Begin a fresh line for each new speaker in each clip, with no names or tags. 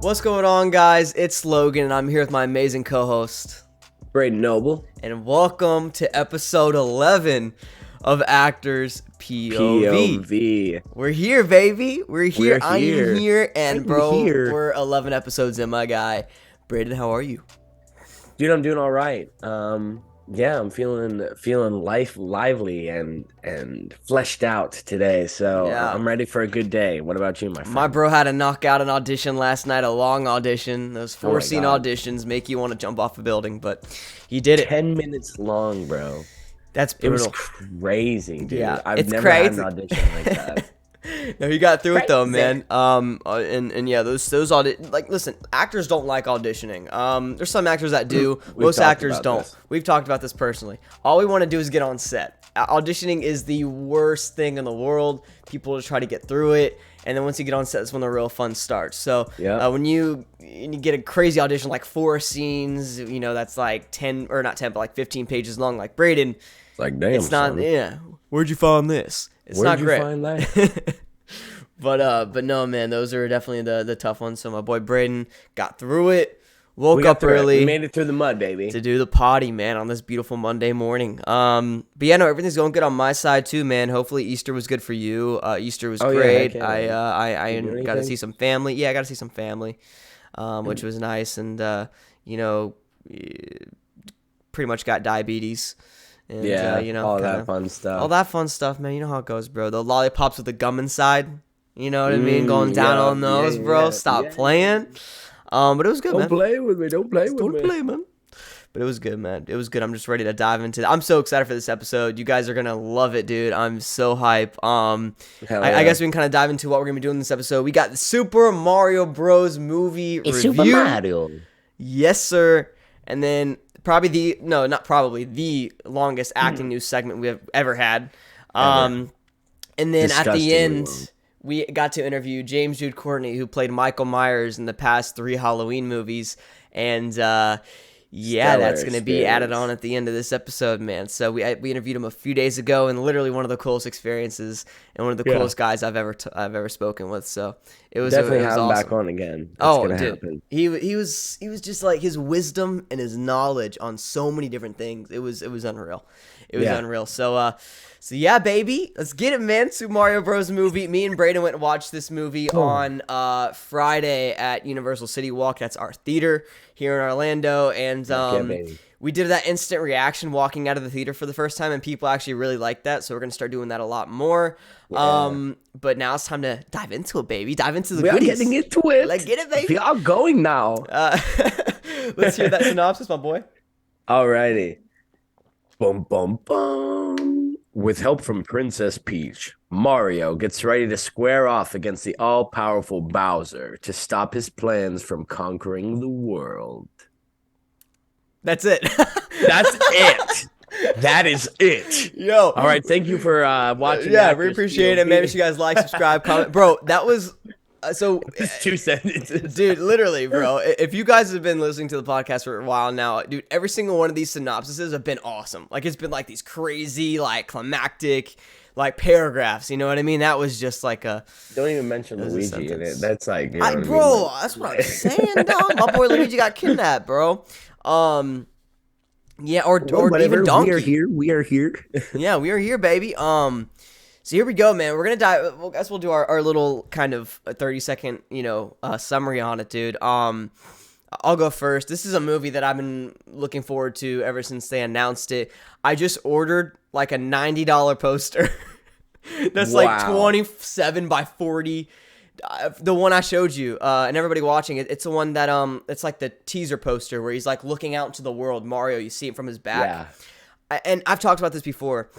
What's going on, guys? It's Logan, and I'm here with my amazing co-host,
Brayden Noble.
and welcome to episode 11 of Actors POV.
POV.
We're here, baby. We're here. I am here, and
I'm
bro,
here.
we're 11 episodes in, my guy. Brayden, how are you?
Dude, I'm doing all right. Yeah, I'm feeling life lively and fleshed out today. So
Yeah.
I'm ready for a good day. What about you, my friend?
My bro had to knock out an audition last night, a long audition. Those
Oh my
4-scene
God.
auditions make you want to jump off a building, but he did it.
10 minminutes long, bro.
That's
It was
brutal.
crazy, dude.
Yeah,
I've
it's
never had
crazy.
an audition like that.
No, he got through it though,
Crazy.
man. And yeah, those listen, actors don't like auditioning. There's some actors that do. Most
talked
actors
about
don't.
this.
We've talked about this personally. All we want to do is get on set. Auditioning is the worst thing in the world. People just try to get through it, and then once you get on set, that's when the real fun starts. So
Yeah.
when you get a crazy audition, like 4 scenes, that's like 10 or not 10, but like 15 pages long, like Brayden.
It's like, damn,
It's not.
son.
Yeah. Where'd you find this? It's
Where'd
not
you
great.
find that?
But no, man, those are definitely the tough ones. So my boy Brayden got through it, woke
We got
up
through it. We
early
made it through the mud, baby.
to do the potty, man, on this beautiful Monday morning. But yeah, no, everything's going good on my side too, man. Hopefully Easter was good for you. Easter was
Oh, yeah,
great.
heck yeah, man.
I
Did you do
got to
anything?
see some family. Yeah, I got to see some family, which was nice. And pretty much got diabetes. And,
Yeah, all
kinda-
that fun stuff.
all that fun stuff, man. You know how it goes, bro. The lollipops with the gum inside. You know what I mean? Going down
yeah,
on those,
yeah,
bro.
yeah,
Stop
yeah.
playing. But it was good,
Don't
man.
play with me. Don't play with
Don't
me.
play, man. But it was good, man. It was good. I'm just ready to dive into it. I'm so excited for this episode. You guys are gonna love it, dude. I'm so hype.
Hell
I
yeah.
guess we can kind of dive into what we're gonna be doing in this episode. We got the Super Mario Bros. Movie review.
Mario.
Yes, sir. And then not probably the longest acting news segment we have ever had. And then at the
Disgustingly
end,
long.
we got to interview James Jude Courtney, who played Michael Myers in the past 3 Halloween movies. And yeah,
Stellar
that's going to be added
experience.
on at the end of this episode, man. So we interviewed him a few days ago, and literally one of the coolest experiences and one of the
Yeah.
coolest guys I've ever spoken with. So it was
Definitely
it was
have him
awesome.
back on again. That's
Oh,
gonna
dude,
happen.
he was just like his wisdom and his knowledge on so many different things. It was unreal. It was
Yeah.
unreal. So yeah, baby, let's get it, man. Super Mario Bros. Movie. Me and Brayden went and watched this movie on Friday at Universal City Walk. That's our theater here in Orlando, and
Yeah, baby.
we did that instant reaction walking out of the theater for the first time, and people actually really liked that. So we're gonna start doing that a lot more.
Yeah.
But now it's time to dive into it, baby. Dive into the
We are
goodies.
getting into it.
Let's get it, baby.
We are going now.
Let's hear that synopsis, my boy.
Alrighty. Bum bum bum. With help from Princess Peach, Mario gets ready to square off against the all-powerful Bowser to stop his plans from conquering the world.
That's it.
That's it. That is it.
Yo.
All right, thank you for watching.
Yeah,
Actors
we appreciate it,
POV.
man. Make sure you guys like, subscribe, comment. Bro, that was so.
It's 2 sentences.
Dude, literally, bro. If you guys have been listening to the podcast for a while now, dude, every single one of these synopsises have been awesome. Like, it's been like these crazy, like climactic, like paragraphs. You know what I mean? That was just like a.
Don't even mention
That was a
Luigi in
sentence.
it. That's like, you know what I mean?
Bro, that's what I'm saying, dog. My boy Luigi got kidnapped, bro. Yeah, or
Whatever,
even Donkey.
We are here. We are here.
Yeah, we are here, baby. So here we go, man. We're gonna dive. Well, I guess we'll do our little kind of 30-second, summary on it, dude. I'll go first. This is a movie that I've been looking forward to ever since they announced it. I just ordered like a $90 poster. That's like
Wow.
27 by 40. The one I showed you, and everybody watching it, it's the one that it's like the teaser poster where he's like looking out into the world. Mario, you see it from his back.
Yeah.
And I've talked about this before.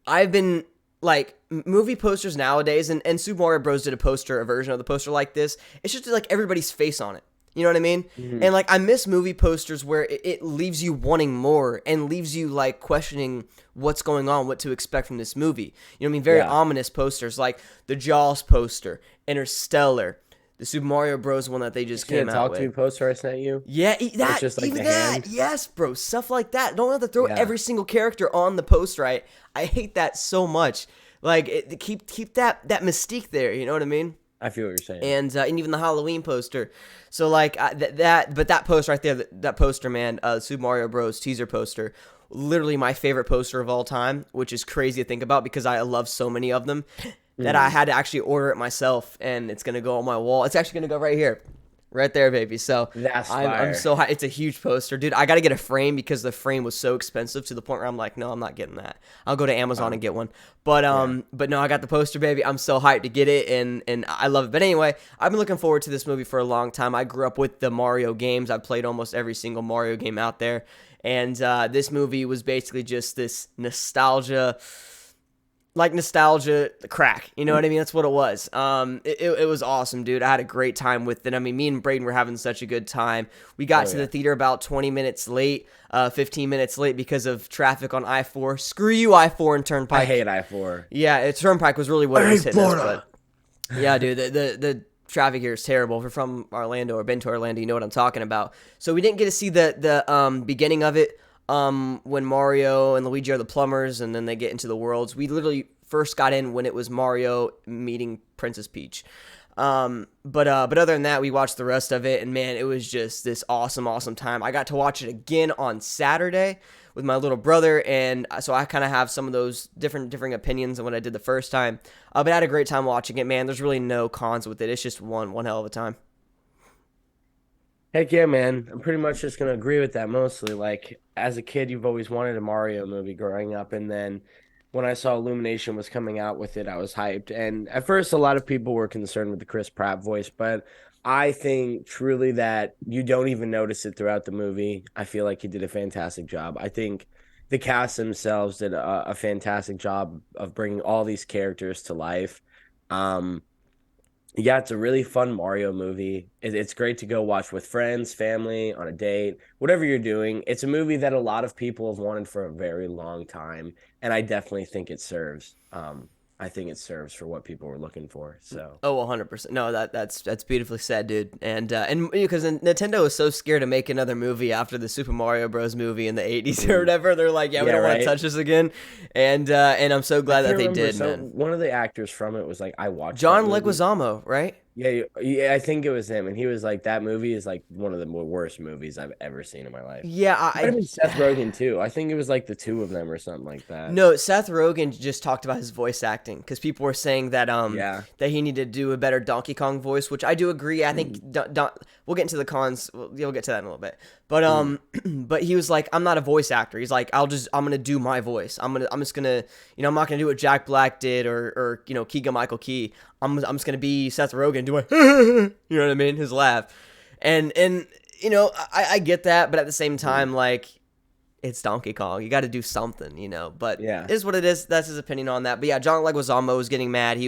I've been like movie posters nowadays, and Super Mario Bros. Did a version of the poster like this. It's just like everybody's face on it. You know what I mean?
Mm-hmm.
And like I miss movie posters where it leaves you wanting more and leaves you like questioning what's going on, what to expect from this movie. You know what I mean? Very
Yeah.
ominous posters like the Jaws poster, Interstellar, the Super Mario Bros. One that they just
See the
came out
talk
with.
to me poster I sent you?
Yeah, that,
just like
even
the
that.
hand.
Yes, bro. Stuff like that. Don't have to throw
Yeah.
every single character on the poster. I hate that so much. Like, keep that mystique there. You know what I mean?
I feel what you're saying.
And even the Halloween poster. So like that poster right there, that poster, man, Super Mario Bros. Teaser poster, literally my favorite poster of all time, which is crazy to think about because I love so many of them that I had to actually order it myself, and it's gonna go on my wall. It's actually gonna go right here. Right there, baby. So
That's
I'm
fire.
so high. It's a huge poster, dude. I got to get a frame because the frame was so expensive to the point where I'm like, no, I'm not getting that. I'll go to Amazon and get one. But no, I got the poster, baby. I'm so hyped to get it, and I love it. But anyway, I've been looking forward to this movie for a long time. I grew up with the Mario games. I've played almost every single Mario game out there, and this movie was basically just this nostalgia crack, you know what I mean? That's what it was. It was awesome, dude. I had a great time with it. I mean, me and Brayden were having such a good time. We got to the theater about 20 minutes late, 15 minutes late because of traffic on I-4. Screw you, I-4 and Turnpike.
I hate I-4.
Yeah, Turnpike was really what it was hitting us, but yeah, dude, the traffic here is terrible. If you're from Orlando or been to Orlando, you know what I'm talking about. So we didn't get to see the beginning of it. When Mario and Luigi are the plumbers and then they get into the worlds. We literally first got in when it was Mario meeting Princess Peach. But other than that, we watched the rest of it, and man, it was just this awesome time. I got to watch it again on Saturday with my little brother, and so I kind of have some of those different opinions than what I did the first time. But I had a great time watching it, man. There's really no cons with it. It's just one hell of a time.
Heck yeah, man. I'm pretty much just gonna agree with that mostly. Like, as a kid, you've always wanted a Mario movie growing up, and then when I saw Illumination was coming out with it, I was hyped. And at first, a lot of people were concerned with the Chris Pratt voice, but I think truly that you don't even notice it throughout the movie. I feel like he did a fantastic job. I think the cast themselves did a fantastic job of bringing all these characters to life. Yeah, it's a really fun Mario movie. It's great to go watch with friends, family, on a date, whatever you're doing. It's a movie that a lot of people have wanted for a very long time, and I definitely think it serves. I think it serves for what people were looking for. So,
Oh, 100%. No, that's beautifully said, dude. And because Nintendo was so scared to make another movie after the Super Mario Bros. Movie in the 80s or whatever, they're like, we don't want to touch this again. And I'm so glad that they did, man.
One of the actors from it was like, I watched
John Leguizamo, right?
Yeah, I think it was him, and he was like, that movie is like one of the worst movies I've ever seen in my life.
Yeah,
Might have been Seth Rogen too. I think it was like the two of them or something like that.
No, Seth Rogen just talked about his voice acting because people were saying that that he needed to do a better Donkey Kong voice, which I do agree. I think we'll get into the cons. We'll get to that in a little bit. But but he was like, I'm not a voice actor. He's like, I'm gonna do my voice. I'm just gonna, I'm not gonna do what Jack Black did or Keegan Michael Key. I'm just gonna be Seth Rogen doing, you know what I mean, his laugh, and I get that, but at the same time, like, it's Donkey Kong, you got to do something, But
yeah,
it is what it is. That's his opinion on that. But yeah, John Leguizamo was getting mad. He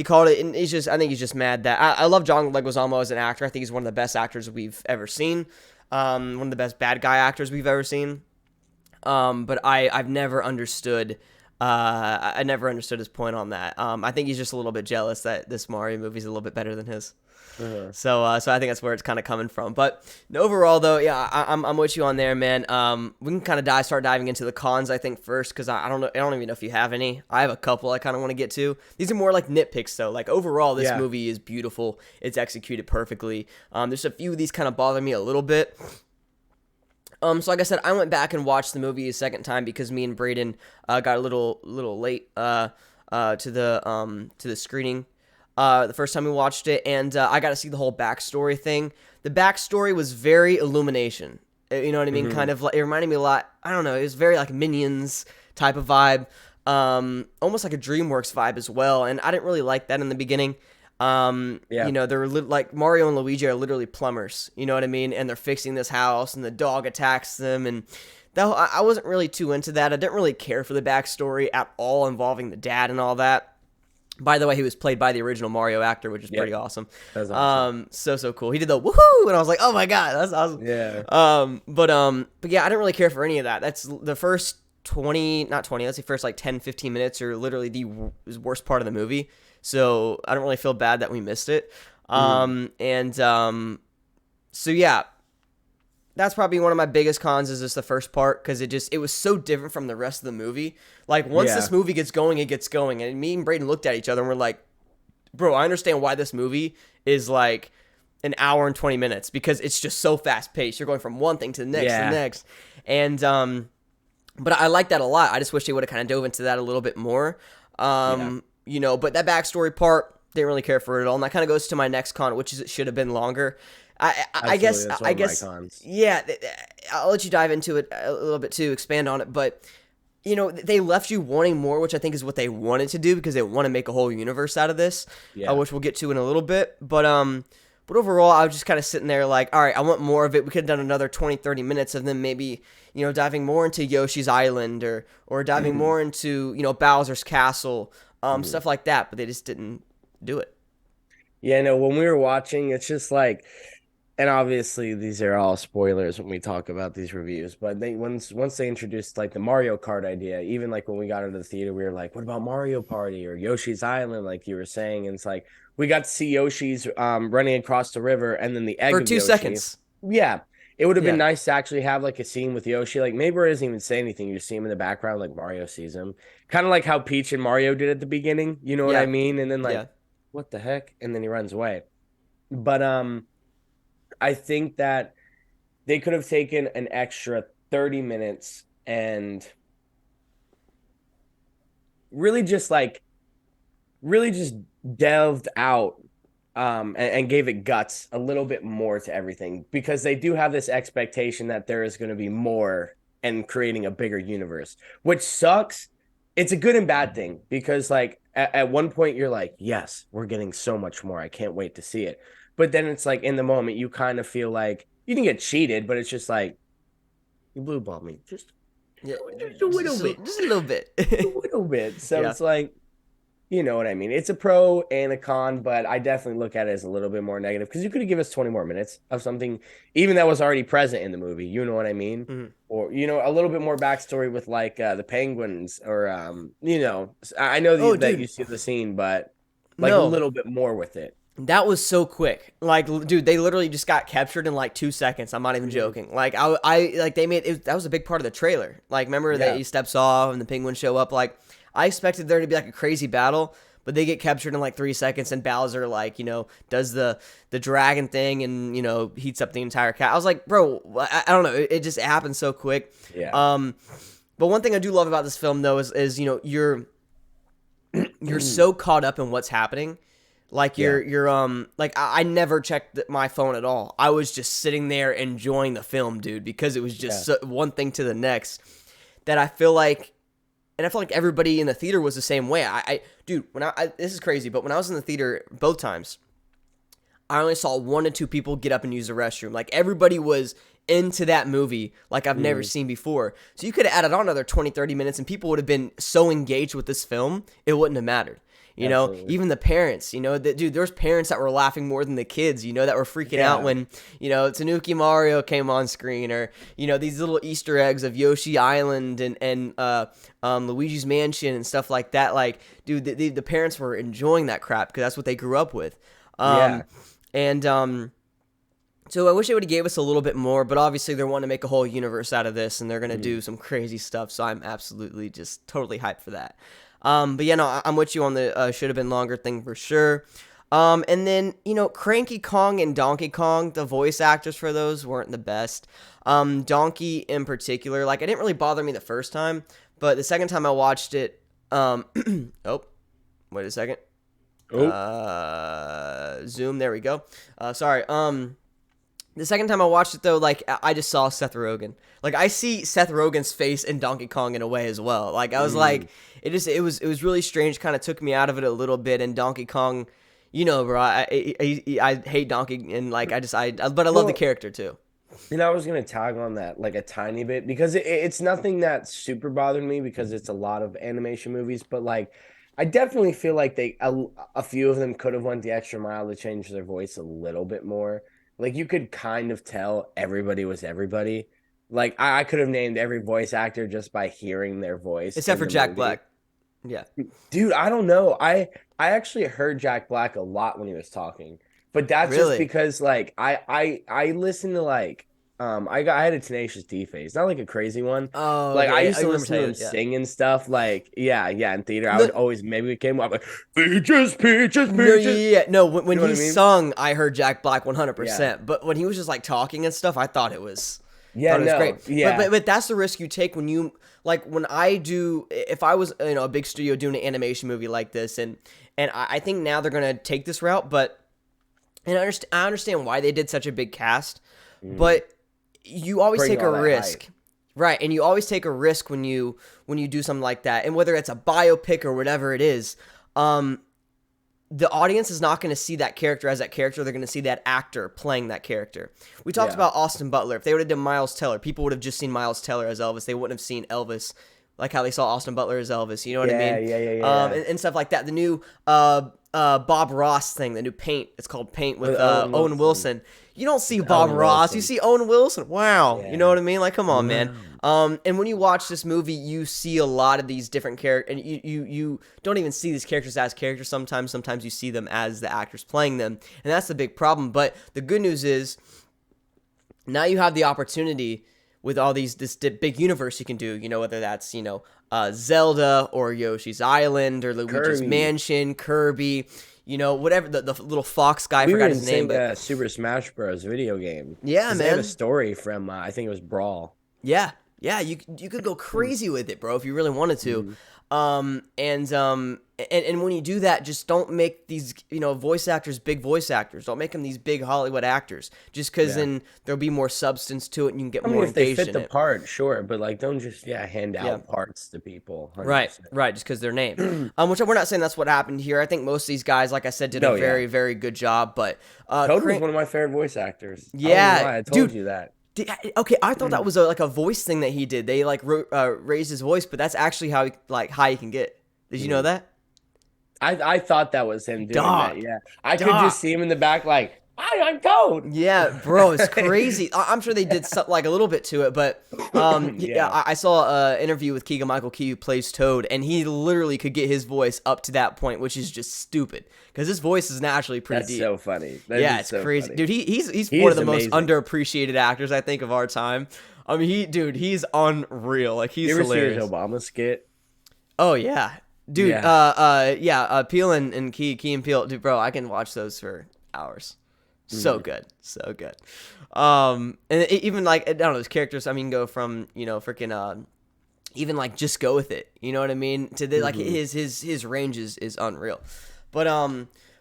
called it, and I think he's just mad that I love John Leguizamo as an actor. I think he's one of the best actors we've ever seen, one of the best bad guy actors we've ever seen. But I've never understood. I never understood his point on that. I think he's just a little bit jealous that this Mario movie's a little bit better than his. So I think that's where it's kind of coming from. But overall, though, yeah, I'm with you on there, man. We can kind of start diving into the cons, I think, first, because I don't know. I don't even know if you have any. I have a couple I kind of want to get to. These are more like nitpicks, though. Like, overall, this movie is beautiful. It's executed perfectly. There's a few of these kind of bother me a little bit. So like I said, I went back and watched the movie a second time because me and Brayden got a little late to the screening the first time we watched it, and I got to see the whole backstory thing. The backstory was very Illumination. You know what I mean? Kind of like, it reminded me a lot. I don't know. It was very like Minions type of vibe, almost like a DreamWorks vibe as well. And I didn't really like that in the beginning. They're like Mario and Luigi are literally plumbers, you know what I mean? And they're fixing this house, and the dog attacks them, and I wasn't really too into that. I didn't really care for the backstory at all involving the dad and all that. By the way, he was played by the original Mario actor, which is pretty awesome.
That's awesome.
So cool. He did the woohoo, and I was like, oh my god, that's awesome.
Yeah.
But yeah, I didn't really care for any of that. That's the first 20, not 20, let's say first like 10, 15 minutes are literally the worst part of the movie. So I don't really feel bad that we missed it. So yeah, that's probably one of my biggest cons is just the first part, because it was so different from the rest of the movie. Like, once this movie gets going, it gets going. And me and Brayden looked at each other and we're like, bro, I understand why this movie is like an hour and 20 minutes because it's just so fast paced. You're going from one thing to the next, to the
Yeah.
next. And but I like that a lot. I just wish they would have kind of dove into that a little bit more.
Yeah.
But that backstory part, didn't really care for it at all. And that kind of goes to my next con, which is it should have been longer. I
Absolutely.
guess,
That's one of my cons.
yeah, I'll let you dive into it a little bit too, expand on it. But, they left you wanting more, which I think is what they wanted to do because they want to make a whole universe out of this,
Yeah.
which we'll get to in a little bit. But overall, I was just kind of sitting there like, all right, I want more of it. We could have done another 20, 30 minutes of them maybe, diving more into Yoshi's Island or diving more into, Bowser's Castle, stuff like that. But they just didn't do it.
Yeah, no, when we were watching, it's just like, and obviously these are all spoilers when we talk about these reviews, but they once they introduced like the Mario Kart idea, even like when we got into the theater, we were like, what about Mario Party or Yoshi's Island, like you were saying? And it's like we got to see Yoshi's running across the river and then the egg
For
of
2 seconds.
Yeah. It would have been
Yeah.
nice to actually have like a scene with Yoshi. Like maybe it doesn't even say anything. You see him in the background, like Mario sees him. Kind of like how Peach and Mario did at the beginning. You know what I
Yeah.
mean? And then like,
Yeah.
what the heck? And then he runs away. But I think that they could have taken an extra 30 minutes and really just like really just delved out and gave it guts a little bit more to everything because they do have this expectation that there is going to be more and creating a bigger universe, which sucks. It's a good and bad thing because like at one point you're like, yes, we're getting so much more. I can't wait to see it. But then it's like in the moment you kind of feel like you didn't get cheated, but it's just like you blue balled me
Yeah.
just a little bit,
Just a little bit.
a little bit. So
Yeah.
it's like you know what I mean? It's a pro and a con, but I definitely look at it as a little bit more negative because you could have given us 20 more minutes of something, even that was already present in the movie. You know what I mean?
Mhm.
Or, a little bit more backstory with like the penguins or, I know
Oh,
that you
dude.
see the scene, but like a
No.
little bit more with it.
That was so quick. Like, dude, they literally just got captured in like 2 seconds. I'm not even joking. Like, like they made it. That was a big part of the trailer. Like, remember that
Yeah.
he steps off and the penguins show up. Like, I expected there to be like a crazy battle, but they get captured in like 3 seconds, and Bowser like does the dragon thing and heats up the entire cat. I was like, bro, I don't know. It just happened so quick.
Yeah.
But one thing I do love about this film though is you're so caught up in what's happening. Like you're like I never checked my phone at all. I was just sitting there enjoying the film, dude, because it was just one thing to the next. That I feel like, and I feel like everybody in the theater was the same way. Dude, this is crazy, but when I was in the theater both times, I only saw 1 to 2 people get up and use the restroom. Like everybody was into that movie like I've never seen before. So you could have added on another 20, 30 minutes and people would have been so engaged with this film, it wouldn't have mattered.
Absolutely.
Even the parents, dude, there's parents that were laughing more than the kids, that were freaking out when, Tanuki Mario came on screen or, these little Easter eggs of Yoshi Island and Luigi's Mansion and stuff like that. Like, dude, the parents were enjoying that crap because that's what they grew up with. And so I wish they would have gave us a little bit more, but obviously they're wanting to make a whole universe out of this and they're going to do some crazy stuff. So I'm absolutely just totally hyped for that. But yeah, no, I'm with you on the should have been longer thing for sure. And then, Cranky Kong and Donkey Kong, the voice actors for those weren't the best. Donkey in particular, like, it didn't really bother me the first time, but the second time I watched it, oh, wait a second. Zoom, there we go. Sorry. The second time I watched it though, like I just saw Seth Rogen. Like I see Seth Rogen's face in Donkey Kong in a way as well. Like I was like, it was really strange. Kind of took me out of it a little bit. And Donkey Kong, bro, I hate Donkey and like but I love the character too.
And I was gonna tag on that like a tiny bit because it's nothing that super bothered me because it's a lot of animation movies, but like I definitely feel like a few of them could have went the extra mile to change their voice a little bit more. Like you could kind of tell everybody was everybody. Like I could have named every voice actor just by hearing their voice.
Except
in
for
the
Jack
movie.
Black. Yeah.
Dude, I don't know. I actually heard Jack Black a lot when he was talking. But that's just
Really?
because like I listen to like I had a Tenacious D phase, not like a crazy one.
Oh,
Like I
okay.
used
I
to
remember
listen to
saying
him
it. Yeah.
sing and stuff. Like yeah, in theater. I
No,
would always maybe it came up like peaches, peaches,
no,
peaches.
yeah. No, when
You know what
he
I mean?
sung, I heard Jack Black
Yeah,
100%. But when he was just like talking and stuff, I
yeah,
thought it was
no,
great. But
yeah.
but that's the risk you take when you like when I do. If I was a big studio doing an animation movie like this, and I think now they're gonna take this route, but and I understand why they did such a big cast,
Mm.
but you always
Bring
take a
all that hype.
risk. Right, and you always take a risk when you do something like that. And whether it's a biopic or whatever it is, the audience is not going to see that character as that character. They're going to see that actor playing that character. We talked
Yeah,
about Austin Butler. If they would have done Miles Teller, people would have just seen Miles Teller as Elvis. They wouldn't have seen Elvis like how they saw Austin Butler as Elvis. You know what I
yeah,
mean?
yeah, yeah, yeah.
And stuff like that. The new Bob Ross thing, the new Paint. It's called Paint with
With Owen
Owen
Wilson.
Wilson. You don't see
With
Bob
Owen
Ross. You
Wilson.
see Owen Wilson. Wow. You know
Yeah.
what I mean? Like, come on, man.
Wow.
And when you watch this movie, you see a lot of these different characters, and you don't even see these characters as characters sometimes. Sometimes you see them as the actors playing them, and that's the big problem. But the good news is now you have the opportunity with all this big universe you can do. Whether that's Zelda or Yoshi's Island or Luigi's
Kirby.
Mansion, Kirby. Whatever the little fox guy, I
We were
forgot
in
his name,
sync
but
Super Smash Bros. Video game
yeah,
because they have a
man.
story from I think it was Brawl.
Yeah, yeah, you could go crazy with it, bro, if you really wanted to.
Mhm.
And when you do that, just don't make these voice actors big voice actors. Don't make them these big Hollywood actors. Just because
Yeah.
then there'll be more substance to it, and you can get
I mean,
more
if they
engaged
fit
in
the
it.
part, sure, but like, don't just hand
Yeah.
out parts to people.
Right,
100%.
right, just because their name. Which we're not saying that's what happened here. I think most of these guys, like I said, did a
No, yeah.
very, very good job. But
Toad was one of my favorite voice actors. I don't even
yeah,
lie. I told
dude.
you that.
Okay, I thought that was like a voice thing that he did. They like raised his voice, but that's actually how high he can get. Did you know
Mhm.
that?
I thought that was him doing that.
Dog,
Yeah, I could
dog.
just see him in the back, like, "Hi, I'm Toad."
Yeah, bro, it's crazy. I'm sure they did like a little bit to it, but yeah,
Yeah,
I saw an interview with Keegan Michael Key who plays Toad, and he literally could get his voice up to that point, which is just stupid because his voice is naturally pretty
that's
deep.
so funny. That
Yeah,
is
it's
so
crazy,
funny.
dude. He's
He
one of
is
the most
amazing.
underappreciated actors I think of our time. I mean, he's unreal. Like he's
You ever see his
hilarious.
Obama skit?
Oh yeah, dude.
Yeah.
Yeah. Peel and Key and Peel, dude, bro. I can watch those for hours. So
Mhm.
good, so good. And even like I don't know, those characters. I mean, go from freaking even like just go with it. You know what I mean? To the, like
Mhm.
his range is unreal. But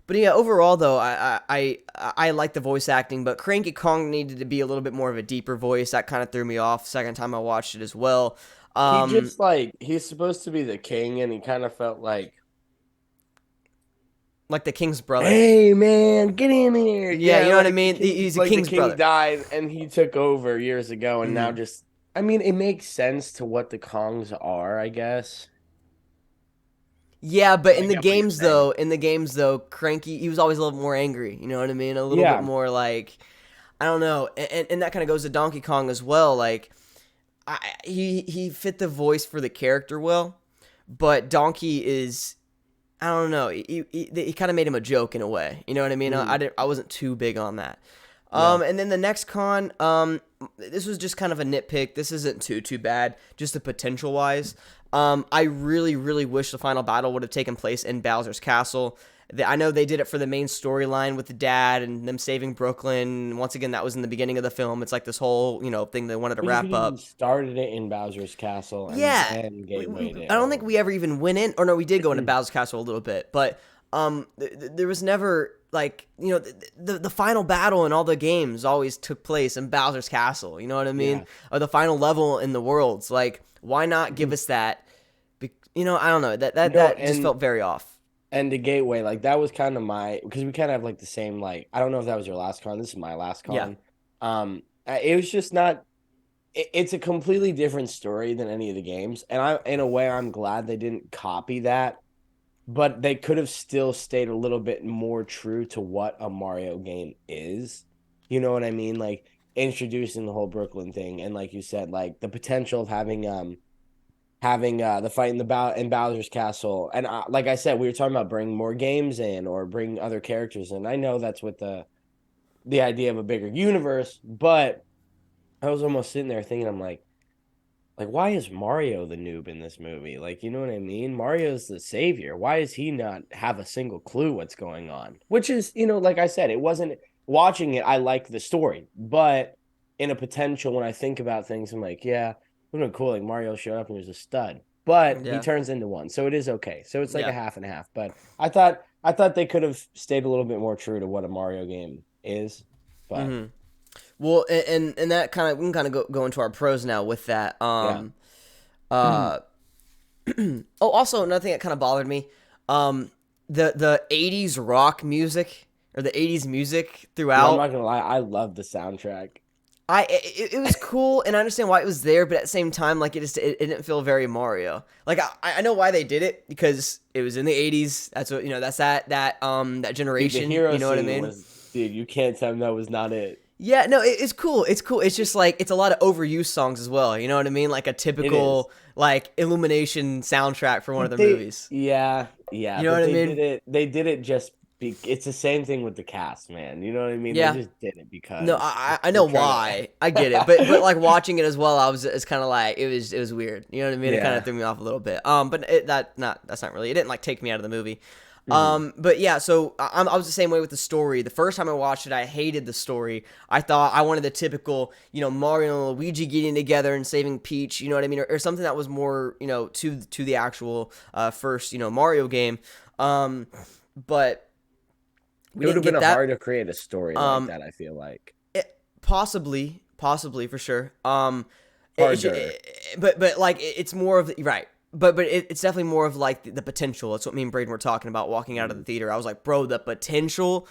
but yeah, overall though, I like the voice acting, but Cranky Kong needed to be a little bit more of a deeper voice. That kind of threw me off. Second time I watched it as well.
He
Um,
just like he's supposed to be the king, and he kind of felt like,
like the King's brother.
"Hey man, get in here!"
Yeah, you
Yeah,
know what I
like
mean. He's a
like the
King's
king
brother.
died, and he took over years ago, and now
Hmm.
just. I mean, it makes sense to what the Kongs are, I guess.
Yeah, but
I get what you're saying.
in the games though, Cranky, he was always a little more angry. You know what I mean? A little bit
Yeah,
more like, I don't know, and that kind of goes to Donkey Kong as well. Like, he fit the voice for the character well, but Donkey is, I don't know, he kind of made him a joke in a way. You know what I mean?
mhm,
I wasn't too big on that.
yeah.
And then the next con, this was just kind of a nitpick. This isn't too bad, just the potential wise. I really, really wish the final battle would have taken place in Bowser's Castle. I know they did it for the main storyline with the dad and them saving Brooklyn. Once again, that was in the beginning of the film. It's like this whole, thing they wanted to
But you could
wrap
even
up.
started it in Bowser's Castle and
Yeah,
then gatewayed
I
it
don't think
home.
we ever even went in. Or no, we did go into Bowser's Castle a little bit, but there was never like the final battle in all the games always took place in Bowser's Castle. You know what I mean?
Yeah.
Or the final level in the worlds. Like, why not give us that? I don't know.
No,
That just felt very off.
and the gateway, like that was kind of my because we kind of have like the same like I don't know if that was your last con. This is my last
Yeah.
con. It was just not. It's a completely different story than any of the games, and in a way I'm glad they didn't copy that, but they could have still stayed a little bit more true to what a Mario game is. You know what I mean? Like introducing the whole Brooklyn thing, and like you said, like the potential of having the fight in in Bowser's Castle, and like I said, we were talking about bringing more games in or bring other characters in. I know that's what the idea of a bigger universe, but I was almost sitting there thinking, I'm like, why is Mario the noob in this movie? Like, you know what I mean? Mario's the savior. Why does he not have a single clue what's going on? Which is, like I said, it wasn't watching it. I like the story, but in a potential, when I think about things, I'm like, yeah, it would have been cool. Like Mario showed up and he was a stud, but he
Yeah.
turns into one, so it is okay. So it's like a
Yeah.
half and a half. But I thought they could have stayed a little bit more true to what a Mario game is, but
Mm-hmm. Well, and that kind of we can kind of go into our pros now with that.
yeah.
Uh, oh, also another thing that kind of bothered me, um, the '80s rock music or the '80s music
Dude, I'm not
throughout.
gonna lie, I love the soundtrack.
It was cool, and I understand why it was there, but at the same time, like it didn't feel very Mario. Like I know why they did it because it was in the '80s. That's what that's that
Dude, the
generation.
hero
You know what I
scene
mean?
was, dude, you can't tell me that was not it.
Yeah, no, it's cool. It's cool. It's just like it's a lot of overused songs as well. You know what I mean? Like a
It is.
typical like Illumination soundtrack for one of their
They,
movies.
yeah,
You know
but
what I mean?
they did it just it's the same thing with the cast, man. You know what I mean? They
Yeah.
just did it
No,
because
I
they're
know
trying
why. I get it, but
to.
like watching it as well, I was it's kind of like it was weird. You know what I mean? It kind of
Yeah.
threw me off a little bit. But that's not really. It didn't like take me out of the movie.
Mhm.
But yeah, so I was the same way with the story. The first time I watched it, I hated the story. I thought I wanted the typical, Mario and Luigi getting together and saving Peach. You know what I mean, or something that was more, to the actual first, Mario game. But we
It would
didn't
have been
get
a
that.
hard to create a story like
Um,
that, I feel like.
possibly for sure.
Harder.
But like it's more of right. But it's definitely more of like the potential. That's what me and Brayden were talking about walking out of the
Mhm.
theater. I was like, bro, the potential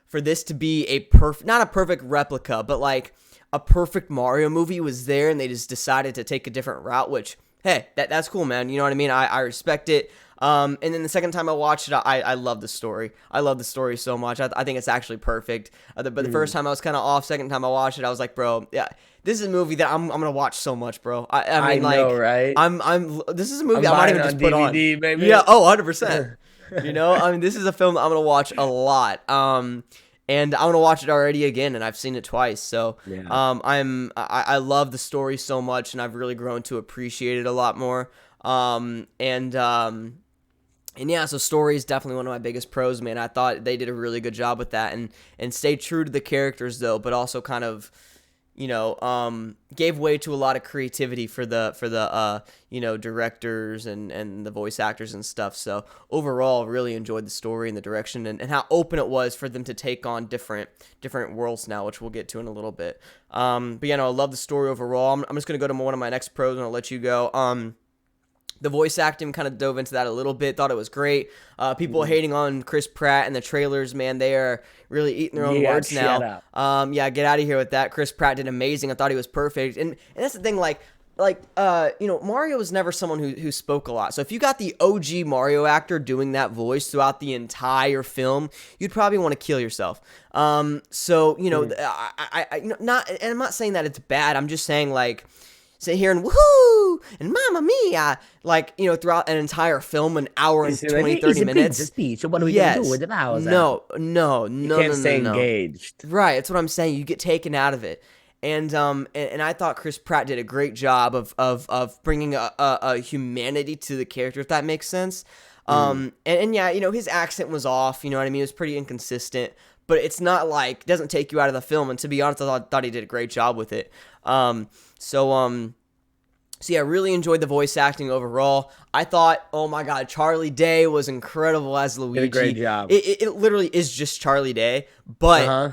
for this to be a perfect, not a perfect replica, but like a perfect Mario movie was there, and they just decided to take a different route. Which, hey, that's cool, man. You know what I mean? I respect it. And then the second time I watched it, I love the story. I love the story so much. I think it's actually perfect. But the first
Mhm.
time I was kind of off. Second time I watched it, I was like, bro, yeah, this is a movie that I'm gonna watch so much, bro. I
I
mean,
know,
like,
right?
this is a movie
I'm
I might
buying it
even
on
just put on.
DVD,
Yeah,
baby.
100%. I mean, this is a film that I'm gonna watch a lot. And I'm gonna watch it already again, and I've seen it twice. So,
Yeah.
I love the story so much, and I've really grown to appreciate it a lot more. And yeah, so story is definitely one of my biggest pros, man. I thought they did a really good job with that, and stayed true to the characters though, but also kind of, gave way to a lot of creativity for the directors and the voice actors and stuff. So overall, really enjoyed the story and the direction and how open it was for them to take on different worlds now, which we'll get to in a little bit. But yeah, no, I love the story overall. I'm just gonna go to one of my next pros and I'll let you go. The voice acting kind of dove into that a little bit. Thought it was great. People
Mhm.
hating on Chris Pratt and the trailers, man, they are really eating their own
Yeah,
words
shut
now.
up.
Yeah, get out of here with that. Chris Pratt did amazing. I thought he was perfect, and that's the thing. Mario was never someone who spoke a lot. So if you got the OG Mario actor doing that voice throughout the entire film, you'd probably want to kill yourself.
Mhm.
Not, and I'm not saying that it's bad. I'm just saying like sit here and woohoo and mamma mia, throughout an entire film, an hour and
He's like,
20,
hey, he's
30
a Princess
minutes.
Peach. So what are we gonna do
Yes.
with the Bowser?
No, no,
You
no,
can't
no, no,
stay
no.
engaged.
Right. That's what I'm saying. You get taken out of it. And I thought Chris Pratt did a great job of bringing a humanity to the character, if that makes sense.
Mm.
And yeah, his accent was off, you know what I mean? It was pretty inconsistent, but it's not like, it doesn't take you out of the film. And to be honest, I thought he did a great job with it. So, so yeah, really enjoyed the voice acting overall. I thought, oh my god, Charlie Day was incredible as
Did a great
Luigi.
job.
It literally is just Charlie Day, but
Uh-huh.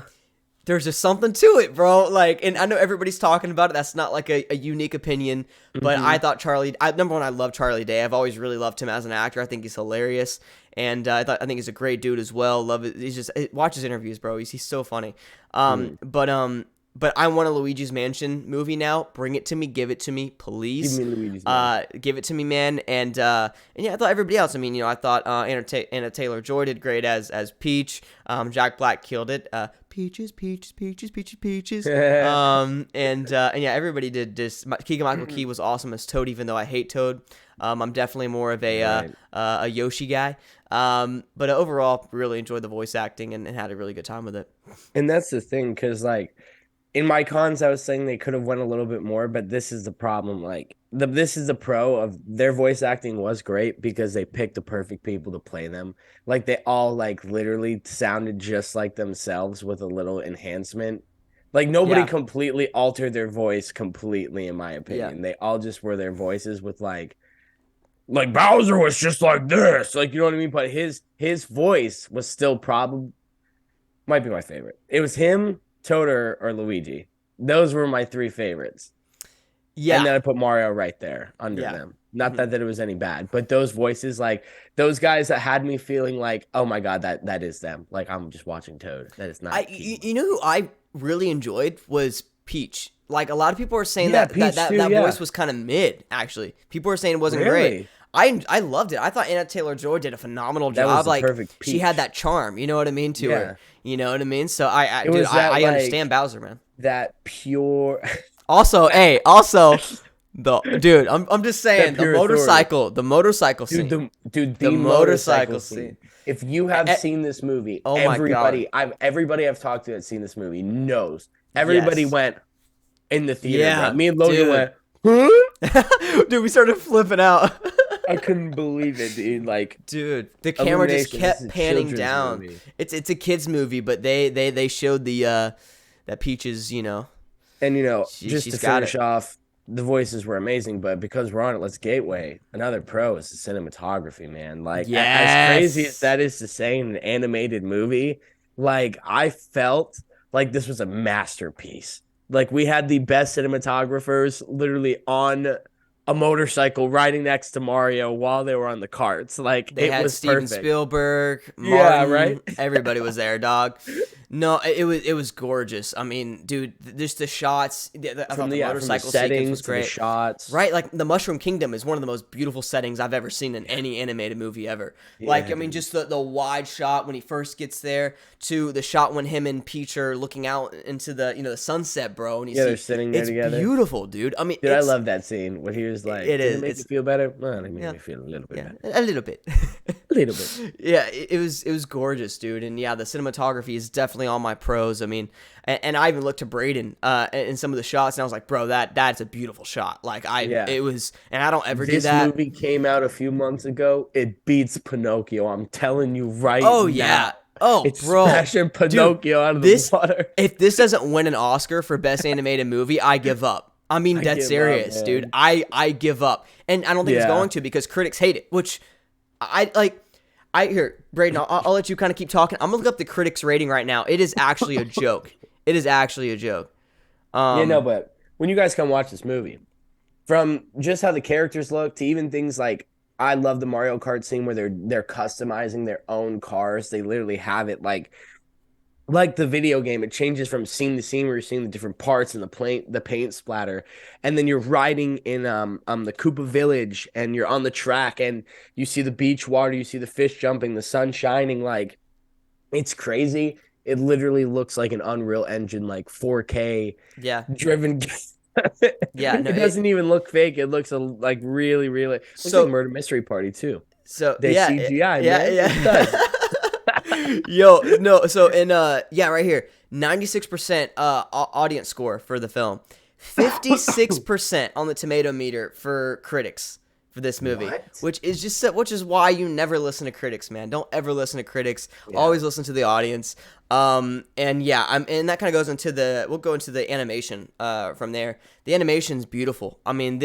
there's just something to it, bro. Like, and I know everybody's talking about it. That's not like a unique opinion, but I
Hmm.
thought number one, I love Charlie Day. I've always really loved him as an actor. I think he's hilarious, and I think he's a great dude as well. Love it. He's just watch his interviews, bro. He's so funny.
Mm.
But I want a Luigi's Mansion movie now. Bring it to me. Give it to me,
Give
please.
me Luigi's Mansion.
Give it to me, man. And yeah, I thought everybody else. I mean, I thought Anna Taylor-Joy did great as Peach. Jack Black killed it. Peaches, peaches, peaches, peaches, peaches. And yeah, everybody did this. Keegan-Michael Key was awesome as Toad, even though I hate Toad. I'm definitely more of
Right.
a Yoshi guy. But overall, really enjoyed the voice acting and had a really good time with it.
And that's the thing, because like in my cons, I was saying they could have went a little bit more, but this is the problem. Like this is the pro of their voice acting was great because they picked the perfect people to play them. Like they all like literally sounded just like themselves with a little enhancement. Like nobody
Yeah,
completely altered their voice completely, in my
yeah.
opinion. They all just were their voices with like Bowser was just like this, like you know what I mean. But his voice was still probably might be my favorite. It was him, Toad, or Luigi. Those were my three favorites. And
Yeah,
then I put Mario right there under
yeah.
them. Not
Mhm.
that it was any bad, but those voices, like those guys that had me feeling like, oh my God, that is them. Like I'm just watching Toad. That is not
You
Keyboard.
know who I really enjoyed was Peach. Like a lot of people are saying
Yeah,
that
Peach too,
that voice
yeah.
was kind of mid. Actually, people were saying it wasn't great.
Really?
I loved it. I thought Anna Taylor Joy did a phenomenal
That was
job.
the
Like
perfect
she had
Peach.
that charm. You know what I mean to her.
Yeah.
You know what I mean. So
It
dude,
was that
I understand
like
Bowser, man.
that pure
Also, hey, also the dude. I'm just
that
saying
pure authority.
the motorcycle
Dude,
scene,
the
the
motorcycle
motorcycle
scene.
scene.
If you
Eh,
have
eh,
seen this movie,
oh my god.
everybody I've talked to that's seen this movie knows. Everybody
Yes.
went in the theater, bro.
Yeah,
Me and Logan
dude.
went, huh?
Dude, we started flipping out.
I couldn't believe it, dude. Like
Dude, the camera just
Illumination, this is
kept
a
panning
children's
down.
movie.
It's a kids movie, but they showed the that Peaches, you know,
And just
she's
to
got
finish
it.
off, the voices were amazing, but because we're on it, let's gateway. Another pro is the cinematography, man. Like as crazy as
Yes.
that is to say in an animated movie, like I felt like this was a masterpiece. Like we had the best cinematographers literally on a motorcycle riding next to Mario while they were on the carts. Like
They
it
had
was
Steven
perfect.
Spielberg,
Yeah, right?
Martin, everybody was there, dog. No, it was gorgeous. I mean, dude, just the shots. I thought the
From the
motorcycle sequence was
settings to the
great.
shots.
Right, like the Mushroom Kingdom is one of the most beautiful settings I've ever seen in any animated movie ever. Like,
Yeah,
I mean,
dude.
just the wide shot when he first gets there to the shot when him and Peach are looking out into the the sunset, bro, and you
Yeah, they're
see
sitting there
it's
together.
beautiful, dude. I mean,
Dude, I love that scene when he was like,
it
"Did it
is
make you
it's
feel better?" Well, it made
yeah
me feel a little bit
yeah
better.
a little bit.
A little bit.
Yeah, it was gorgeous, dude, and yeah, the cinematography is definitely on my pros. I mean, and I even looked to Brayden in some of the shots, and I was like, bro, that's a beautiful shot. Like
Yeah.
it was, and I don't ever do
This
that.
movie came out a few months ago. It beats Pinocchio. I'm telling you right
Oh
now.
yeah, oh
It's
bro,
smashing
dude,
Pinocchio out of the
this
water.
if this doesn't win an Oscar for best animated movie, I give up. I mean,
I
dead
give up,
serious, dude.
man.
I give up, and I don't think it's
Yeah.
going to because critics hate it, which I like. Here, Brayden, I'll let you kind of keep talking. I'm gonna look up the critics rating right now. It is actually a joke. It is actually a joke.
Yeah, no,
Um,
but when you guys come watch this movie, from just how the characters look to even things like I love the Mario Kart scene where they're customizing their own cars. They literally have it like the video game. It changes from scene to scene where you're seeing the different parts and the paint splatter. And then you're riding in the Koopa Village and you're on the track and you see the beach water, you see the fish jumping, the sun shining, like it's crazy. It literally looks like an Unreal Engine, like 4K
yeah,
driven.
yeah, no,
It doesn't even look fake. It looks like really, really. Looks like
so
Murder Mystery Party too. They
yeah,
CGI,
yeah,
man. It does.
Yo, no, so in yeah, right here, 96% audience score for the film, 56% on the tomato meter for critics for this movie,
What?
which is why you never listen to critics, man. Don't ever listen to critics.
Yeah.
Always listen to the audience. And yeah, and that kind of goes into we'll go into the animation from there. The animation's beautiful. I mean,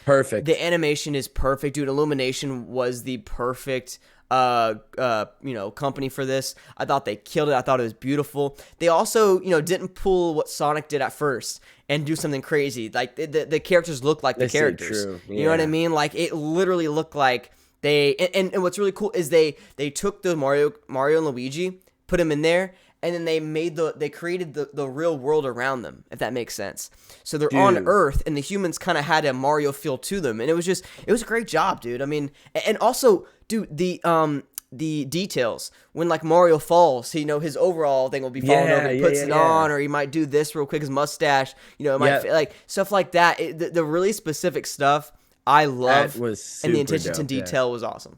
Perfect.
the animation is perfect, dude. Illumination was the perfect company for this. I thought they killed it. I thought it was beautiful. They also, didn't pull what Sonic did at first and do something crazy. Like the characters look like the
They stayed
characters.
true.
You know what I
Yeah.
mean? Like it literally looked like and what's really cool is they took the Mario and Luigi, put them in there, and then they created the real world around them, if that makes sense. So they're on
Dude.
Earth, and the humans kind of had a Mario feel to them, and it was a great job, dude. I mean, and also, dude, the details when like Mario falls, his overall thing will be falling over. He puts it on, or he might do this real quick, his mustache, it might like stuff like that. The really specific stuff I love,
That was
and the
super
attention to
dope. Yeah.
detail was awesome.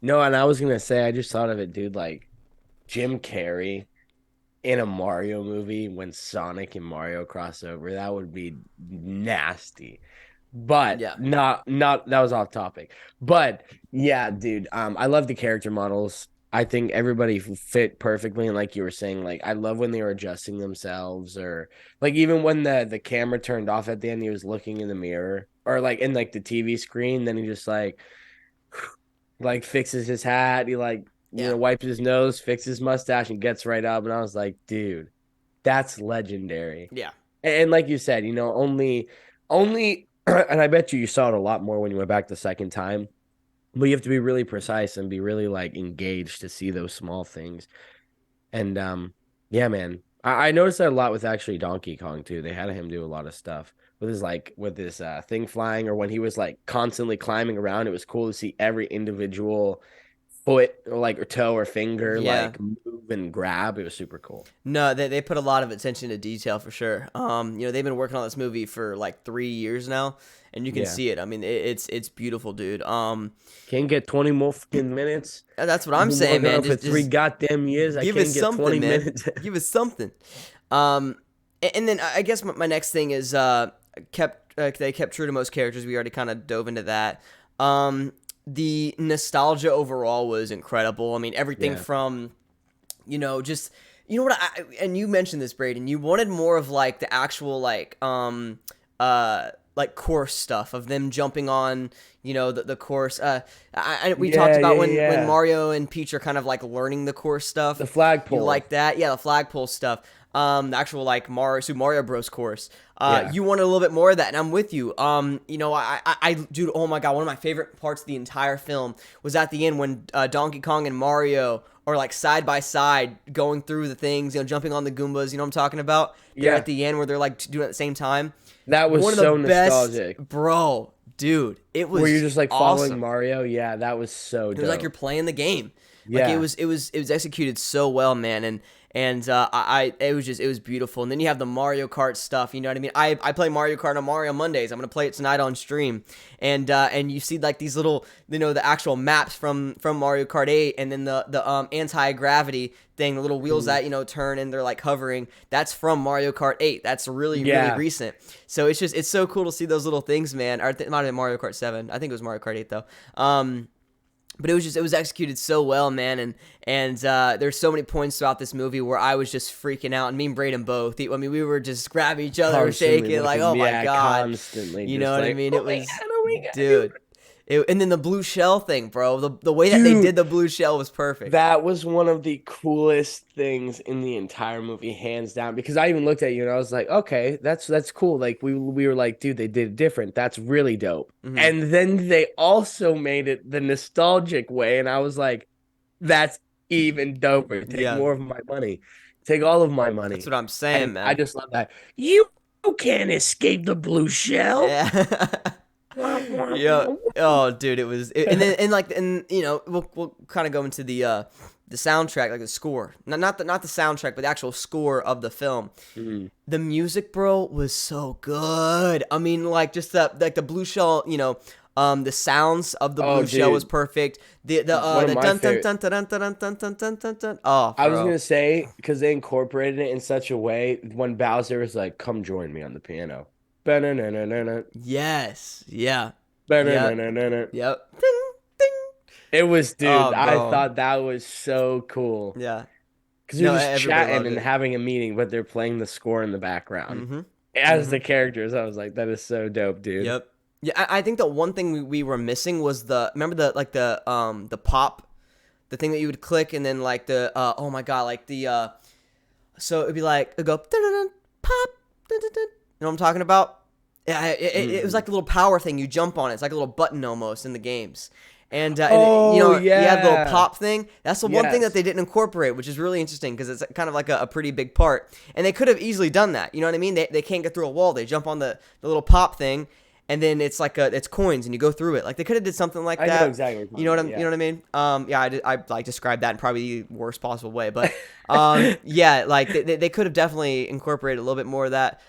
No, and I was gonna say, I just thought of it, dude. Like Jim Carrey in a Mario movie when Sonic and Mario cross over. That would be nasty. But
Yeah.
not that was off topic. But yeah, dude, I love the character models. I think everybody fit perfectly, and like you were saying, like I love when they were adjusting themselves, or like even when the camera turned off at the end, he was looking in the mirror, or like in like the TV screen, then he just like fixes his hat, he like
Yeah.
wipes his nose, fixes his mustache, and gets right up, and I was like, dude, that's legendary.
Yeah.
And like you said, only, and I bet you saw it a lot more when you went back the second time. But you have to be really precise and be really like engaged to see those small things. And yeah, man, I noticed that a lot with actually Donkey Kong too. They had him do a lot of stuff with his thing flying, or when he was like constantly climbing around. It was cool to see every individual foot or like or toe or finger
Yeah.
like move and grab. It was super cool.
No, they put a lot of attention to detail for sure. They've been working on this movie for like 3 years now, and you can
Yeah.
see it. I mean, it's beautiful, dude.
Can't get 20 more fucking minutes.
That's what
I've
I'm
been
saying,
working
man.
on for three
Just
goddamn years. I
give us
can't get 20
something, man.
minutes.
Give us something. And then I guess my next thing is they kept true to most characters. We already kind of dove into that. The nostalgia overall was incredible. I mean, everything
Yeah.
from just what and you mentioned this, Brayden. You wanted more of like the actual like course stuff of them jumping on the course. We talked about when Mario and Peach are kind of like learning the course stuff.
The flagpole.
You like that? Yeah, the flagpole stuff. The actual like Super Mario Bros. Course.
Yeah.
You wanted a little bit more of that, and I'm with you. Dude, oh my god, one of my favorite parts of the entire film was at the end when Donkey Kong and Mario are like side by side going through the things, jumping on the Goombas. You know what I'm talking about? They're
Yeah.
at the end where they're like doing it at the same time.
That was
One of
so
the best,
nostalgic.
bro. Dude, it was.
Were you just like
awesome.
following Mario? Yeah, that was so dope.
It was like you're playing the game.
Yeah.
Like it was executed so well, man, and it was beautiful. And then you have the Mario Kart stuff. You know what I mean? I play Mario Kart on Mario Mondays. I'm gonna play it tonight on stream. And you see like these little the actual maps from Mario Kart 8, and then the anti-gravity thing, the little wheels that turn and they're like hovering. That's from Mario Kart 8. That's really recent. So it's so cool to see those little things, man. Or it might have been Mario Kart 7. I think it was Mario Kart 8 though. But it was executed so well, man, and there's so many points throughout this movie where I was just freaking out, and me and Brayden both. I mean, we were just grabbing each other,
Constantly
shaking, like, oh my god,
constantly.
you know what I mean?
Oh
It was,
my God.
dude. And then the blue shell thing, bro. The way that they did the blue shell was perfect.
That was one of the coolest things in the entire movie, hands down. Because I even looked at you and I was like, okay, that's cool. Like we were like, dude, they did it different. That's really dope.
Mhm.
And then they also made it the nostalgic way, and I was like, that's even doper. Take more of my money. Take all of my money.
That's what I'm saying,
And
man.
I just love that. You can't escape the blue shell.
Yeah. Yeah. Oh, dude, we'll kind of go into the soundtrack, like the score. Not the soundtrack, but the actual score of the film.
Mm-hmm.
The music, bro, was so good. I mean, like just the blue shell, the sounds of the blue shell was perfect. The dun dun dun dun dun dun dun dun dun dun dun. Oh,
I was
bro.
gonna say, because they incorporated it in such a way when Bowser was like, "Come join me on the piano." Ba-na-na-na-na-na.
Yes. Yeah.
Ba-na-na-na-na-na.
Yep. Ding ding.
It was, dude.
Oh,
I
bro.
thought that was so cool.
Yeah.
Because they're
No,
just
everybody
chatting
loved
and
it.
having a meeting, but they're playing the score in the background
Mm-hmm.
as the characters. I was like, that is so dope, dude.
Yep. Yeah, I think the one thing we were missing was remember the pop, the thing that you would click and then like oh my god, like so it'd be like it'd go dun-dun-dun, pop, dun-dun-dun. You know what I'm talking about? Yeah, it was like a little power thing. You jump on it. It's like a little button almost in the games. And you have the little pop thing. That's the one thing that they didn't incorporate, which is really interesting because it's kind of like a pretty big part. And they could have easily done that. You know what I mean? They can't get through a wall. They jump on the little pop thing, and then it's like it's coins, and you go through it. Like they could have did something like that.
I know exactly what
you know what I mean? I like described that in probably the worst possible way, but yeah, like they could have definitely incorporated a little bit more of that.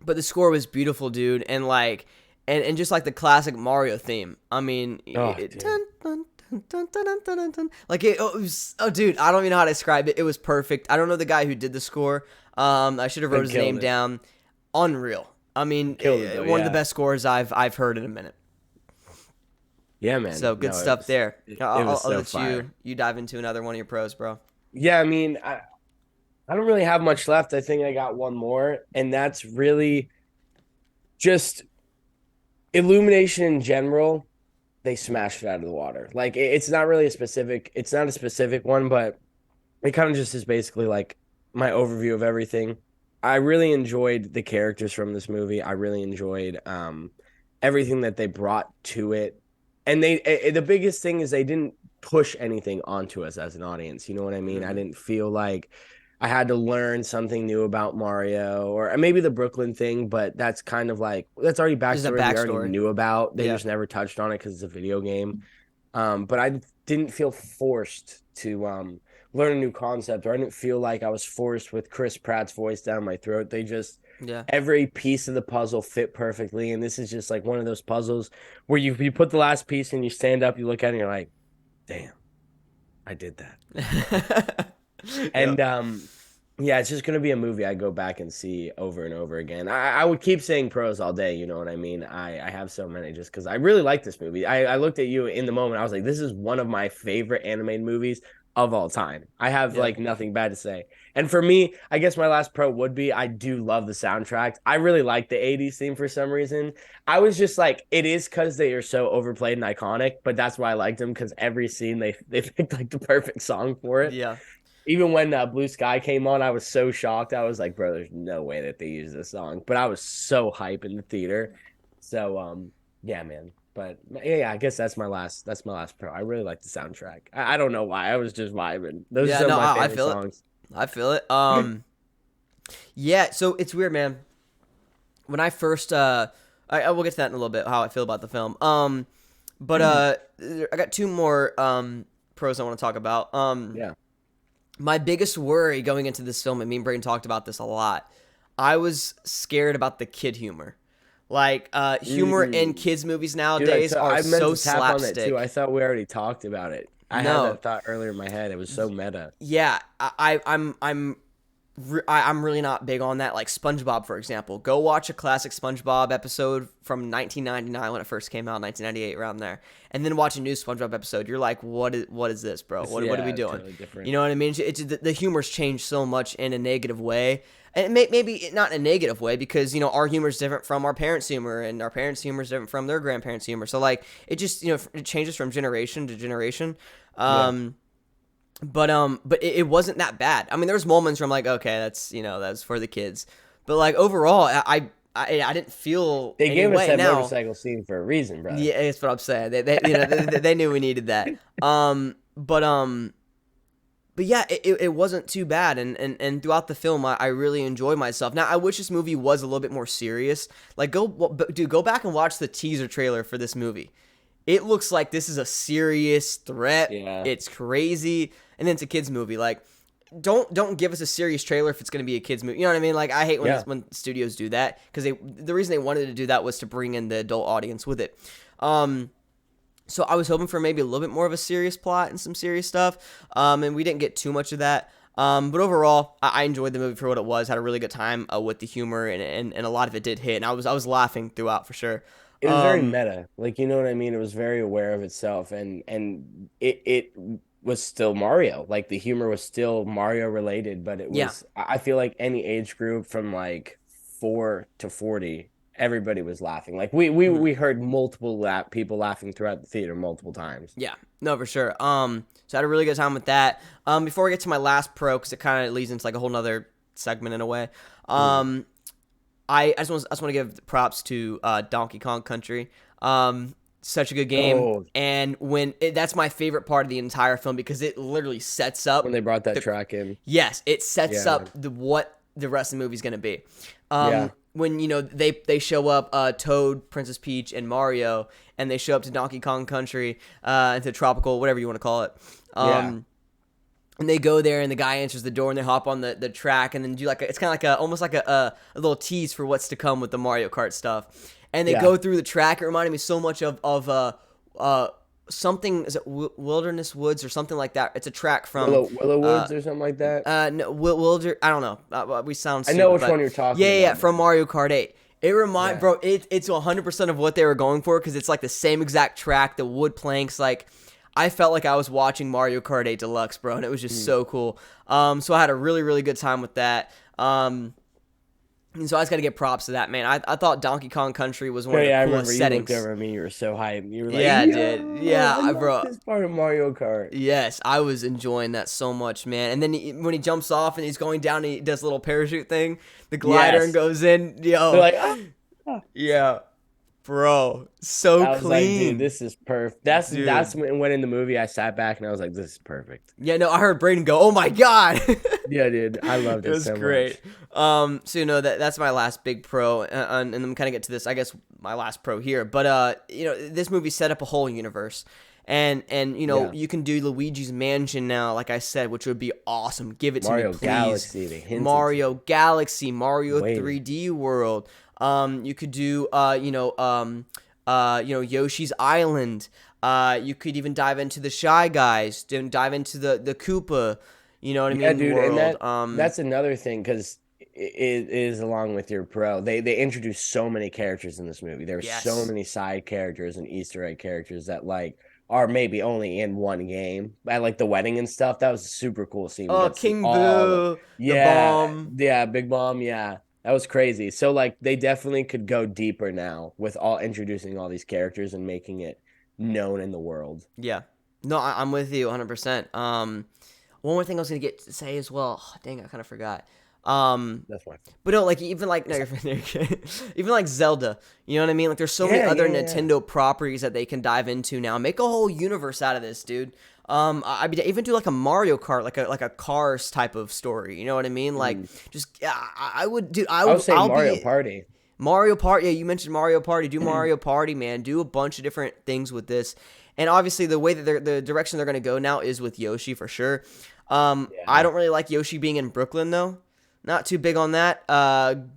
But the score was beautiful, dude, and like. And just like the classic Mario theme. I mean, dun, dun, dun, Dun, dun, dun, dun, dun, dun. Like it was, oh dude, I don't even know how to describe it. It was perfect. I don't know the guy who did the score. I should have wrote
But
his
killed
name
it.
down. Unreal. I mean,
Killed it though.
one of the
Yeah.
best scores I've heard in a minute.
Yeah, man.
So good
No,
stuff there.
it was
I'll
so
let
fire.
you dive into another one of your pros, bro.
Yeah, I mean, I don't really have much left. I think I got one more, and that's really just Illumination in general. They smashed it out of the water. Like it's not really a specific. It's not a specific one, but it kind of just is basically like my overview of everything. I really enjoyed the characters from this movie. I really enjoyed everything that they brought to it. And the biggest thing is they didn't push anything onto us as an audience. You know what I mean? I
Mm-hmm.
didn't feel like I had to learn something new about Mario or maybe the Brooklyn thing, but that's kind of like that's already
Just a
backstory we already
backstory.
knew about. They
Yeah.
just never touched on it because it's a video game. But I didn't feel forced to learn a new concept, or I didn't feel like I was forced with Chris Pratt's voice down my throat. They just
Yeah.
every piece of the puzzle fit perfectly, and this is just like one of those puzzles where you put the last piece and you stand up, you look at it, and you're like, "Damn, I did that." And
Yep.
yeah, it's just gonna be a movie I go back and see over and over again. I would keep saying pros all day, you know what I mean? I have so many just because I really like this movie. I looked at you in the moment, I was like, this is one of my favorite animated movies of all time. I have
Yeah.
like nothing bad to say. And for me, I guess my last pro would be I do love the soundtrack. I really like the 80s theme for some reason. I was just like, it is because they are so overplayed and iconic, but that's why I liked them because every scene they picked like the perfect song for it.
Yeah.
Even when Blue Sky came on, I was so shocked. I was like, bro, there's no way that they use this song. But I was so hype in the theater. So yeah, man. But yeah, I guess that's my last pro. I really like the soundtrack. I don't know why. I was just vibing. Those are
Yeah.
some
No,
of my
I
favorite
feel it.
songs.
I feel it. Yeah. So it's weird, man. When I first, I will get to that in a little bit. How I feel about the film. But I got two more pros I want to talk about.
Yeah.
My biggest worry going into this film, and me and Brayden talked about this a lot, I was scared about the kid humor. Like, humor in
Mm.
kids' movies
Dude,
nowadays are
I meant
so
to tap on that too. I
slapstick.
thought we already talked about it. I had
No,
that thought earlier in my head. It was so meta.
yeah, I'm really not big on that. Like SpongeBob, for example. Go watch a classic SpongeBob episode from 1999 when it first came out, 1998 around there, and then watch a new SpongeBob episode. You're like, what is this, bro? What are we
Yeah,
doing?
totally different.
You know what I mean? The humor's changed so much in a negative way, and maybe not in a negative way because our humor is different from our parents' humor, and our parents' humor is different from their grandparents' humor. So like it just it changes from generation to generation.
Yeah.
But it wasn't that bad. I mean, there was moments where I'm like, okay, that's for the kids. But like overall, I didn't feel
They
any
gave us
way.
that
Now,
motorcycle scene for a reason, brother.
yeah, that's what I'm saying. They knew we needed that. But yeah, it wasn't too bad, and throughout the film, I really enjoyed myself. Now, I wish this movie was a little bit more serious. Like, go back and watch the teaser trailer for this movie. It looks like this is a serious threat.
Yeah.
It's crazy, and then it's a kids movie. Like, don't give us a serious trailer if it's going to be a kids movie. You know what I mean? Like, I hate when studios do that because the reason they wanted to do that was to bring in the adult audience with it. So I was hoping for maybe a little bit more of a serious plot and some serious stuff. And we didn't get too much of that. But overall, I enjoyed the movie for what it was. Had a really good time with the humor, and a lot of it did hit. And I was laughing throughout for sure.
It was very meta. Like, you know what I mean? It was very aware of itself, and it was still Mario. Like the humor was still Mario related, but it
Yeah.
was I feel like any age group from like 4 to 40, everybody was laughing. Like
Mhm.
we heard multiple people laughing throughout the theater multiple times.
Yeah, no, for sure. So I had a really good time with that. Before we get to my last pro, because it kind of leads into like a whole nother segment in a way. I just want to give props to Donkey Kong Country. Such a good game,
Oh,
and that's my favorite part of the entire film because it literally sets
when
up.
they brought that track in.
Yes, it sets
Yeah,
up what the rest of the movie's gonna be.
Yeah.
When they show up, Toad, Princess Peach, and Mario, and they show up to Donkey Kong Country, into tropical, whatever you want to call it.
Yeah.
And they go there, and the guy answers the door, and they hop on the track, and then do it's kind of like almost like a little tease for what's to come with the Mario Kart stuff. And they
Yeah.
go through the track. It reminded me so much of something, is it Wilderness Woods or something like that? It's a track from
Willow Woods or something like that.
no, Wilder. I don't know. We sound
I
stupid,
know which
but
one you're talking
yeah,
about.
from Mario Kart 8.
Yeah.
Bro, it's 100% of what they were going for because it's like the same exact track, the wood planks. Like, I felt like I was watching Mario Kart 8 Deluxe, bro, and it was just so cool. So I had a really, really good time with that. And so I just got to give props to that, man. I thought Donkey Kong Country was one of the
I
coolest
remember
settings.
You looked over at me. You were so hyped. You were like,
Yeah,
"Yo,
dude. Yeah,
I love
bro.
this part of Mario Kart."
Yes, I was enjoying that so much, man. And then when he jumps off and he's going down, and he does a little parachute thing, the glider,
Yes.
and goes in. Yo,
They're like, ah.
yeah, bro, so
I was like,
clean.
dude, this is perfect.
Dude.
That's when in the movie I sat back and I was like, this is perfect.
Yeah, no, I heard Brayden go, "Oh my god."
Yeah, dude, I loved it.
It was
so
great.
Much.
So that's my last big pro, and I'm kind of get to this. I guess my last pro here, but this movie set up a whole universe, and you can do Luigi's Mansion now, like I said, which would be awesome. Give it to
Mario
me, please.
Galaxy, they hinted
Mario Galaxy, Mario
Wait.
3D World. You could do Yoshi's Island. You could even dive into the Shy Guys, dive into the Koopa. You know what I mean?
dude,
world.
and that's another thing because it is along with your pro. They introduced so many characters in this movie. There's
Yes.
so many side characters and Easter egg characters that like are maybe only in one game. At like the wedding and stuff, that was a super cool scene.
Oh, King Boo, the bomb.
Yeah, Big Bomb, yeah. That was crazy. So like they definitely could go deeper now with all introducing all these characters and making it known in the world.
Yeah. No, I'm with you 100%. One more thing I was going to get to say as well. Oh, dang, I kind of forgot.
That's why.
But no, like even like even like Zelda, you know what I mean? Like there's so many other Nintendo properties that they can dive into now. Make a whole universe out of this, dude. I'd even do like a Mario Kart, like a Cars type of story. You know what I mean? Like just I would, dude. I would
say Mario Party.
Mario Party. Yeah, you mentioned Mario Party. Do Mario Party, man. Do a bunch of different things with this. And obviously, the way that the direction they're going to go now is with Yoshi for sure. I don't really like Yoshi being in Brooklyn though. Not too big on that.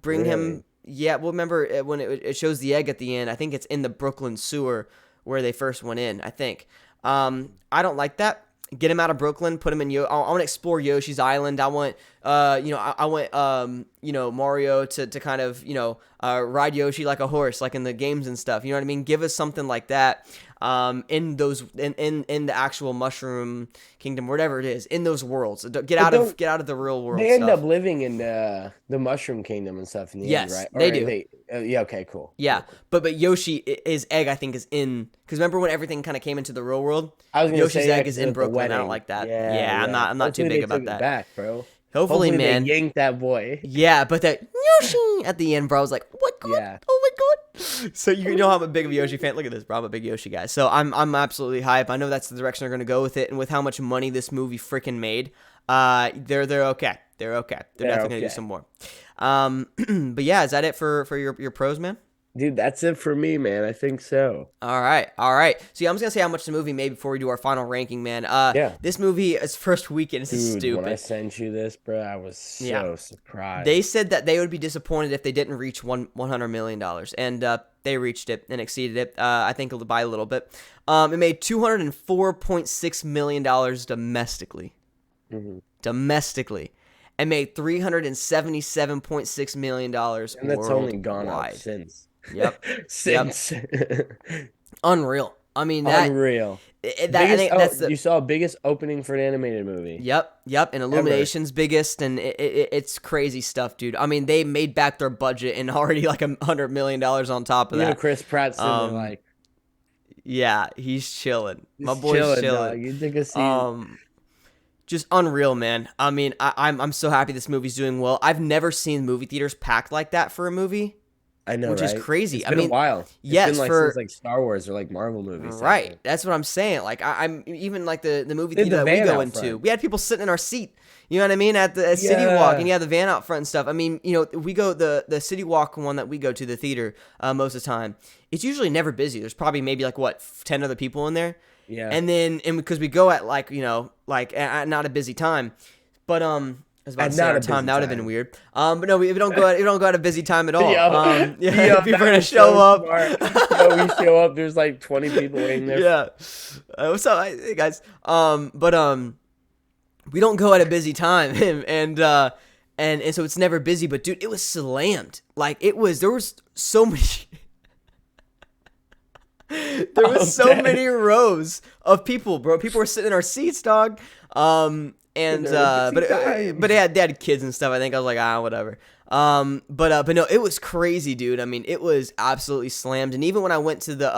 Bring him. Yeah, well, remember when it shows the egg at the end? I think it's in the Brooklyn sewer where they first went in. I think. I don't like that. Get him out of Brooklyn. Put him in. I want to explore Yoshi's Island. I want. I want. Mario to kind of ride Yoshi like a horse, like in the games and stuff. You know what I mean? Give us something like that. In the actual Mushroom Kingdom, whatever it is, in those worlds. Get out of the real world.
They end up living in the Mushroom Kingdom and stuff in the end, right?
They do.
Yeah. Okay. Cool.
Yeah,
cool.
But Yoshi, his egg, I think, is in. Because remember when everything kind of came into the real world?
I was gonna
Yoshi's
say,
egg is in Brooklyn. I don't like that. Yeah, I'm not too big about that.
Back, bro.
Hopefully, man.
They yanked that boy.
Yeah, but that Yoshi at the end, bro, I was like, what? God?
Yeah.
Oh my god. So you know I'm a big Yoshi fan. Look at this, bro. I'm a big Yoshi guy. So I'm absolutely hype. I know that's the direction they're gonna go with it, and with how much money this movie freaking made, they're okay. They're okay. They're definitely gonna do some more. But yeah, is that it for your pros, man?
Dude, that's it for me, man. I think so.
All right. So I'm just gonna say how much the movie made before we do our final ranking, man. This movie, its first weekend, this is stupid.
When I sent you this, bro, I was so surprised.
They said that they would be disappointed if they didn't reach $100 million, and they reached it and exceeded it. I think by a little bit. It made $204.6 million domestically. Domestically. And made $377.6 million worldwide.
And that's only gone up since.
Yep.
Since.
Unreal. I mean,
unreal. You saw biggest opening for an animated movie.
Yep. And Illumination's biggest, and it's crazy stuff, dude. I mean, they made back their budget and already like $100 million on top of that.
Chris Pratt's like.
Yeah, he's chilling. My boy's chilling.
You think a scene.
Just unreal, man. I mean, I'm so happy this movie's doing well. I've never seen movie theaters packed like that for a movie.
I know,
which is crazy.
It's been a while. It's
been
since like Star Wars or like Marvel movies.
Right. That's what I'm saying. Like I'm even like the movie theater that we go into. We had people sitting in our seat. You know what I mean? At the City Walk, and you have the van out front and stuff. I mean, we go the City Walk one that we go to, the theater, most of the time. It's usually never busy. There's probably maybe like 10 other people in there. Yeah. And because we go at not a busy time. But I was about to
And
say
not
our
a
time.
busy
That would have been
time.
weird. But no, we don't go at a busy time at all.
Yo,
Yeah,
yo,
people are
that
gonna
was
show
so
up.
smart. Yo, we show up. There's like 20 people waiting there.
Yeah. What's up, hey guys? But we don't go at a busy time, and so it's never busy. But dude, it was slammed. Like there was so many. There
Oh,
was so
dead.
many rows of people, bro. People were sitting in our seats, dog. And
They're a busy
but
time.
they had kids and stuff. I think I was like, whatever. But no, it was crazy, dude. I mean, it was absolutely slammed. And even when I went to the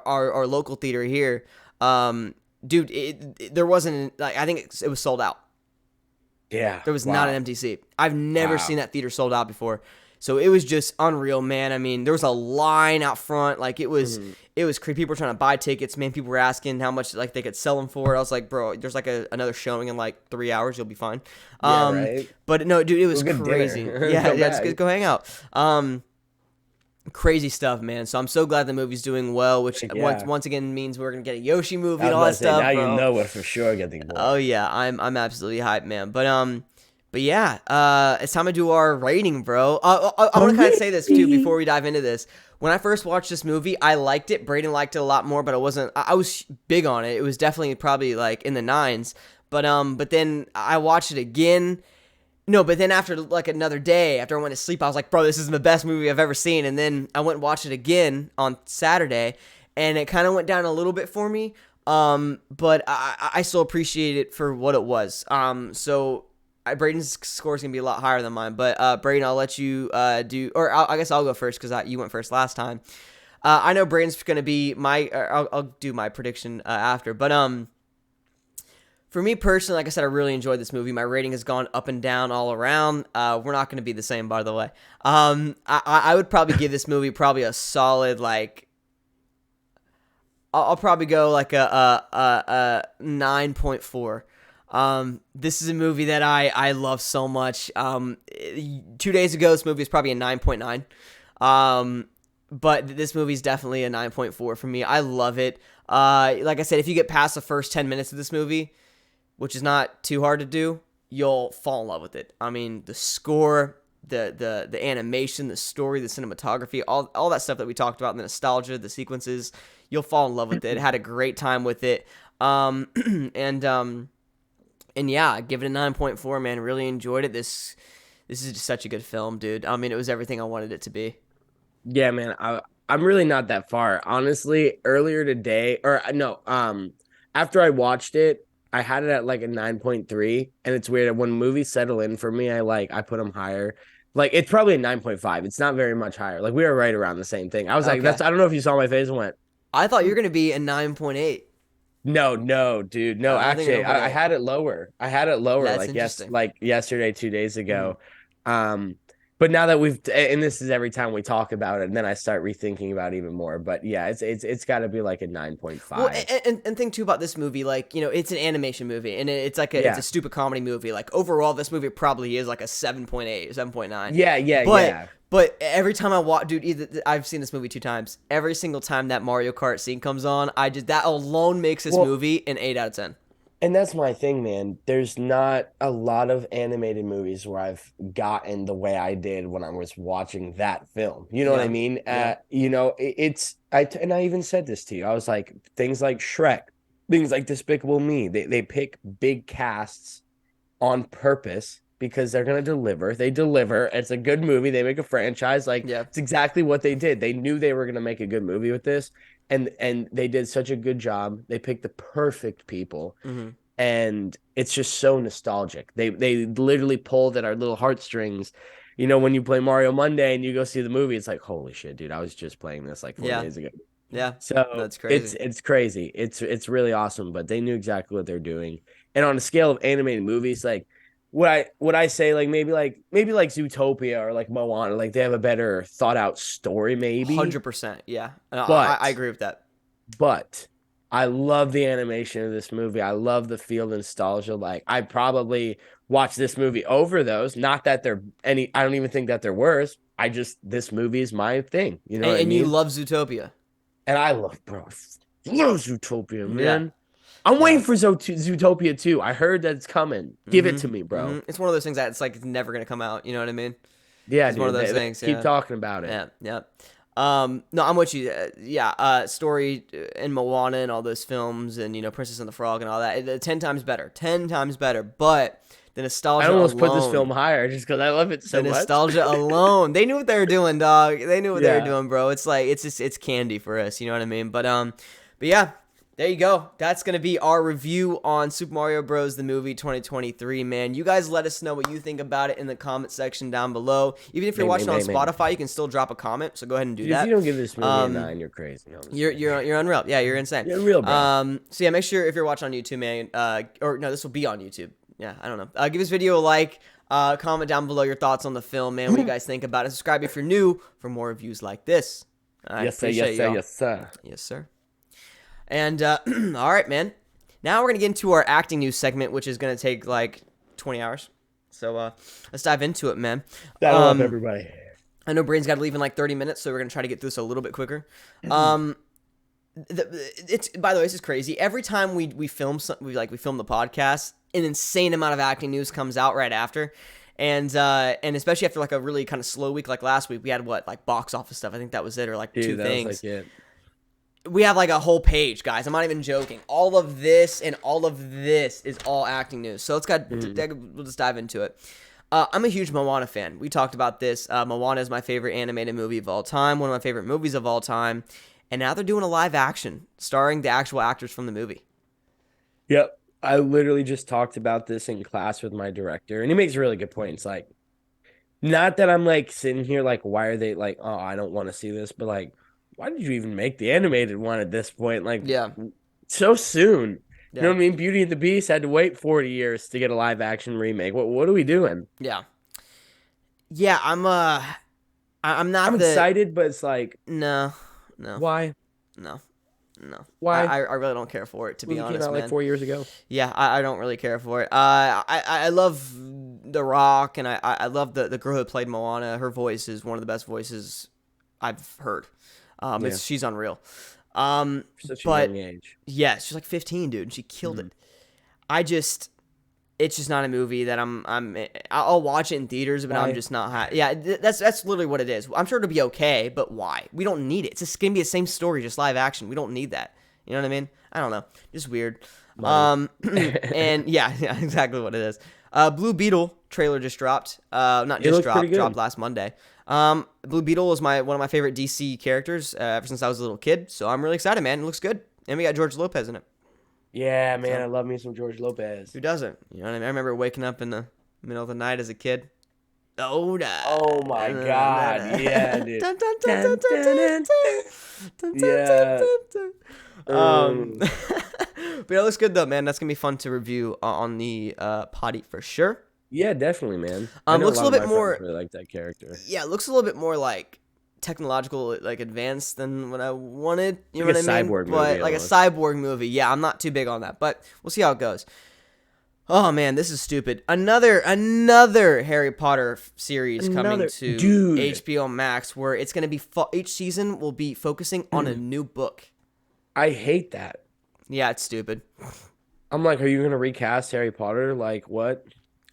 our local theater here, dude, there wasn't like I think it was sold out.
Yeah.
There was not an
Wow.
empty seat. I've never
Wow.
seen that theater sold out before. So it was just unreal, man. I mean, there was a line out front. Like
Mhm.
it was crazy. People were trying to buy tickets, man. People were asking how much like they could sell them for. I was like, bro, there's like another showing in like 3 hours. You'll be fine.
Yeah, right.
But no, dude, it was
Go get
crazy.
dinner.
Yeah,
Come
yeah, just
back.
go hang out. Crazy stuff, man. So I'm so glad the movie's doing well, which
Heck
once
yeah.
once again means we're gonna get a Yoshi movie
I
and
was
all
about
that
to say,
stuff,
now you
bro.
know we're for sure getting
Oh
more.
yeah, I'm absolutely hyped, man. But yeah, it's time to do our rating, bro. I want to kind of say this too before we dive into this. When I first watched this movie, I liked it. Brayden liked it a lot more, but I wasn't. I was big on it. It was definitely probably like in the nines. But then I watched it again. No, but then after like another day, after I went to sleep, I was like, bro, this is the best movie I've ever seen. And then I went and watched it again on Saturday, and it kind of went down a little bit for me. But I still appreciate it for what it was. Braden's score is gonna be a lot higher than mine. But Brayden, I'll let you do, or I guess I'll go first because you went first last time. I know Braden's gonna be I'll do my prediction after. But for me personally, like I said, I really enjoyed this movie. My rating has gone up and down all around. We're not gonna be the same, by the way. I would probably give this movie probably a solid like. I'll probably go like a 9.4. This is a movie that I love so much. 2 days ago, this movie was probably a 9.9. But this movie is definitely a 9.4 for me. I love it. Like I said, if you get past the first 10 minutes of this movie, which is not too hard to do, you'll fall in love with it. I mean, the score, the animation, the story, the cinematography, all that stuff that we talked about, the nostalgia, the sequences, you'll fall in love with it. Had a great time with it. And yeah, I give it a 9.4, man. Really enjoyed it. This is just such a good film, dude. I mean, it was everything I wanted it to be.
Yeah, man. I'm really not that far. Honestly, earlier today, or no, after I watched it, I had it at like a 9.3, and it's weird when movies settle in for me, I put them higher. Like it's probably a 9.5. It's not very much higher. Like we were right around the same thing. I was like,
Okay.
I don't know if you saw my face and went,
I thought you were going to be a 9.8.
no, no, dude. No,
I think
actually, I
9.8.
had it lower. I had it lower
That's
like
interesting.
like yesterday, 2 days
Hmm.
ago. Um, but now that and this is every time we talk about it, and then I start rethinking about it even more. But yeah, it's got to be like a
Well,
9.5.
and think too about this movie, like it's an animation movie, and it's like it's a
Yeah.
stupid comedy movie. Like overall, this movie probably is like a 7.8, 7.9.
Yeah, yeah,
But
yeah.
but every time I watch, dude, I've seen this movie 2 times. Every single time that Mario Kart scene comes on, that alone makes this
Well,
movie an 8 out of 10.
and that's my thing, man. There's not a lot of animated movies where I've gotten the way I did when I was watching that film. You know what I
Yeah,
mean?
yeah.
And I even said this to you. I was like, things like Shrek, things like Despicable Me. They pick big casts on purpose because they're gonna deliver. They deliver. It's a good movie. They make a franchise. Like
Yeah.
it's exactly what they did. They knew they were gonna make a good movie with this, and they did such a good job. They picked the perfect people,
Hmm.
and it's just so nostalgic. They literally pulled at our little heartstrings. You know, when you play Mario Monday and you go see the movie, it's like, holy shit, dude, I was just playing this like four
Yeah.
days ago.
Yeah.
So
That's crazy.
it's crazy. It's really awesome, but they knew exactly what they're doing. And on a scale of animated movies, like would I say like maybe like Zootopia or like Moana, like they have a better thought out story, maybe.
100%. Yeah. I
But
agree with that.
but I love the animation of this movie. I love the feel the nostalgia. Like I probably watch this movie over those. Not that they're any. I don't even think that they're worse. I just this movie is my thing. You know what I
And you
mean?
love Zootopia.
And I love, bro. I love Zootopia,
Yeah.
man. I'm
Yeah.
waiting for Zootopia 2. I heard that it's coming. Give it to me, bro.
It's one of those things that it's like it's never gonna come out. You know what I mean?
Yeah,
It's one of
dude.
those
They
things.
keep
Yeah.
talking about it.
Yeah. Yeah. No, I'm with you. Yeah. Story and Moana and all those films and Princess and the Frog and all that. 10 times better. 10 times better. But the
I
nostalgia
almost put this film
alone.
higher just because I love it
The
so much.
nostalgia alone. They knew what they were doing, dog. They knew what they were
Yeah.
doing, bro. It's like it's candy for us. You know what I mean? But yeah. There you go. That's going to be our review on Super Mario Bros. The movie 2023, man. You guys let us know what you think about it in the comment section down below. Even if you're watching on Spotify, you can still drop a comment, so go ahead and do
Dude,
that.
if you don't give this movie a 9, you're crazy.
You're unreal. Yeah, you're insane.
You're real, bro.
So yeah, make sure if you're watching on YouTube, man, or no, this will be on YouTube. Yeah, I don't know. Give this video a like. Comment down below your thoughts on the film, man. What you guys think about it. Subscribe if you're new for more reviews like this.
Yes, sir. Yes, sir. Yes, sir.
Yes, sir. And, all right, man. Now we're going to get into our acting news segment, which is going to take, like, 20 hours. So, let's dive into it, man.
Saddle up, everybody.
I know Brayden's got to leave in, like, 30 minutes, so we're going to try to get through this a little bit quicker. It's by the way, this is crazy. Every time we film we film the podcast, an insane amount of acting news comes out right after. And especially after, like, a really kind of slow week like last week, we had, like, box office stuff. I think that was it, or, like,
Dude,
2
that
things.
was, like, it.
We have like a whole page, guys. I'm not even joking. All of this and all of this is all acting news. So we'll just dive into it. I'm a huge Moana fan. We talked about this. Moana is my favorite animated movie of all time, one of my favorite movies of all time. And now they're doing a live action starring the actual actors from the movie.
Yep. I literally just talked about this in class with my director, and he makes a really good point. It's like, not that I'm like sitting here like, why are they like, oh, I don't want to see this, but like, why did you even make the animated one at this point? Like,
Yeah.
so soon.
Yeah.
You know what I mean? Beauty and the Beast had to wait 40 years to get a live action remake. What are we doing?
Yeah. Yeah, I'm not
excited, but it's like,
no.
why?
No.
Why?
I really don't care for it, to be honest,
came out
man.
like 4 years ago.
Yeah, I don't really care for it. I love The Rock, and I love the girl who played Moana. Her voice is one of the best voices I've heard. She's unreal.
Such a young age.
Yeah, she's like 15, dude, and she killed it. It's just not a movie that I'll watch it in theaters, but I'm just not high. Yeah, that's literally what it is. I'm sure it'll be okay, but why? We don't need it. It's just gonna be the same story, just live action. We don't need that. You know what I mean? I don't know. Just weird. And yeah, exactly what it is. Blue Beetle trailer just dropped. Dropped last Monday. Blue Beetle was one of my favorite DC characters ever since I was a little kid. So I'm really excited, man. It looks good. And we got George Lopez in it.
Yeah, man, I love me some George Lopez.
Who doesn't? You know what I mean? I remember waking up in the middle of the night as a kid.
Oh my God. Yeah, dude. Yeah.
But it looks good though, man. That's gonna be fun to review on the potty for sure.
Yeah, definitely, man.
Looks a little bit more
really like that character.
Yeah, it looks a little bit more like technological, like advanced than what I wanted. You know
like
what I mean?
Cyborg movie,
but like
almost.
a cyborg movie. Yeah, I'm not too big on that, but we'll see how it goes. Oh man, this is stupid. Another Harry Potter series coming to HBO Max, where it's gonna be each season will be focusing on a new book.
I hate that.
Yeah, it's stupid.
I'm like, are you gonna recast Harry Potter? Like what?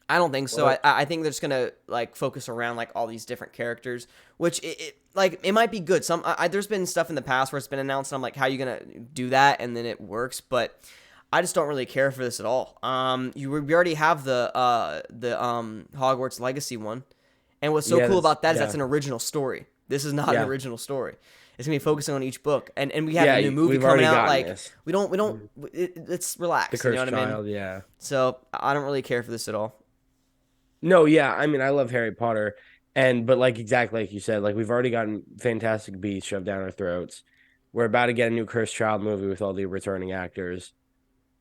I don't think so. I think they're just gonna like focus around like all these different characters, which it might be good. There's been stuff in the past where it's been announced, and I'm like, how are you gonna do that? And then it works, but I just don't really care for this at all. We already have the Hogwarts Legacy one, and what's so cool about that is that's an original story. This is not an original story. It's gonna be focusing on each book, and we have a new movie coming out. Like we don't. Let's relax.
The Cursed
you know what
Child,
I mean?
yeah.
So I don't really care for this at all.
No, yeah. I mean, I love Harry Potter, but like exactly like you said, like we've already gotten Fantastic Beasts shoved down our throats. We're about to get a new Cursed Child movie with all the returning actors.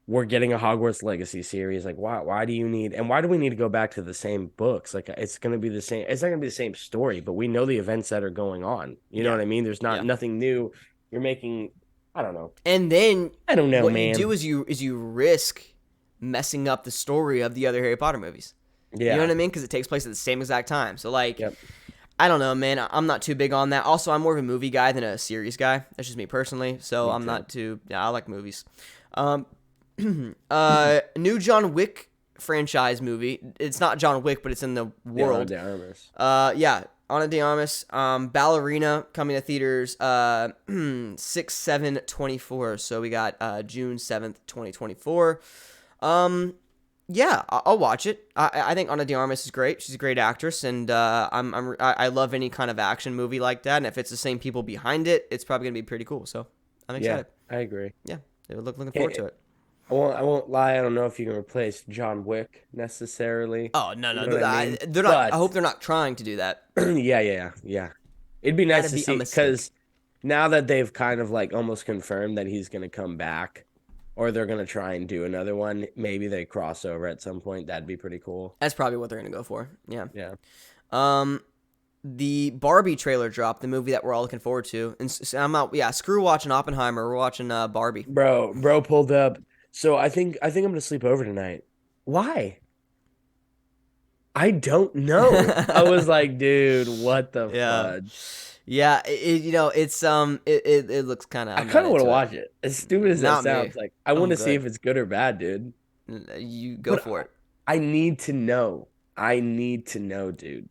We're getting a Hogwarts Legacy series. Like, why do we need to go back to the same books? Like, it's going to be the same. It's not going to be the same story, but we know the events that are going on. You know what I mean? There's nothing new. You're making, I don't know.
And then
I don't know,
what
man.
you do is you risk messing up the story of the other Harry Potter movies.
Yeah.
You know what I mean? Because it takes place at the same exact time. So like, I don't know, man. I'm not too big on that. Also, I'm more of a movie guy than a series guy. That's just me personally. So I'm not too. Yeah, I like movies. New John Wick franchise movie. It's not John Wick, but it's in the world.
Yeah, Armas.
Yeah, Ana de Armas. Ballerina coming to theaters 6/7/24. So we got June 7th, 2024. Yeah, I'll watch it. I think Ana de Armas is great. She's a great actress, and I love any kind of action movie like that. And if it's the same people behind it, it's probably gonna be pretty cool. So I'm excited.
I agree.
Yeah, looking forward to it.
I won't lie. I don't know if you can replace John Wick necessarily.
Oh no,
You know what I mean?
they're not. I hope they're not trying to do that.
Yeah. It'd be nice to
That'd be a
see
mistake.
because now that they've kind of like almost confirmed that he's gonna come back, or they're gonna try and do another one. Maybe they cross over at some point. That'd be pretty cool.
That's probably what they're gonna go for. Yeah.
Yeah.
The Barbie trailer dropped, the movie that we're all looking forward to, and I'm out. Yeah, screw watching Oppenheimer. We're watching Barbie.
Bro pulled up. So I think I'm gonna sleep over tonight. Why? I don't know. I was like, dude, what the fudge?
Yeah, it looks kind of.
I kind of want to watch it. As stupid as that
Not me.
sounds, like I want to see
good.
if it's good or bad, dude.
You go for it.
I need to know. Dude.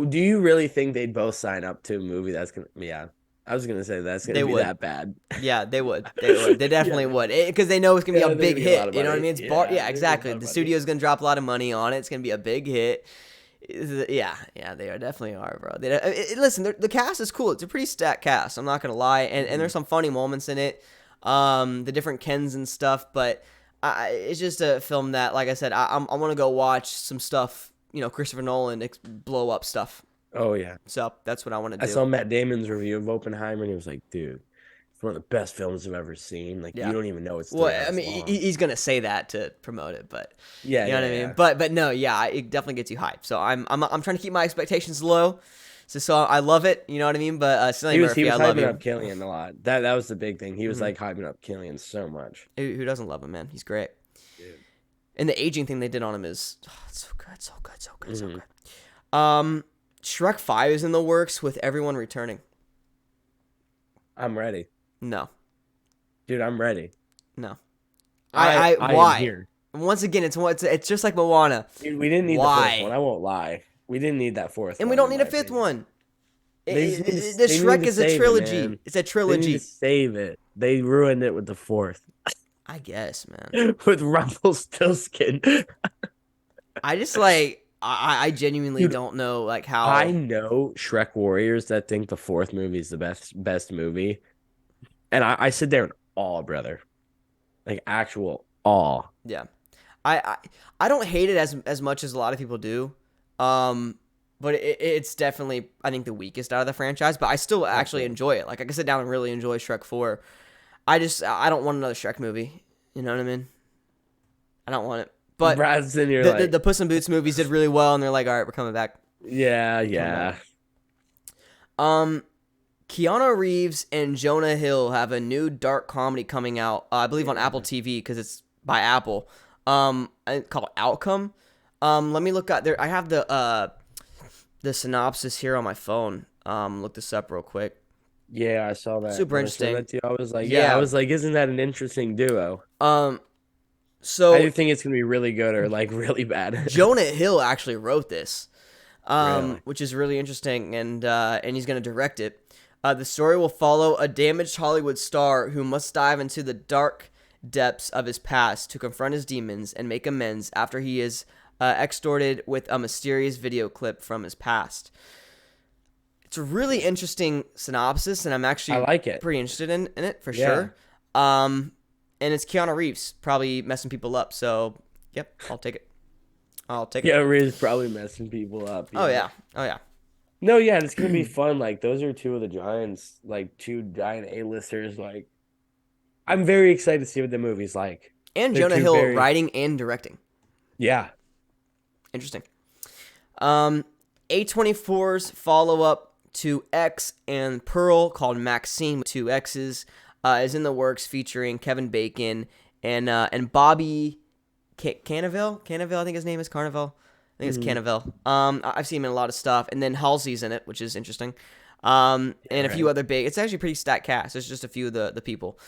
Do you really think they'd both sign up to a movie that's gonna? Yeah, I was gonna say that's gonna be that bad.
Yeah, they would. They definitely would, because they know it's gonna be a big hit. You know what I mean?
Yeah,
Exactly. The studio's gonna drop a lot of money on it. It's gonna be a big hit. Yeah, they definitely are, bro. Listen, the cast is cool. It's a pretty stacked cast. I'm not gonna lie, and there's some funny moments in it. The different Kens and stuff, but it's just a film that, like I said, I want to go watch some stuff. Christopher Nolan blow up stuff.
Oh yeah.
So that's what I want to do.
I saw Matt Damon's review of Oppenheimer, and he was like, "Dude, it's one of the best films I've ever seen. Like, you don't even know it's 3 hours long."
He's gonna say that to promote it, but
yeah,
you know what I mean. But no, yeah, it definitely gets you hyped. So I'm trying to keep my expectations low. So I love it. You know what I mean. But Cillian Murphy, I love
hyping
you.
up Killian a lot. That was the big thing. He was like hyping up Killian so much.
Who doesn't love him, man? He's great.
Dude.
And the aging thing they did on him is it's so good, so good. Shrek 5 is in the works with everyone returning.
I'm ready.
No.
Dude, I'm ready.
No.
I
why?
am here.
Once again, it's just like Moana.
Dude, we didn't need the fourth one. I won't lie. We didn't need that fourth one.
And we don't need a fifth one. The Shrek is a trilogy. It's a trilogy.
They need to save it. They ruined it with the fourth.
I guess, man.
With Rumpelstiltskin.
I just I genuinely don't know how.
I know Shrek warriors that think the fourth movie is the best movie, and I sit there in awe, brother, like actual awe.
Yeah, I don't hate it as much as a lot of people do, but it's definitely I think the weakest out of the franchise. But I still actually enjoy it. Like I can sit down and really enjoy Shrek 4. I don't want another Shrek movie. You know what I mean? I don't want it. But the Puss in Boots movies did really well, and they're like, all right, we're coming back.
Yeah.
Keanu Reeves and Jonah Hill have a new dark comedy coming out, I believe on Apple TV because it's by Apple, called Outcome. Let me look at there. I have the synopsis here on my phone. Look this up real quick.
Yeah, I saw that.
Super interesting.
I was like, I was like, isn't that an interesting duo?
So
I do think it's gonna be really good or like really bad.
Jonah Hill actually wrote this,
Really?
which is really interesting, and he's gonna direct it. The story will follow a damaged Hollywood star who must dive into the dark depths of his past to confront his demons and make amends after he is extorted with a mysterious video clip from his past. It's a really interesting synopsis, and I'm actually pretty interested in it for sure. And it's Keanu Reeves probably messing people up. So, yep, I'll take it.
Yeah, Reeves probably messing people up.
Yeah. Oh yeah.
No, yeah, it's gonna be fun. Like those are two of the giants, like two giant A-listers. Like, I'm very excited to see what the movie's like.
And Jonah Hill writing and directing.
Yeah.
Interesting. A24's follow-up to X and Pearl called Maxine, two X's. Is in the works, featuring Kevin Bacon and Bobby Cannavale. Cannavale, I think his name is Carnival. I think it's Cannavale. I've seen him in a lot of stuff, and then Halsey's in it, which is interesting. And a few other big. It's actually a pretty stacked cast. It's just a few of the people.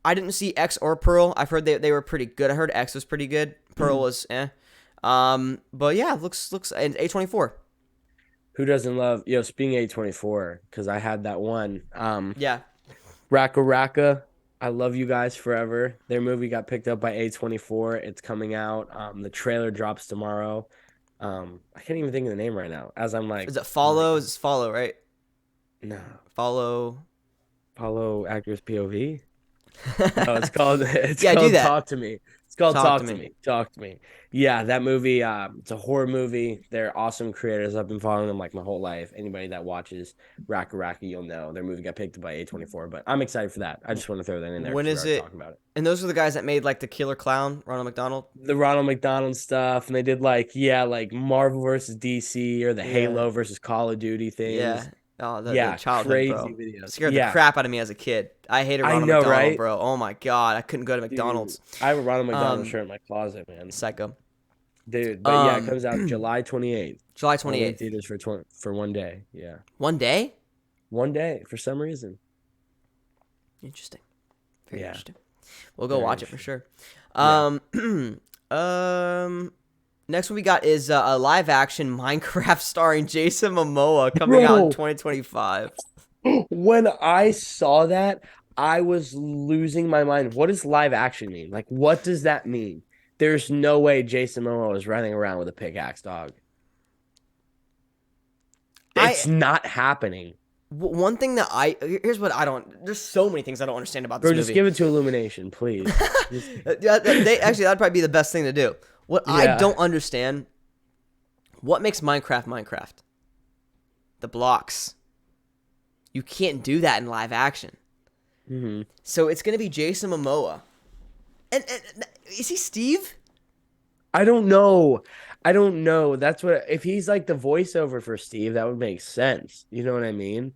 I didn't see X or Pearl. I've heard they were pretty good. I heard X was pretty good. Pearl was eh. But yeah, looks and A24.
Who doesn't love speaking of A24, because I had that one.
Yeah.
Raka Raka, I love you guys forever. Their movie got picked up by A24. It's coming out. The trailer drops tomorrow. I can't even think of the name right now. As I'm like,
Is it Follow? Is it Follow, right?
no,
Follow.
Follow Actors POV. No, it's called
Yeah, do that.
Talk to Me. It's called
Talk
Talk
to
to
Me.
Me. Talk to Me. Yeah, that movie. It's a horror movie. They're awesome creators. I've been following them like my whole life. Anybody that watches Raka Raka, you'll know their movie got picked up by A24. But I'm excited for that. I just want to throw that in there.
When
'cause we
is
already
it?
talking about it.
And those are the guys that made like the Killer Clown, Ronald McDonald.
The Ronald McDonald stuff, and they did like Marvel versus DC or the
Yeah.
Halo versus Call of Duty things.
Yeah. Oh, the
Yeah,
childhood,
crazy
bro.
videos.
Scared
Yeah.
the crap out of me as a kid. I hated
I
Ronald
know,
McDonald,
right?
bro. Oh my god, I couldn't go to
Dude,
McDonald's.
I have a Ronald McDonald
Um,
shirt in my closet, man.
Psycho.
Dude, but yeah, it comes out July 28th.
July
Only in
28th.
theaters for 1 day. Yeah,
One day?
1 day for some reason.
Interesting. Very
Yeah.
interesting. We'll go
Very
watch it for
interesting.
sure. Next one we got is a live action Minecraft starring Jason Momoa coming out in
Bro.
2025.
When I saw that, I was losing my mind. What does live action mean? Like, what does that mean? There's no way Jason Momoa is running around with a pickaxe, dog. It's not happening.
One thing that here's what I don't. There's so many things I don't understand about this
Bro,
movie.
just give it to Illumination, please.
That'd probably be the best thing to do. What I
Yeah.
don't understand, what makes Minecraft? The blocks. You can't do that in live action.
Mhm.
So it's gonna be Jason Momoa. And is he Steve?
I don't know. That's what if he's like the voiceover for Steve, that would make sense. You know what I mean?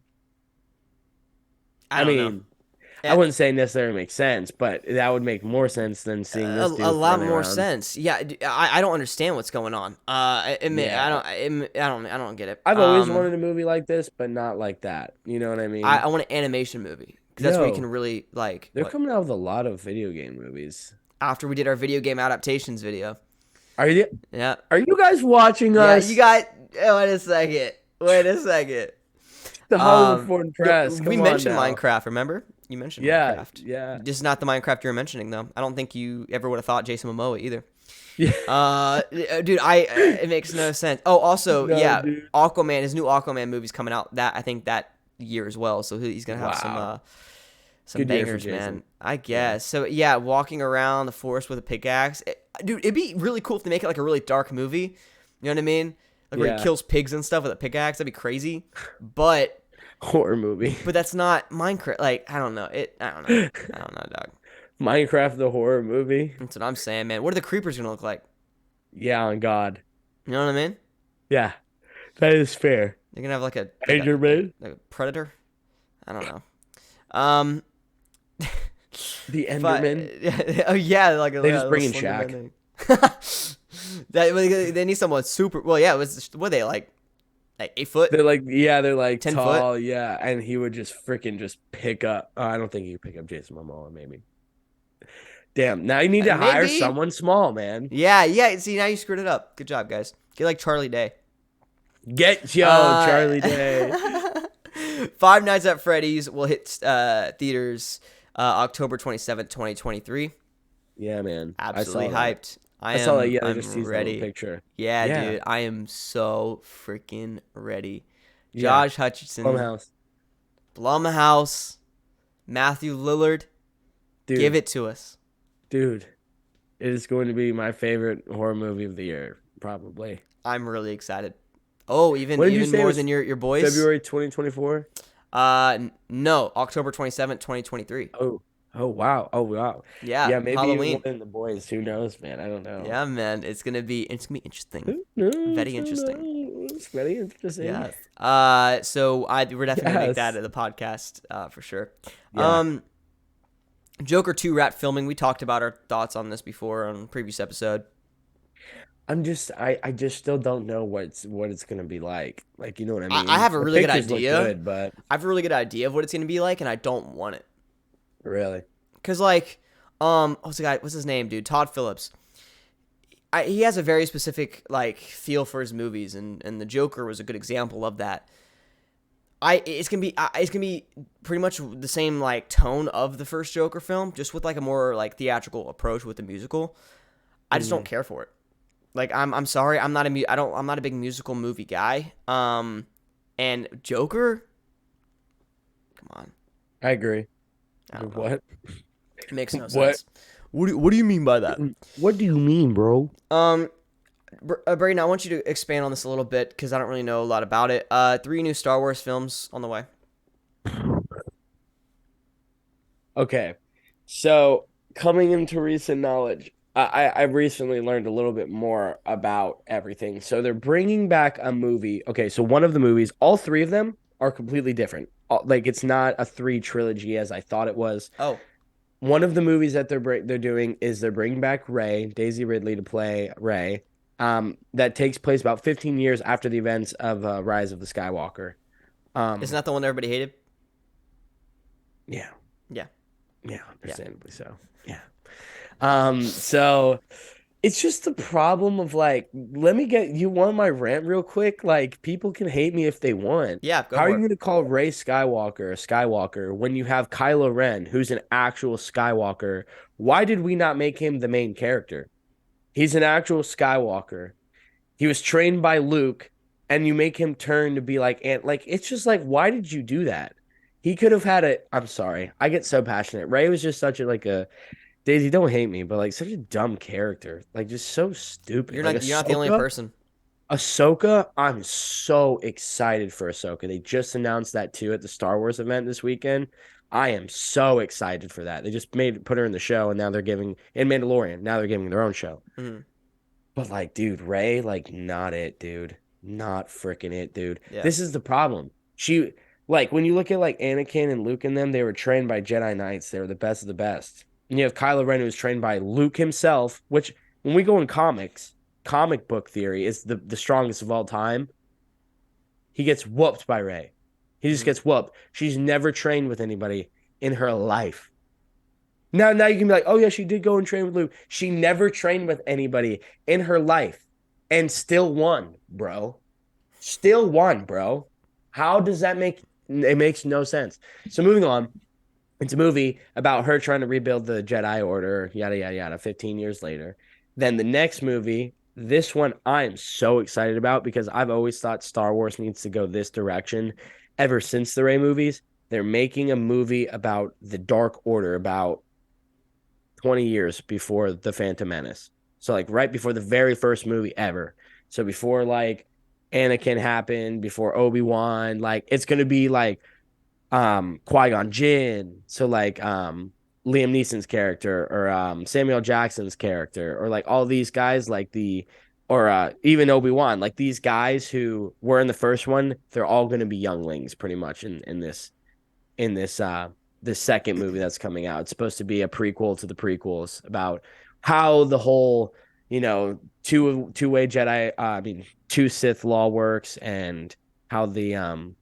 I don't know.
I wouldn't say necessarily makes sense, but that would make more sense than seeing this dude
a lot
running
more
around.
sense. Yeah, I don't understand what's going on. I don't get it.
I've always wanted a movie like this, but not like that. You know what I mean?
I want an animation movie because that's where you
No.
can really like.
They're
what-
coming out with a lot of video game movies.
after we did our video game adaptations video.
Are you
Yeah.
guys watching
Yeah,
us?
you got. Wait a second.
The Hollywood Foreign Press.
We
Come
mentioned
on now.
Minecraft. Remember? You mentioned
Yeah,
Minecraft.
yeah.
This is not the Minecraft you're mentioning, though. I don't think you ever would have thought Jason Momoa either.
Yeah.
Dude, it makes no sense. Oh, also,
No,
yeah,
dude.
Aquaman. His new Aquaman movie's coming out. I think that year as well. So he's gonna have
Wow.
some
Good year for
bangers,
Jason.
man. I guess. So yeah, walking around the forest with a pickaxe, dude. It'd be really cool if they make it like a really dark movie. You know what I mean? Like where
Yeah.
he kills pigs and stuff with a pickaxe. That'd be crazy. But
Horror movie.
that's not Minecraft. Like I don't know. I don't know, dog.
Minecraft the horror movie.
That's what I'm saying, man. What are the creepers gonna look like?
Yeah, on God.
You know what I mean?
Yeah. That is fair.
They're gonna have like a
Enderman.
like a predator. I don't know.
The
But-
Enderman.
oh yeah, like
They just
a
bring in
little slender
Shaq.
man. They need someone super. Well, yeah. It was what are they like 8 foot?
They're like
10
tall, yeah, and he would just freaking just pick up. I don't think he could pick up Jason Momoa, maybe. Damn, now you need to hire
Maybe.
someone small, man.
Yeah. See, now you screwed it up. Good job, guys. Get like Charlie Day.
Get Charlie Day.
Five Nights at Freddy's will hit theaters October 27th, 2023.
Yeah, man.
Absolutely
I saw that.
hyped.
I saw that. Yeah, they
I'm
just teased
ready.
a picture.
Yeah,
Yeah.
dude, I am so freaking ready.
Yeah.
Josh Hutcherson,
Blumhouse,
Matthew Lillard,
dude.
give it to us.
Dude. It is going to be my favorite horror movie of the year, probably.
I'm really excited. Oh, even
What did you say
more
was
than your boys.
February 2024.
No, October 27th, 2023.
Oh wow.
Yeah,
Yeah, maybe
Halloween.
one of the boys. Who knows, man? I don't know.
Yeah, man, it's gonna be interesting.
Who knows?
Very
Who
interesting.
knows? Very interesting.
Yeah. So we're definitely gonna make
Yes.
that at the podcast, for sure.
Yeah.
Joker 2 wrap filming. We talked about our thoughts on this before on a previous episode.
I just still don't know what it's gonna be like. Like, you know what I mean?
I have a
The
really good
pictures look
idea.
good, but
I have a really good idea of what it's gonna be like, and I don't want it
really,
Cause like, what's the guy? What's his name, dude? Todd Phillips. He has a very specific like feel for his movies, and the Joker was a good example of that. It's gonna be pretty much the same like tone of the first Joker film, just with like a more like theatrical approach with the musical. I just don't care for it. Like I'm sorry, I'm not a big musical movie guy. And Joker, come on,
I agree.
I don't know.
What?
It makes no
What?
sense. What do you mean by that?
What do you mean, bro?
Brayden, I want you to expand on this a little bit because I don't really know a lot about it. 3 new Star Wars films on the way.
Okay. So coming into recent knowledge, I've recently learned a little bit more about everything. So they're bringing back a movie. Okay, so one of the movies, all three of them are completely different. Like it's not a three trilogy as I thought it was.
Oh,
One of the movies that they're doing is they're bringing back Daisy Ridley to play Rey. That takes place about 15 years after the events of Rise of the Skywalker.
isn't
Um,
that the one everybody hated?
yeah,
Yeah,
yeah,
yeah.
understandably so. Yeah. So it's just the problem of like, let me get you on my rant real quick. Like, people can hate me if they want.
Yeah, go
How are
for
you
it.
going to call Rey Skywalker a Skywalker when you have Kylo Ren, who's an actual Skywalker? Why did we not make him the main character? He's an actual Skywalker. He was trained by Luke, and you make him turn to be like, and like, it's just like, why did you do that? He could have had a. I'm sorry, I get so passionate. Rey was just such a like a Daisy. Don't hate me, but like such a dumb character, like just so stupid. Like
You're not the only person.
Ahsoka. I'm so excited for Ahsoka. They just announced that too at the Star Wars event this weekend. I am so excited for that. They just put her in the show, and now they're giving in Mandalorian. Now they're giving their own show.
Mhm.
But like, dude, Ray, like, not it, dude. Not freaking it, dude.
Yeah.
This is the problem. She like when you look at like Anakin and Luke and them, they were trained by Jedi Knights. They were the best of the best. And you have Kylo Ren who was trained by Luke himself, which when we go in comics, comic book theory is the strongest of all time. He gets whooped by Ray. He just
Mhm.
gets whooped. She's never trained with anybody in her life. Now you can be like, oh yeah, she did go and train with Luke. She never trained with anybody in her life and still won, bro. Still won, bro. How does that make it makes no sense. So moving on, it's a movie about her trying to rebuild the Jedi Order, yada yada yada, 15 years later. Then the next movie, this one I'm so excited about because I've always thought Star Wars needs to go this direction ever since the Rey movies. They're making a movie about the Dark Order, about 20 years before The Phantom Menace. So like right before the very first movie ever. So before like Anakin happened, before Obi-Wan, like it's gonna be like Qui-Gon Jinn. So like Liam Neeson's character or Samuel Jackson's character, or like all these guys like the or even Obi-Wan, like these guys who were in the first one, they're all gonna be younglings pretty much in this second movie that's coming out. It's supposed to be a prequel to the prequels about how the whole, two-way Jedi, I mean, two Sith law works, and how the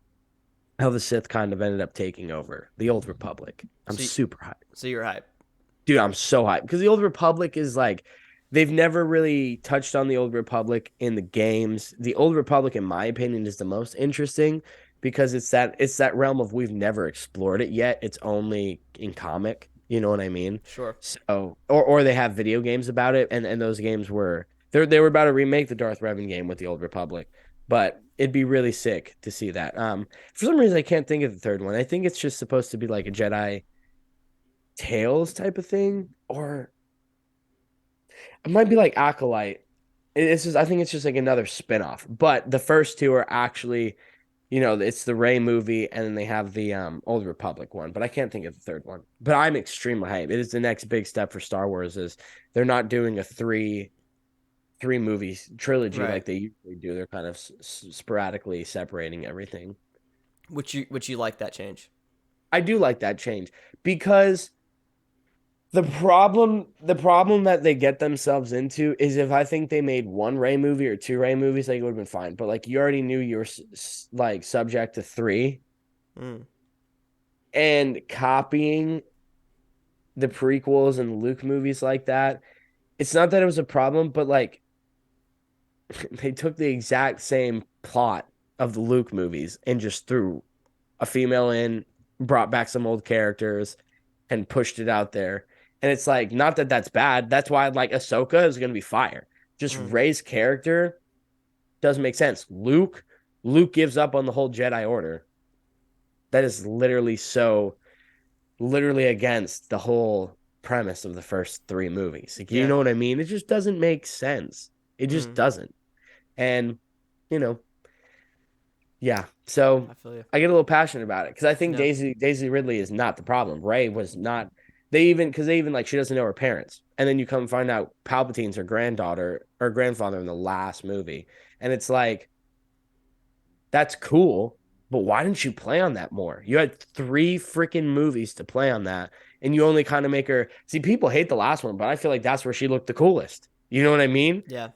Sith kind of ended up taking over the Old Republic. I'm
So,
super hyped.
so you're hype.
Dude, I'm so hyped because the Old Republic is like they've never really touched on the Old Republic in the games. The Old Republic, in my opinion, is the most interesting because it's that realm of we've never explored it yet. It's only in comic. You know what I mean?
Sure.
So or they have video games about it, and those games they were about to remake the Darth Revan game with the Old Republic. But it'd be really sick to see that. For some reason I can't think of the third one. I think it's just supposed to be like a Jedi Tales type of thing, or it might be like Acolyte. It's just I think it's just like another spinoff. But the first two are actually, it's the Rey movie, and then they have the Old Republic one. But I can't think of the third one. But I'm extremely hyped. It is the next big step for Star Wars. Is they're not doing a three movies trilogy
Right.
like they usually do. They're kind of sporadically separating everything.
Which you like that change?
I do like that change because the problem that they get themselves into is if I think they made one Ray movie or two Ray movies, like it would have been fine. But like you already knew you were like subject to three,
Mm.
and copying the prequels and the Luke movies like that. It's not that it was a problem, but like they took the exact same plot of the Luke movies and just threw a female in, brought back some old characters, and pushed it out there. And it's like, not that that's bad. That's why like Ahsoka is going to be fire. Just
Mm,
Rey's character doesn't make sense. Luke gives up on the whole Jedi Order. That is literally against the whole premise of the first three movies. Like, you
yeah.
know what I mean? It just doesn't make sense. It just
Mm,
doesn't. And, you know, yeah. So
I feel you.
I get a little passionate about it because I think
No.
Daisy Ridley is not the problem. Rey was not. They even like she doesn't know her parents, and then you come find out Palpatine's her granddaughter or grandfather in the last movie, and it's like that's cool, but why didn't you play on that more? You had three freaking movies to play on that, and you only kind of make her see. People hate the last one, but I feel like that's where she looked the coolest. You know what I mean?
Yeah.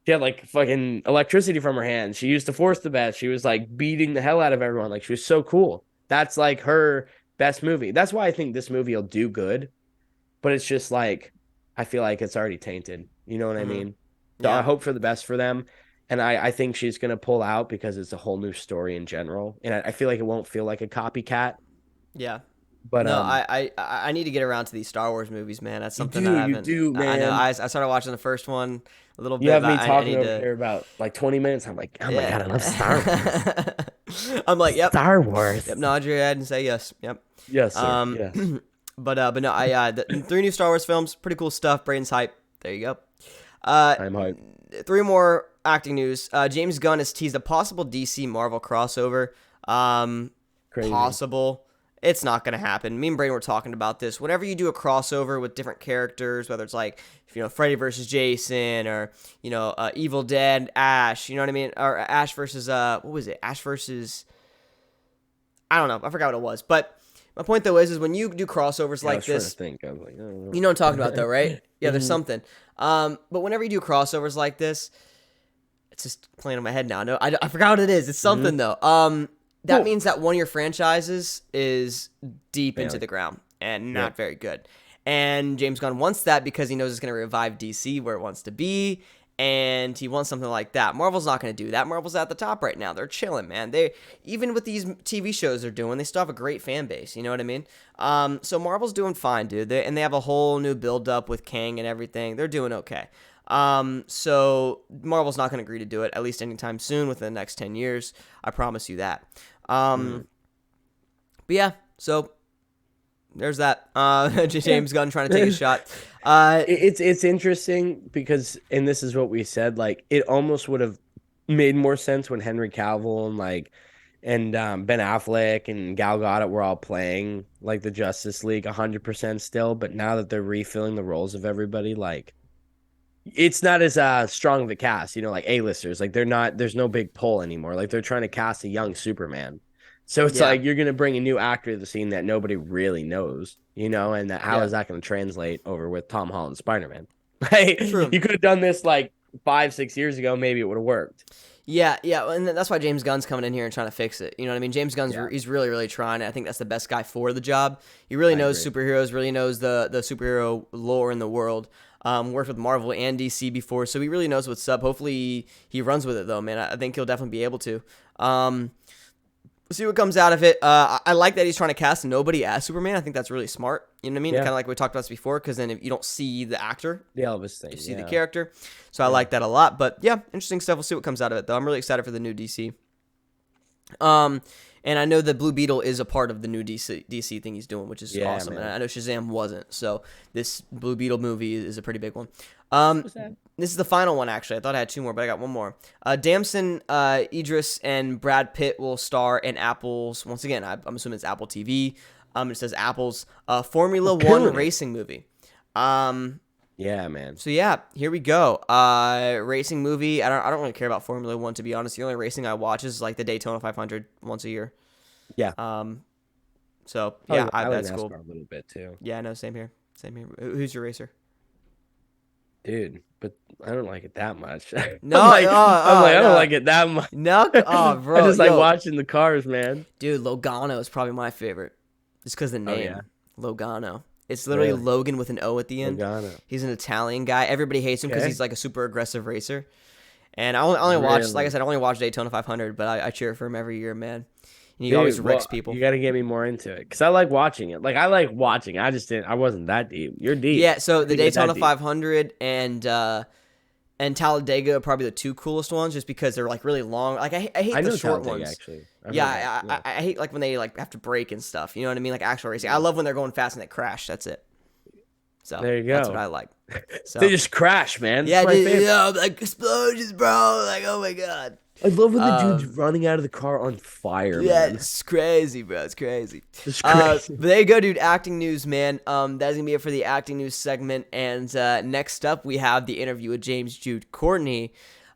She had like fucking electricity from her hands. She used the force the best. She was like beating the hell out of everyone. Like she was so cool. That's like her best movie. That's why I think this movie will do good. But it's just like I feel like it's already tainted. You know what I
Mm-hmm.
mean? So I
Yeah.
hope for the best for them. And I think she's gonna pull out because it's a whole new story in general. And I feel like it won't feel like a copycat.
Yeah.
But
No, I need to get around to these Star Wars movies, man. That's something that I
you
haven't.
do,
I know.
man.
I started watching the first one a little
You
bit,
have
but
me
I
talking
need
over
to.
here about like 20 minutes. I'm like, oh my
Yeah.
God, I love Star Wars.
I'm like, yep,
Star Wars.
yep. Nod your head and say yes. Yep.
Yes, sir.
Um,
Yes.
but no, the three new Star Wars films, pretty cool stuff. Brayden's hype. There you go. Uh,
I'm hyped.
three more acting news. James Gunn has teased a possible DC Marvel crossover.
Crazy.
Possible. It's not going to happen. Me and Brayden were talking about this. Whenever you do a crossover with different characters, whether it's like, Freddy versus Jason or, Evil Dead, Ash, you know what I mean? Or Ash versus, what was it? Ash versus, I don't know. I forgot what it was. But my point, though, is when you do crossovers
Yeah, I
like
was trying to
this,
think. I was like, I don't know.
you know what I'm talking about, though, right? Yeah, there's
Mhm.
something. But whenever you do crossovers like this, it's just playing in my head now. No, I forgot what it is. It's something,
Mhm.
though. That
Cool.
means that one of your franchises is deep into
Failing.
the ground and not
Yep.
very good. And James Gunn wants that because he knows it's going to revive DC where it wants to be, and he wants something like that. Marvel's not going to do that. Marvel's at the top right now. They're chilling, man. They even with these TV shows they're doing, they still have a great fan base. You know what I mean? So Marvel's doing fine, dude. And they have a whole new build up with Kang and everything. They're doing okay. So Marvel's not going to agree to do it at least anytime soon within the next 10 years. I promise you that.
Mhm.
But yeah, so there's that. James Gunn trying to take a shot.
It's interesting because, and this is what we said, like it almost would have made more sense when Henry Cavill and Ben Affleck and Gal Gadot were all playing like the Justice League 100% still, but now that they're refilling the roles of everybody, like it's not as strong of a cast, like A-listers. Like they're not, there's no big pull anymore. Like they're trying to cast a young Superman. So it's
Yeah,
like you're gonna bring a new actor to the scene that nobody really knows, and how
yeah,
is that gonna translate over with Tom Holland Spider-Man? Like
true.
you could have done this like 5-6 years ago, maybe it would have worked.
Yeah, and that's why James Gunn's coming in here and trying to fix it. You know what I mean? James Gunn's
Yeah,
he's really, really trying. I think that's the best guy for the job. He really
I
knows
agree.
superheroes, really knows the superhero lore in the world. Worked with Marvel and DC before, so he really knows what's up. Hopefully, he runs with it though, man. I think he'll definitely be able to. We'll see what comes out of it. I like that he's trying to cast nobody as Superman. I think that's really smart. You know what I mean?
Yeah,
Kind of like we talked about this before, because then if you don't see the actor,
the Elvis thing.
you see the
Yeah,
character. So I like that a lot. But yeah, interesting stuff. We'll see what comes out of it, though. I'm really excited for the new DC. And I know that Blue Beetle is a part of the new DC thing he's doing, which is
yeah,
awesome. And
man.
I know Shazam wasn't. So this Blue Beetle movie is a pretty big one.
What's that?
This is the final one, actually. I thought I had two more, but I got one more. Damson, Idris, and Brad Pitt will star in Apple's, once again, I'm assuming it's Apple TV. It says Apple's Formula
Killing
One
it.
racing movie.
Yeah, man.
So yeah, here we go. Racing movie. I don't really care about Formula One, to be honest. The only racing I watch is like the Daytona 500 once a year.
Yeah.
So
I
yeah,
like, I like
that's cool.
NASCAR a little bit too.
Yeah, no, same here. Same here. Who's your racer?
Dude, but I don't like it that much.
No,
I'm like, I don't
no.
like it that much.
No, oh,
I
bro,
just like
yo,
watching the cars, man.
dude, Logano is probably my favorite, just because the
Oh
name
yeah,
Logano. It's literally
Really?
Logan with an O at the end.
Logano.
He's an Italian guy. Everybody hates him because
Okay.
he's like a super aggressive racer. And I only watched, like I
Really?
said, I only watched Daytona 500, but I cheer for him every year, man. And he always
Dude,
wrecks
well,
people.
you got to get me more into it because I like watching it. Like I like watching. I just didn't. I wasn't that deep. You're deep.
Yeah, so
How'd
the
you get that
Daytona
deep?
500 and Talladega are probably the two coolest ones, just because they're like really long. Like I hate
I
the
know
short
Talladega
ones.
actually. I've heard that.
Yeah,
Yeah.
I hate like when they like have to brake and stuff. You know what I mean? Like actual racing. I
Yeah.
love when they're going fast and they crash. That's it. So
There you
that's what
go.
I like. So
They just crash, man.
yeah,
That's my
dude,
favorite.
yeah, like explosions, bro. Like oh my god.
I love when the dude's
Um,
running out of the car on fire,
yeah,
man.
it's crazy, bro. It's crazy.
It's
But
crazy.
there you go, dude. Acting news, man. That's gonna be it for the acting news segment. And next up, we have the interview with James Jude Courtney,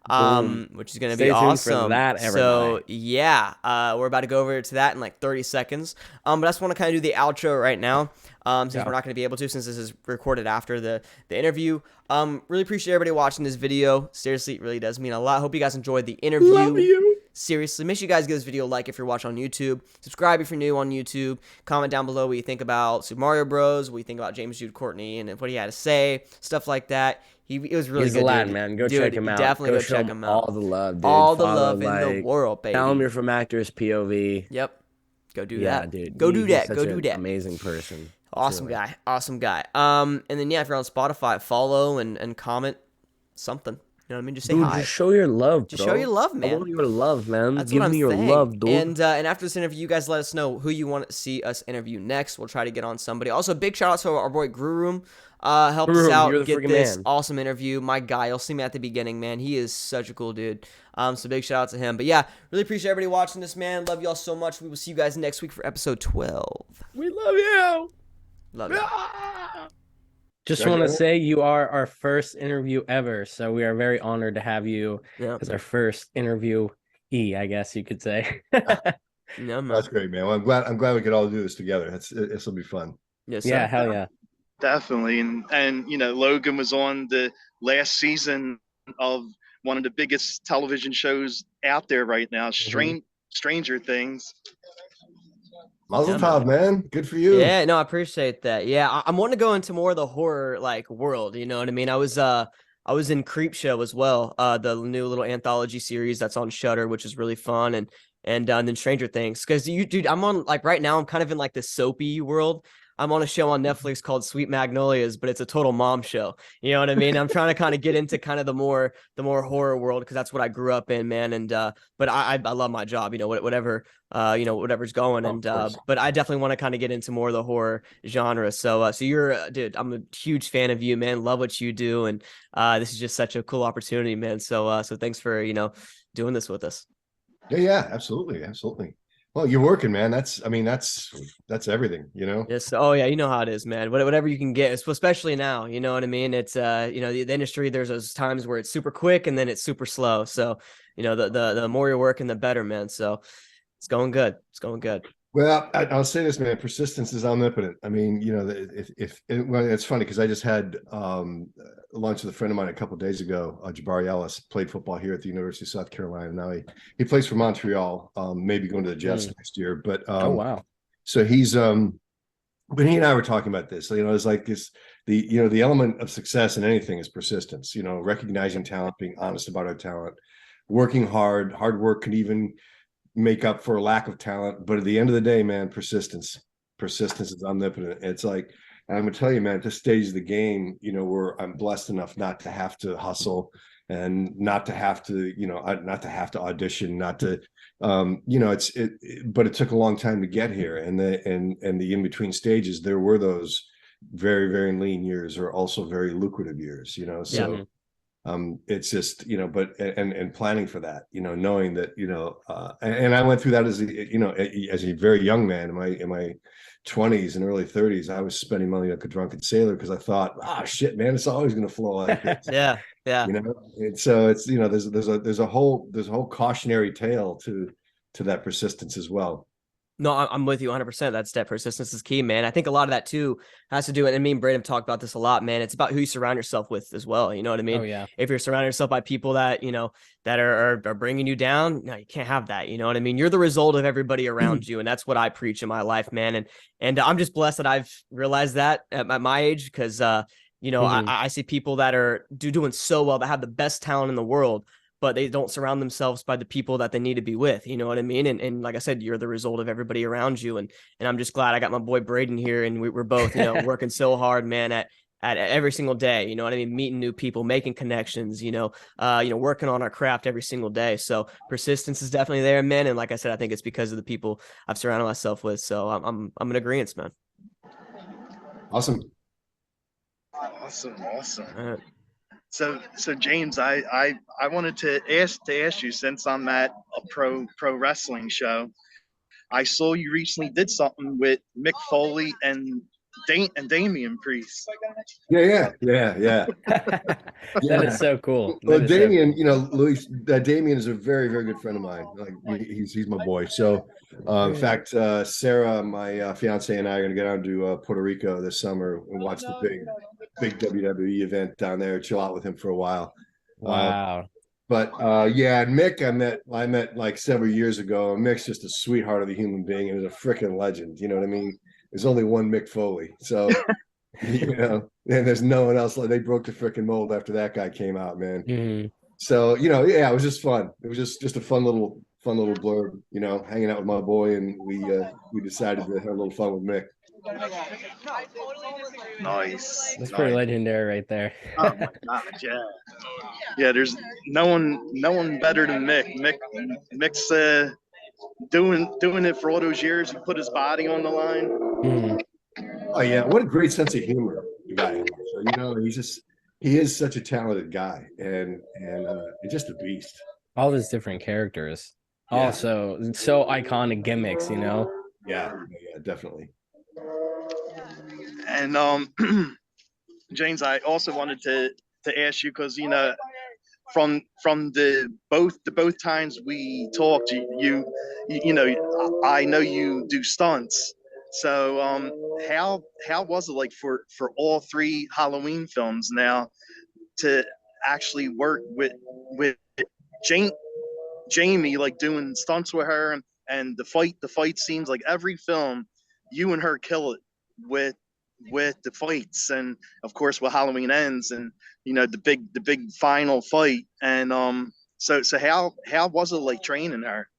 Boom.
which is gonna be
Stay tuned for
awesome.
that,
So
everybody.
yeah, we're about to go over to that in like 30 seconds. But I just want to kind of do the outro right now. Since
Yeah.
we're not going to be able to, since this is recorded after the interview. Really appreciate everybody watching this video. Seriously, it really does mean a lot. Hope you guys enjoyed the interview.
Love you.
Seriously, make sure you guys give this video a like if you're watching on YouTube. Subscribe if you're new on YouTube. Comment down below what you think about Super Mario Bros. What you think about James Jude Courtney and what he had to say, stuff like that. It was really
He's
good,
a lad,
dude.
man. Go
Dude,
check him out.
definitely go
show
check
him
him
all
out.
the love, dude.
All the
Follow,
love in the
like,
world, baby.
tell him you're from Actors POV.
Yep. Go do
Yeah,
that.
dude.
Go do
He's
that.
such
Go do
an
that.
amazing person.
Awesome
Truly.
guy. Awesome guy. And then yeah, if you're on Spotify, follow and comment something. You know what I mean? Just say
Dude,
hi.
just show your love,
Just
bro.
show your love,
I
man.
want your love, man.
That's
Give
what I'm
me your
saying.
love, dude.
And after this interview, you guys let us know who you want to see us interview next. We'll try to get on somebody. Also, big shout out to our boy Grew Room. Helped us
Grew Room,
out
you're the
get
freaking
this
man.
awesome interview. My guy, you'll see me at the beginning, man. He is such a cool dude. So big shout out to him. But yeah, really appreciate everybody watching this, man. Love y'all so much. We will see you guys next week for episode 12.
We love you.
Love you.
Just want to say you are our first interview ever, so we are very honored to have you
Yeah.
as our first interviewee, I guess you could say.
Yeah, man.
That's great, man. Well, I'm glad we could all do this together. This will be fun.
Yes,
Yeah,
sir.
hell yeah.
Definitely. And you know, Logan was on the last season of one of the biggest television shows out there right now, Stranger Things.
Mazel
Yeah,
tov, man. Good for you.
Yeah, no, I appreciate that. Yeah, I'm wanting to go into more of the horror like world. You know what I mean? I was in Creep Show as well. The new little anthology series that's on Shudder, which is really fun, and then Stranger Things. Because dude, I'm on like right now. I'm kind of in like the soapy world. I'm on a show on Netflix called Sweet Magnolias, but it's a total mom show. You know what I mean? I'm trying to kind of get into kind of the more horror world because that's what I grew up in, man. And but I love my job. You know, whatever whatever's going. And but I definitely want to kind of get into more of the horror genre. So you're dude, I'm a huge fan of you, man. Love what you do, and this is just such a cool opportunity, man. So thanks for doing this with us.
Yeah, absolutely. Well, you're working, man. That's everything, you know?
Yes. Oh yeah. You know how it is, man. Whatever you can get, especially now, you know what I mean? It's, the industry, there's those times where it's super quick and then it's super slow. So, the more you're working, the better, man. So it's going good. It's going good.
Well, I'll say this, man. Persistence is omnipotent. I mean, well, it's funny because I just had lunch with a friend of mine a couple of days ago. Jabari Ellis played football here at the University of South Carolina. Now he plays for Montreal. Maybe going to the Jets next year. But
Oh wow.
so he's but he and I were talking about this. It's like this the element of success in anything is persistence. Recognizing talent, being honest about our talent, working hard. Hard work can even make up for a lack of talent, but at the end of the day, man, persistence is omnipotent. It's like, and I'm gonna tell you, man, at this stage of the game, where I'm blessed enough not to have to hustle and not to have to audition, not to but it took a long time to get here, and the in between stages there were those very, very lean years or also very lucrative years, so
Yeah.
It's just but and planning for that, knowing that and I went through that as a very young man in my 20s and early 30s. I was spending money like a drunken sailor because I thought, shit, man, it's always going to flow like this.
Yeah.
And so it's there's a whole cautionary tale to that persistence as well.
No, I'm with you 100%. That persistence is key, man. I think a lot of that too has to do, and me and Brayden have talked about this a lot, man. It's about who you surround yourself with as well. You know what I mean?
Oh yeah.
If you're surrounding yourself by people that, that are bringing you down, no, you can't have that. You know what I mean? You're the result of everybody around you. And that's what I preach in my life, man. And I'm just blessed that I've realized that at my age, because, I see people that are doing so well, that have the best talent in the world, but they don't surround themselves by the people that they need to be with. You know what I mean? And like I said, you're the result of everybody around you. And I'm just glad I got my boy Brayden here, and we're both, working so hard, man, at every single day. You know what I mean? Meeting new people, making connections, working on our craft every single day. So persistence is definitely there, man. And like I said, I think it's because of the people I've surrounded myself with. So I'm in agreement, man.
Awesome.
Awesome. So James, I wanted to ask you, since I'm at a pro wrestling show, I saw you recently did something with Mick Foley and Damian Priest.
Yeah.
That is so cool.
Well, Damian, Luis, Damian is a very, very good friend of mine. Like he's my boy. So, in fact, Sarah, my fiance, and I are going to get out to Puerto Rico this summer and watch the big WWE event down there. Chill out with him for a while.
Wow.
But and Mick, I met like several years ago. Mick's just a sweetheart of a human being, and is a freaking legend. You know what I mean? There's only one Mick Foley, so and there's no one else. Like, they broke the freaking mold after that guy came out, man.
Mm-hmm.
So it was just fun. It was just a fun little blurb, hanging out with my boy, and we decided to have a little fun with Mick.
Nice.
That's pretty legendary right there.
Oh my God, yeah. There's no one better than Mick. Mick's doing it for all those years. He put his body on the line.
Mm-hmm.
Oh yeah, what a great sense of humor the guy has. So, he is such a talented guy, and just a beast.
All his different characters, also so iconic gimmicks.
Yeah, definitely.
And James, I also wanted to ask you, because from the both times we talked, I know you do stunts. So how was it like for all three Halloween films now to actually work with Jamie, like doing stunts with her, and the fight scenes, like every film you and her kill it with the fights, and of course with Halloween Ends, and the big final fight. And so how was it like training her?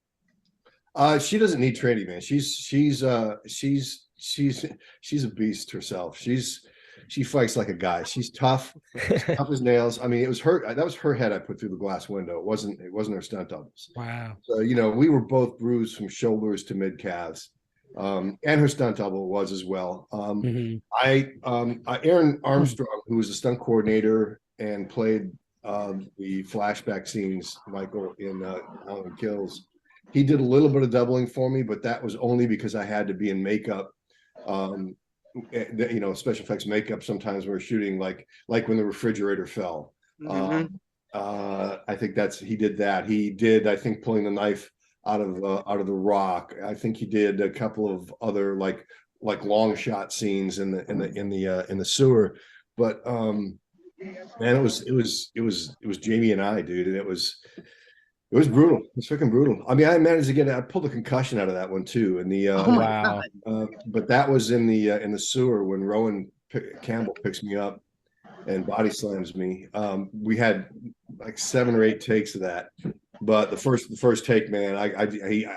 She doesn't need training, man. She's a beast herself. She fights like a guy. She's tough, tough as nails. I mean, that was her head I put through the glass window. It wasn't her stunt doubles.
Wow.
So we were both bruised from shoulders to mid calves. And her stunt double was as well. Aaron Armstrong, who was a stunt coordinator and played the flashback scenes, Michael, in Halloween Kills, he did a little bit of doubling for me, but that was only because I had to be in makeup. Special effects makeup. Sometimes we're shooting like when the refrigerator fell.
Mm-hmm.
I think he did that. He did, I think, pulling the knife out of the rock. I think he did a couple of other like long shot scenes in the sewer. But man, it was Jamie and I, dude, and it was brutal. It was freaking brutal. I mean, I pulled a concussion out of that one too. And
Wow.
But that was in the sewer when Rowan Campbell picks me up and body slams me. We had like 7 or 8 takes of that. But the first take, man,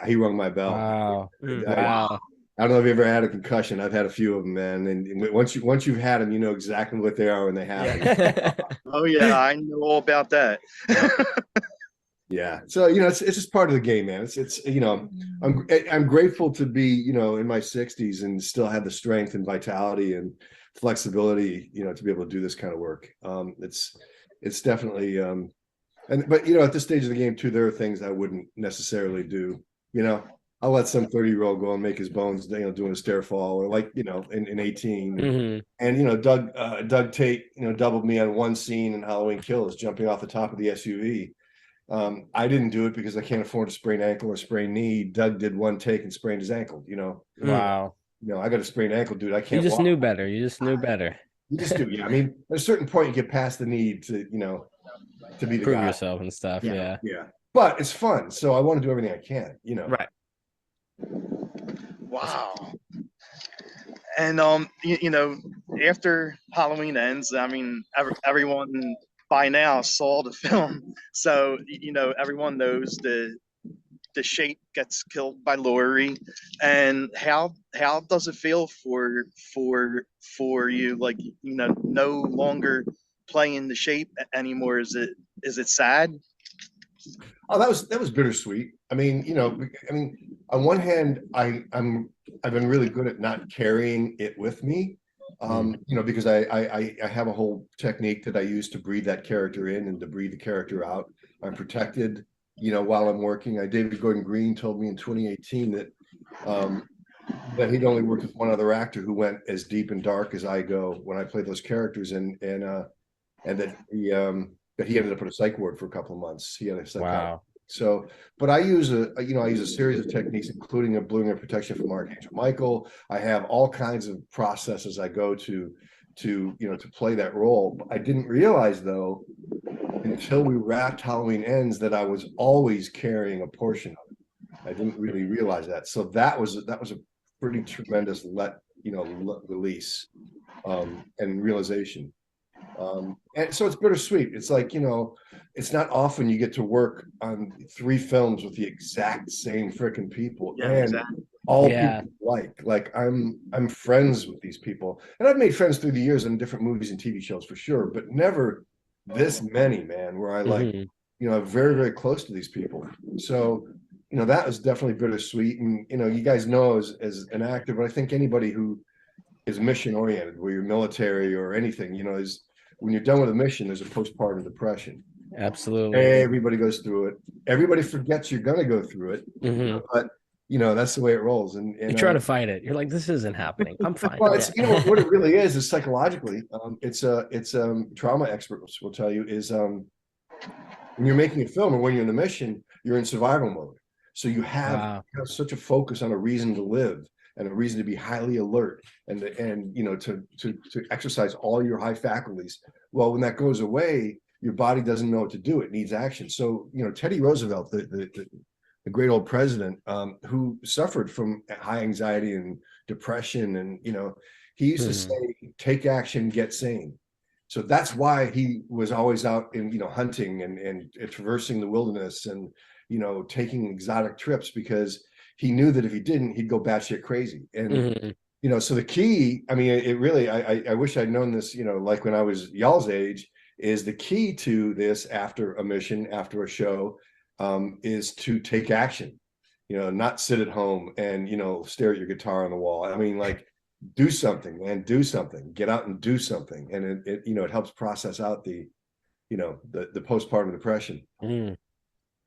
he rung my bell.
Wow.
Wow. I don't know if you ever had a concussion. I've had a few of them, man. And once you've had them, you know exactly what they are when they happen.
Oh yeah, I know all about that.
Yeah. So it's just part of the game, man. It's I'm grateful to be in my 60s and still have the strength and vitality and flexibility to be able to do this kind of work. It's definitely but at this stage of the game too, there are things I wouldn't necessarily do. I'll let some 30-year-old go and make his bones, doing a stair fall, or like in 18.
Mm-hmm.
And Doug Tate doubled me on one scene in Halloween Kills, jumping off the top of the SUV. I didn't do it because I can't afford a sprained ankle or sprained knee. Doug did one take and sprained his ankle.
Wow.
I got a sprained ankle, dude. I
You
can't
just
walk.
knew better. You just knew better.
You just do. Yeah. I mean, at a certain point, you get past the need to, to be the
Prove
guy.
yourself and stuff. Yeah.
Yeah. But it's fun. So I want to do everything I can,
Right.
Wow. And after Halloween ends, I mean, everyone by now saw the film, so everyone knows the shape gets killed by Laurie. And how does it feel for you, like no longer playing the shape anymore? Is it sad?
Oh, that was bittersweet. I mean, on one hand, I've been really good at not carrying it with me. Because I have a whole technique that I use to breathe that character in and to breathe the character out. I'm protected, while I'm working. David Gordon Green told me in 2018 that he'd only worked with one other actor who went as deep and dark as I go when I play those characters, and that he ended up in a psych ward for a couple of months. He had a psychotic.
Wow.
So, but I use a series of techniques, including a blue and protection from Archangel Michael. I have all kinds of processes I go to play that role. I didn't realize, though, until we wrapped Halloween Ends, that I was always carrying a portion of it. I didn't really realize that. So that was a pretty tremendous release and realization. And so it's bittersweet. It's like, it's not often you get to work on 3 films with the exact same freaking people.
Yeah,
and
exactly.
all
Yeah.
people like I'm friends with these people, and I've made friends through the years in different movies and TV shows for sure, but never this many, man, where I I'm very, very close to these people. So that was definitely bittersweet. And you guys know as an actor, but I think anybody who is mission oriented, where you're military or anything, is when you're done with a mission, there's a postpartum depression.
Absolutely.
Everybody goes through it. Everybody forgets you're gonna go through it, but that's the way it rolls. And
you try to fight it. You're like, this isn't happening. I'm fine.
well, it's what it really is psychologically. It's trauma experts will tell you is when you're making a film or when you're in a mission, you're in survival mode. So you have such a focus on a reason to live and a reason to be highly alert and to exercise all your high faculties. Well, when that goes away, your body doesn't know what to do. It needs action. So, Teddy Roosevelt, the great old president, who suffered from high anxiety and depression, and he used to say, "Take action, get sane." So that's why he was always out in hunting and traversing the wilderness and taking exotic trips, because he knew that if he didn't, he'd go batshit crazy. And so the key, I mean, it really, I wish I'd known this, like when I was y'all's age, is the key to this after a mission, after a show, is to take action, not sit at home and, stare at your guitar on the wall. I mean, like, do something, man, do something, get out and do something. And it helps process out the postpartum depression.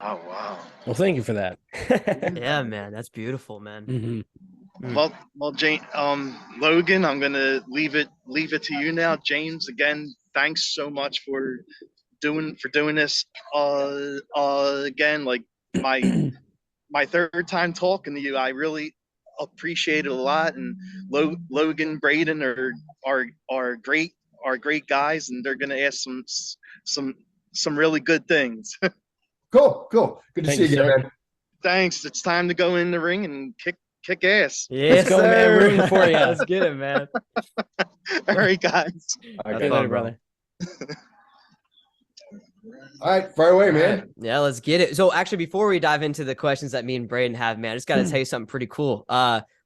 Oh, wow.
Well, thank you for that.
Yeah, man, that's beautiful, man.
Well, Jane, Logan, I'm gonna leave it to you now. James, again, thanks so much for doing this. Again, like my third time talking to you, I really appreciate it a lot. And Logan, Brayden are great guys, and they're gonna ask some really good things.
Cool. Good to see you again, man.
Thanks. It's time to go in the ring and kick ass.
Yes,
Let's go, man.
sir.
Rooting for you.
Let's get it, man.
All right, guys.
All right,
See you later, brother.
All right, fire away, man.
Right. Yeah, let's get it. So actually, before we dive into the questions that me and Brayden have, man, I just got to tell you something pretty cool.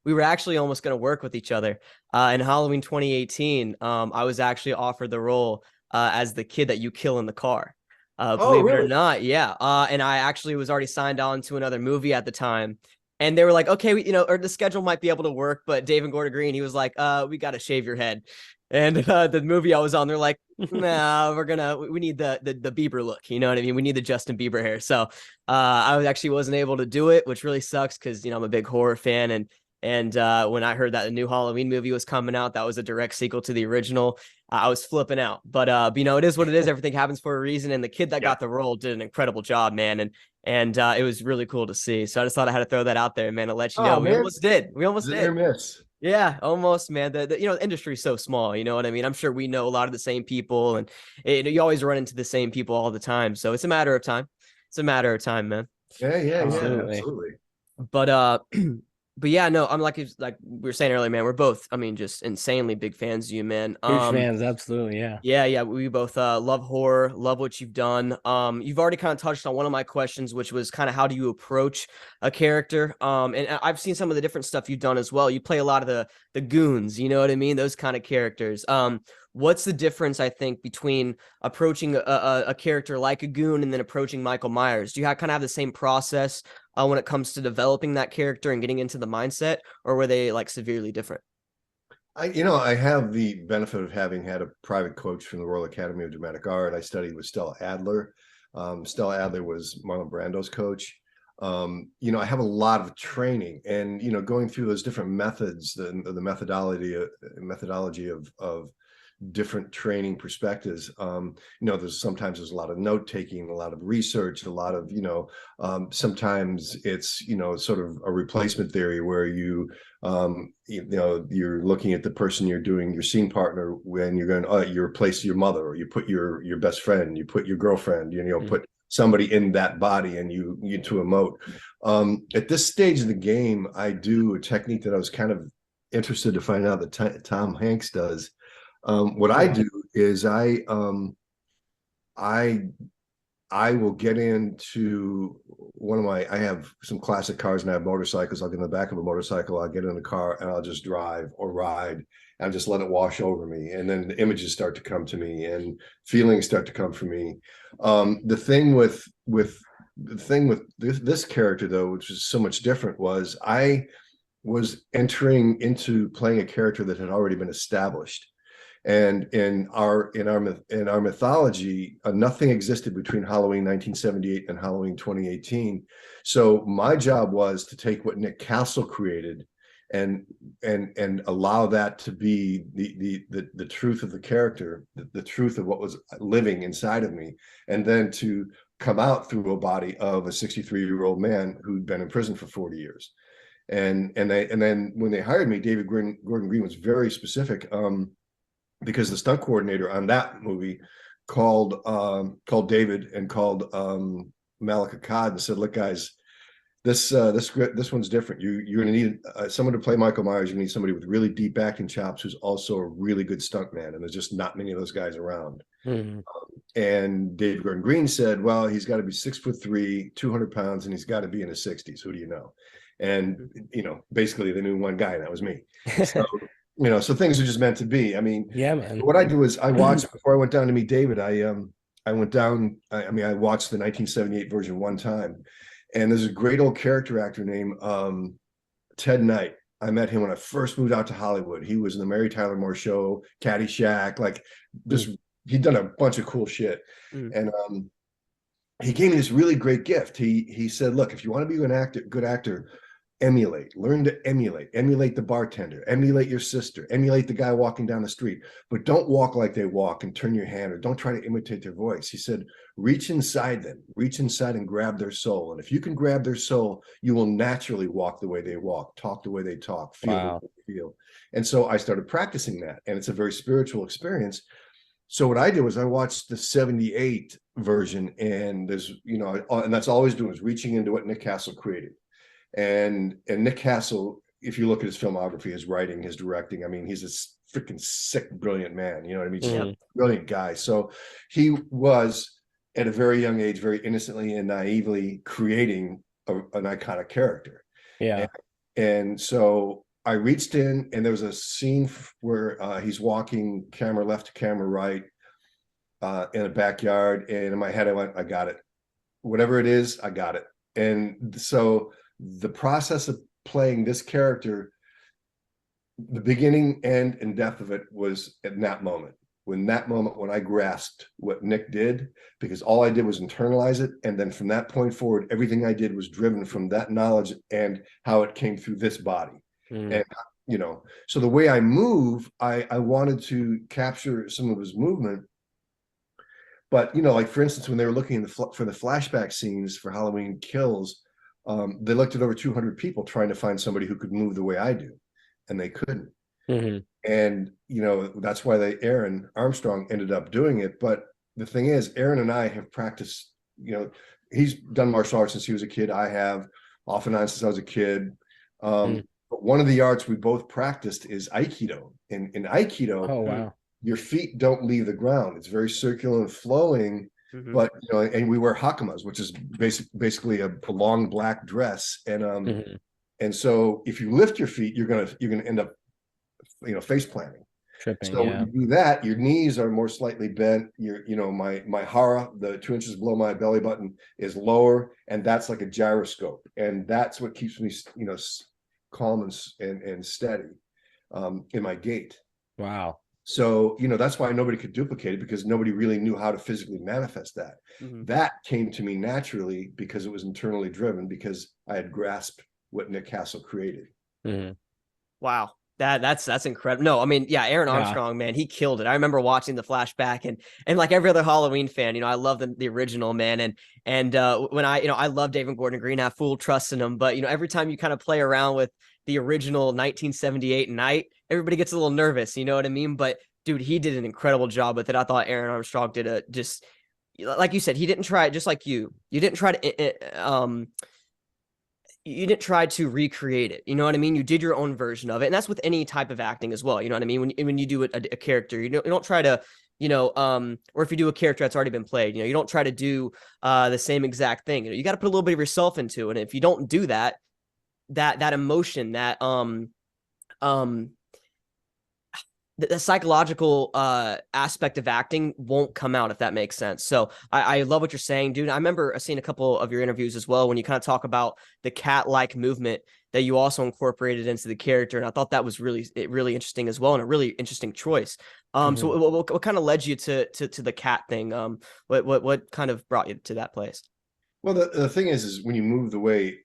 We were actually almost going to work with each other. In Halloween 2018, I was actually offered the role as the kid that you kill in the car. Believe it or not. Yeah. And I actually was already signed on to another movie at the time. And they were like, okay, or the schedule might be able to work, but David Gordon Green, he was like, we got to shave your head. And the movie I was on, they're like, nah, we need the Bieber look. You know what I mean? We need the Justin Bieber hair. So I actually wasn't able to do it, which really sucks because, I'm a big horror fan. And when I heard that the new Halloween movie was coming out, that was a direct sequel to the original. I was flipping out. But you know, it is what it is. Everything happens for a reason, and the kid that got the role did an incredible job, man. And it was really cool to see. So I just thought I had to throw that out there, man, to let you know
Oh
we
man,
almost did. We almost
near
did.
miss.
Yeah, almost, man. The you know, the industry is so small. You know what I mean? I'm sure we know a lot of the same people, and you always run into the same people all the time. So it's a matter of time. It's a matter of time, man.
Yeah,
Absolutely.
absolutely.
But but yeah, no, I'm like we were saying earlier, man. We're both, I mean, just insanely big fans of you, man.
Huge fans, absolutely, yeah.
Yeah, we both love horror, love what you've done. You've already kind of touched on one of my questions, which was kind of how do you approach a character? And I've seen some of the different stuff you've done as well. You play a lot of the goons, you know what I mean? Those kind of characters. What's the difference, I think, between approaching a character like a goon and then approaching Michael Myers? Do you kind of have the same process when it comes to developing that character and getting into the mindset, or were they like severely different?
I have the benefit of having had a private coach from the Royal Academy of Dramatic Art. I studied with Stella Adler. Stella Adler was Marlon Brando's coach. I have a lot of training, and going through those different methods, the methodology of different training perspectives. There's a lot of note taking, a lot of research, a lot of sometimes it's sort of a replacement theory where you're looking at the person you're doing your scene partner when you're going, you replace your mother, or you put your best friend, you put your girlfriend, put somebody in that body and you to emote. At this stage of the game, I do a technique that I was kind of interested to find out that Tom Hanks does. What I do is I will get into I have some classic cars and I have motorcycles. I'll get in the back of a motorcycle, I'll get in the car and I'll just drive or ride and just let it wash over me. And then the images start to come to me and feelings start to come for me. The thing with this character though, which is so much different, was I was entering into playing a character that had already been established. And in our mythology, nothing existed between Halloween 1978 and Halloween 2018. So my job was to take what Nick Castle created and allow that to be the truth of the character, the truth of what was living inside of me, and then to come out through a body of a 63-year-old man who'd been in prison for 40 years. And then when they hired me, David Gordon Green was very specific. Because the stunt coordinator on that movie called David and called Malika Akkad and said, "Look, guys, this one's different. You're going to need someone to play Michael Myers. You need somebody with really deep acting chops who's also a really good stuntman, and there's just not many of those guys around."
Mm-hmm.
And David Gordon Green said, "Well, he's got to be 6'3", 200 pounds, and he's got to be in his 60s. Who do you know?" And basically they knew one guy, and that was me. So, so things are just meant to be. I mean,
yeah, man.
What I do is I watched before I went down to meet David. I went down. I watched the 1978 version one time, and there's a great old character actor named Ted Knight. I met him when I first moved out to Hollywood. He was in the Mary Tyler Moore Show, Caddyshack, like just he'd done a bunch of cool shit. And he gave me this really great gift. He said, "Look, if you want to be an good actor, learn to emulate the bartender, emulate your sister, emulate the guy walking down the street, but don't walk like they walk and turn your hand, or don't try to imitate their voice." He said, "Reach inside them, reach inside and grab their soul. And if you can grab their soul, you will naturally walk the way they walk, talk the way they talk, feel the way they feel." And so I started practicing that, and it's a very spiritual experience. So what I did was I watched the 78 version, and there's, and that's all I was doing was reaching into what Nick Castle created. And Nick Castle, if you look at his filmography, his writing, his directing, I mean, he's a freaking sick, brilliant man. You know what I mean? Just a brilliant guy. So he was at a very young age, very innocently and naively creating an iconic character.
Yeah.
And so I reached in, and there was a scene where he's walking camera left to camera right in a backyard. And in my head, I went, I got it. Whatever it is, I got it. And so the process of playing this character, the beginning, end, and depth of it was at that moment. When I grasped what Nick did, because all I did was internalize it. And then from that point forward, everything I did was driven from that knowledge and how it came through this body. And you know. So the way I move, I wanted to capture some of his movement. But, you know, like for instance, when they were looking for the flashback scenes for Halloween Kills, they looked at over 200 people trying to find somebody who could move the way I do, and they couldn't.
Mm-hmm.
And, you know, that's why Aaron Armstrong ended up doing it. But the thing is, Aaron and I have practiced, you know, he's done martial arts since he was a kid. I have off and on since I was a kid. But one of the arts we both practiced is Aikido. In Aikido,
Oh, wow.
your feet don't leave the ground. It's very circular and flowing. But, you know, and we wear hakamas, which is basically a long black dress. And and so if you lift your feet, you're gonna end up, you know, face planting.
Tripping.
So
Yeah.
when you do that, your knees are more slightly bent. You know, my hara, the 2 inches below my belly button, is lower, and that's like a gyroscope, and that's what keeps me, you know, calm and steady in my gait.
Wow.
So, you know, that's why nobody could duplicate it, because nobody really knew how to physically manifest that. That came to me naturally because it was internally driven, because I had grasped what Nick Castle created.
Wow. That's incredible. No, I mean, yeah, Aaron Armstrong, man, he killed it. I remember watching the flashback, and like every other Halloween fan, you know, I love the original, man. And when I, you know, I love David Gordon Green, I have full trust in him. But, you know, every time you kind of play around with the original 1978 Night, everybody gets a little nervous, you know what I mean? But dude, he did an incredible job with it. I thought Aaron Armstrong did just like you said, he didn't try, just like you didn't try to you didn't try to recreate it. You know what I mean? You did your own version of it. And that's with any type of acting as well. You know what I mean? When you do a character, you don't try to, you know, or if you do a character that's already been played, you know, you don't try to do the same exact thing. You know, you got to put a little bit of yourself into it. And if you don't do that, that emotion, that the psychological aspect of acting won't come out, if that makes sense. So I love what you're saying, dude. I remember seeing a couple of your interviews as well when you kind of talk about the cat-like movement that you also incorporated into the character, and I thought that was really interesting as well, and a really interesting choice. So what kind of led you to the cat thing? What kind of brought you to that place?
Well, the thing is when you move the way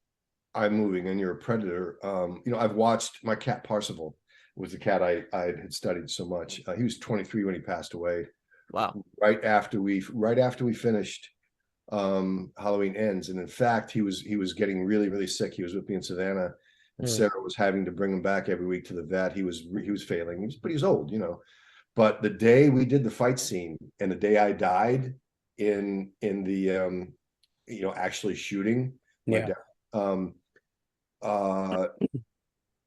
I'm moving and you're a predator, you know, I've watched my cat Parsifal. Was the cat I had studied so much. He was 23 when he passed away.
Wow!
Right after we finished Halloween Ends, and in fact, he was getting really sick. He was with me in Savannah, and Sarah was having to bring him back every week to the vet. He was failing, but he was old, you know. But the day we did the fight scene, and the day I died in the you know, actually shooting my dad,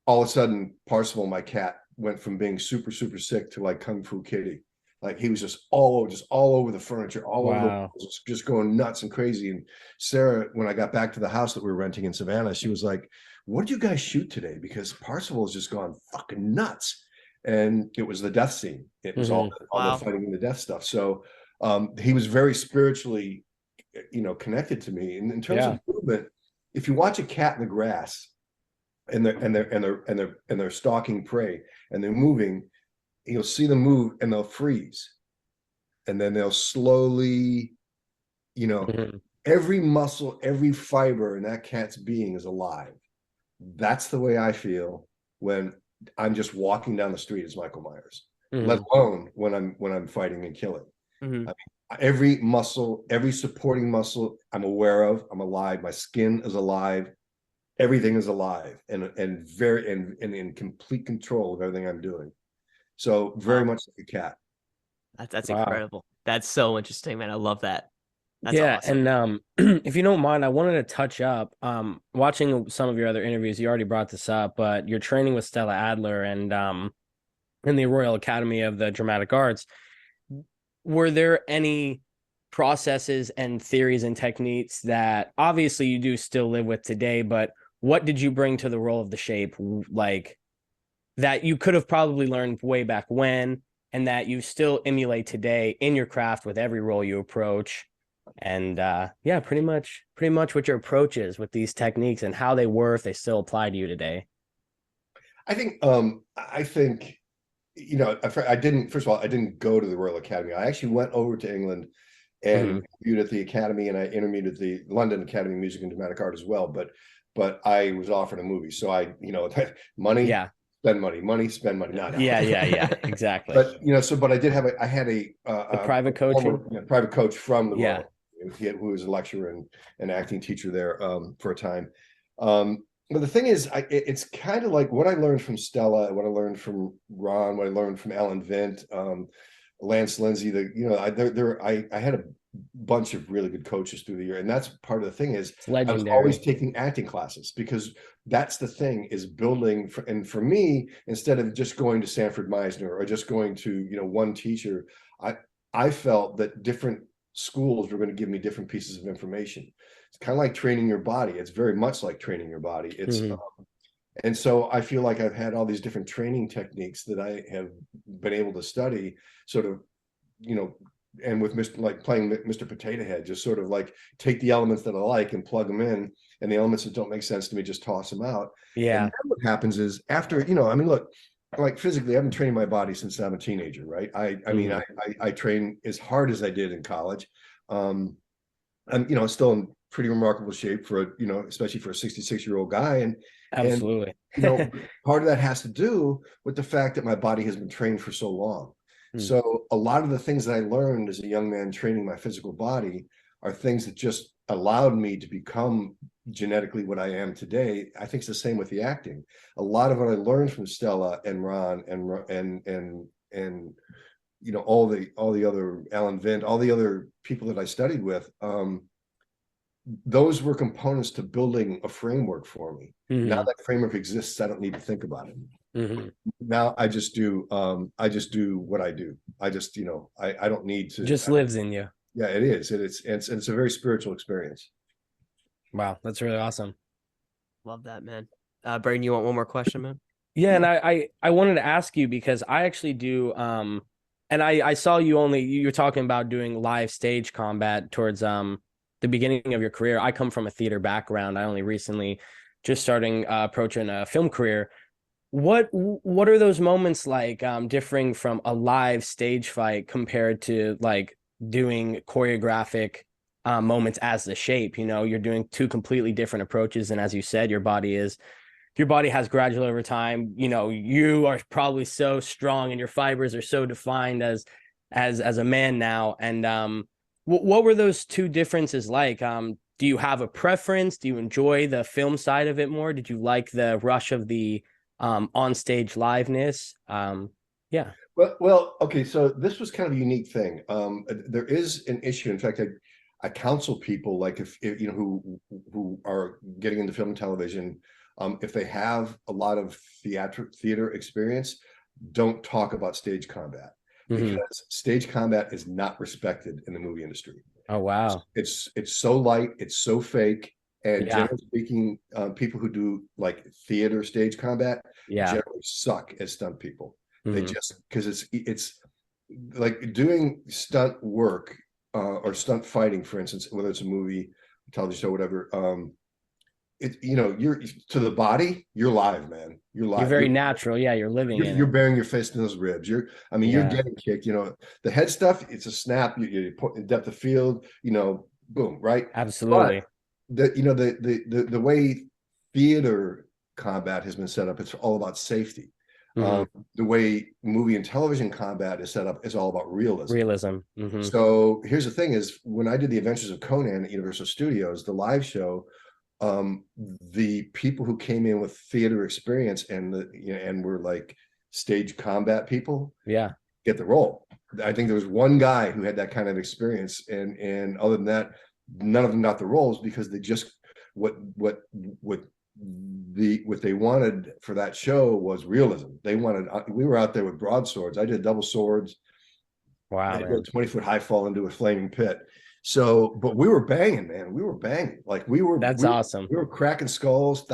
all of a sudden, Parsifal, my cat, went from being super sick to like Kung Fu Kitty. Like he was just all over the furniture, all over the walls, just going nuts and crazy. And Sarah, when I got back to the house that we were renting in Savannah, she was like, "What did you guys shoot today? Because Parsifal has just gone fucking nuts." And it was the death scene. It was all the fighting and the death stuff. So he was very spiritually, you know, connected to me. And in terms of movement, if you watch a cat in the grass, and they're stalking prey and they're moving, you'll see them move and they'll freeze, and then they'll slowly, you know, every muscle, every fiber in that cat's being is alive. That's the way I feel when I'm just walking down the street as Michael Myers, let alone when I'm fighting and killing. I mean, every muscle, every supporting muscle I'm aware of, I'm alive. My skin is alive. Everything is alive and in complete control of everything I'm doing. So very much like a cat.
That's incredible. That's so interesting, man. I love that. That's awesome.
And if you don't mind, I wanted to touch up. Watching some of your other interviews, you already brought this up, but you're training with Stella Adler and in the Royal Academy of the Dramatic Arts. Were there any processes and theories and techniques that obviously you do still live with today, but what did you bring to the role of the Shape, like that you could have probably learned way back when, and that you still emulate today in your craft with every role you approach? And pretty much what your approach is with these techniques and how they were, if they still apply to you today.
I think you know, I didn't go to the Royal Academy. I actually went over to England and interviewed at the Academy, and I interviewed at the London Academy of Music and Dramatic Art as well. But I was offered a movie, so I, you know, money.
Yeah.
spend money, spend money. No, no.
Yeah, exactly.
But but I had
The private coaching?
private coach from the
Yeah.
Royal, who was a lecturer and acting teacher there for a time. But the thing is, it's kind of like what I learned from Stella, what I learned from Ron, what I learned from Alan Vint, Lance Lindsay. I had a bunch of really good coaches through the year, and that's part of the thing is
It's
I was
legendary.
always taking acting classes because that's the thing is building. And for me, instead of just going to Sanford Meisner or just going to one teacher, I felt that different schools were going to give me different pieces of information. It's kind of like training your body. It's very much like training your body. It's and so I feel like I've had all these different training techniques that I have been able to study, sort of, and with playing Mr. Potato Head, just sort of like take the elements that I like and plug them in, and the elements that don't make sense to me, just toss them out.
Yeah.
And then what happens is after, look, like physically, I've been training my body since I'm a teenager, right? I train as hard as I did in college. I'm still in pretty remarkable shape for especially for a 66-year-old guy. And
absolutely.
Part of that has to do with the fact that my body has been trained for so long. So a lot of the things that I learned as a young man training my physical body are things that just allowed me to become genetically what I am today. I think it's the same with the acting. A lot of what I learned from Stella and Ron and all the other Alan Vint, all the other people that I studied with, those were components to building a framework for me. Now that framework exists, I don't need to think about it. Now I just do what I do. I just I don't need to.
Just lives in you.
Yeah, it is. It's a very spiritual experience.
Wow, that's really awesome.
Love that, man. Brayden, you want one more question, man?
Yeah, and I wanted to ask you because I actually do and I saw you're talking about doing live stage combat towards the beginning of your career. I come from a theater background. I only recently just starting approaching a film career. What are those moments like differing from a live stage fight compared to like doing choreographic moments as the shape? You're doing two completely different approaches, and as you said, your body has gradual over time. You are probably so strong and your fibers are so defined as a man now. And what were those two differences like? Do you have a preference? Do you enjoy the film side of it more? Did you like the rush of the on stage liveness? Yeah.
Well, okay. So this was kind of a unique thing. There is an issue. In fact, I counsel people like if who are getting into film and television, if they have a lot of theater experience, don't talk about stage combat because stage combat is not respected in the movie industry.
Oh wow.
It's so light, it's so fake. And generally speaking, people who do like theater stage combat generally suck as stunt people. They just because it's like doing stunt work or stunt fighting, for instance, whether it's a movie, television show, whatever. You're to the body, you're live, man. You're live.
You're very natural. Yeah, you're living in
you're
it.
Bearing your fist in those ribs. You're getting kicked. The head stuff, it's a snap. You put in depth of field. Boom, right?
Absolutely.
But the way theater combat has been set up, it's all about safety. The way movie and television combat is set up is all about realism. So here's the thing: is when I did the Adventures of Conan at Universal Studios, the live show, the people who came in with theater experience and were like stage combat people, get the role. I think there was one guy who had that kind of experience, and other than that, none of them got the roles because they just what they wanted for that show was realism. We were out there with broadswords. I did double swords.
Wow,
I did a 20-foot high fall into a flaming pit. So, but we were banging, man. We were banging. That's
awesome.
We were cracking skulls,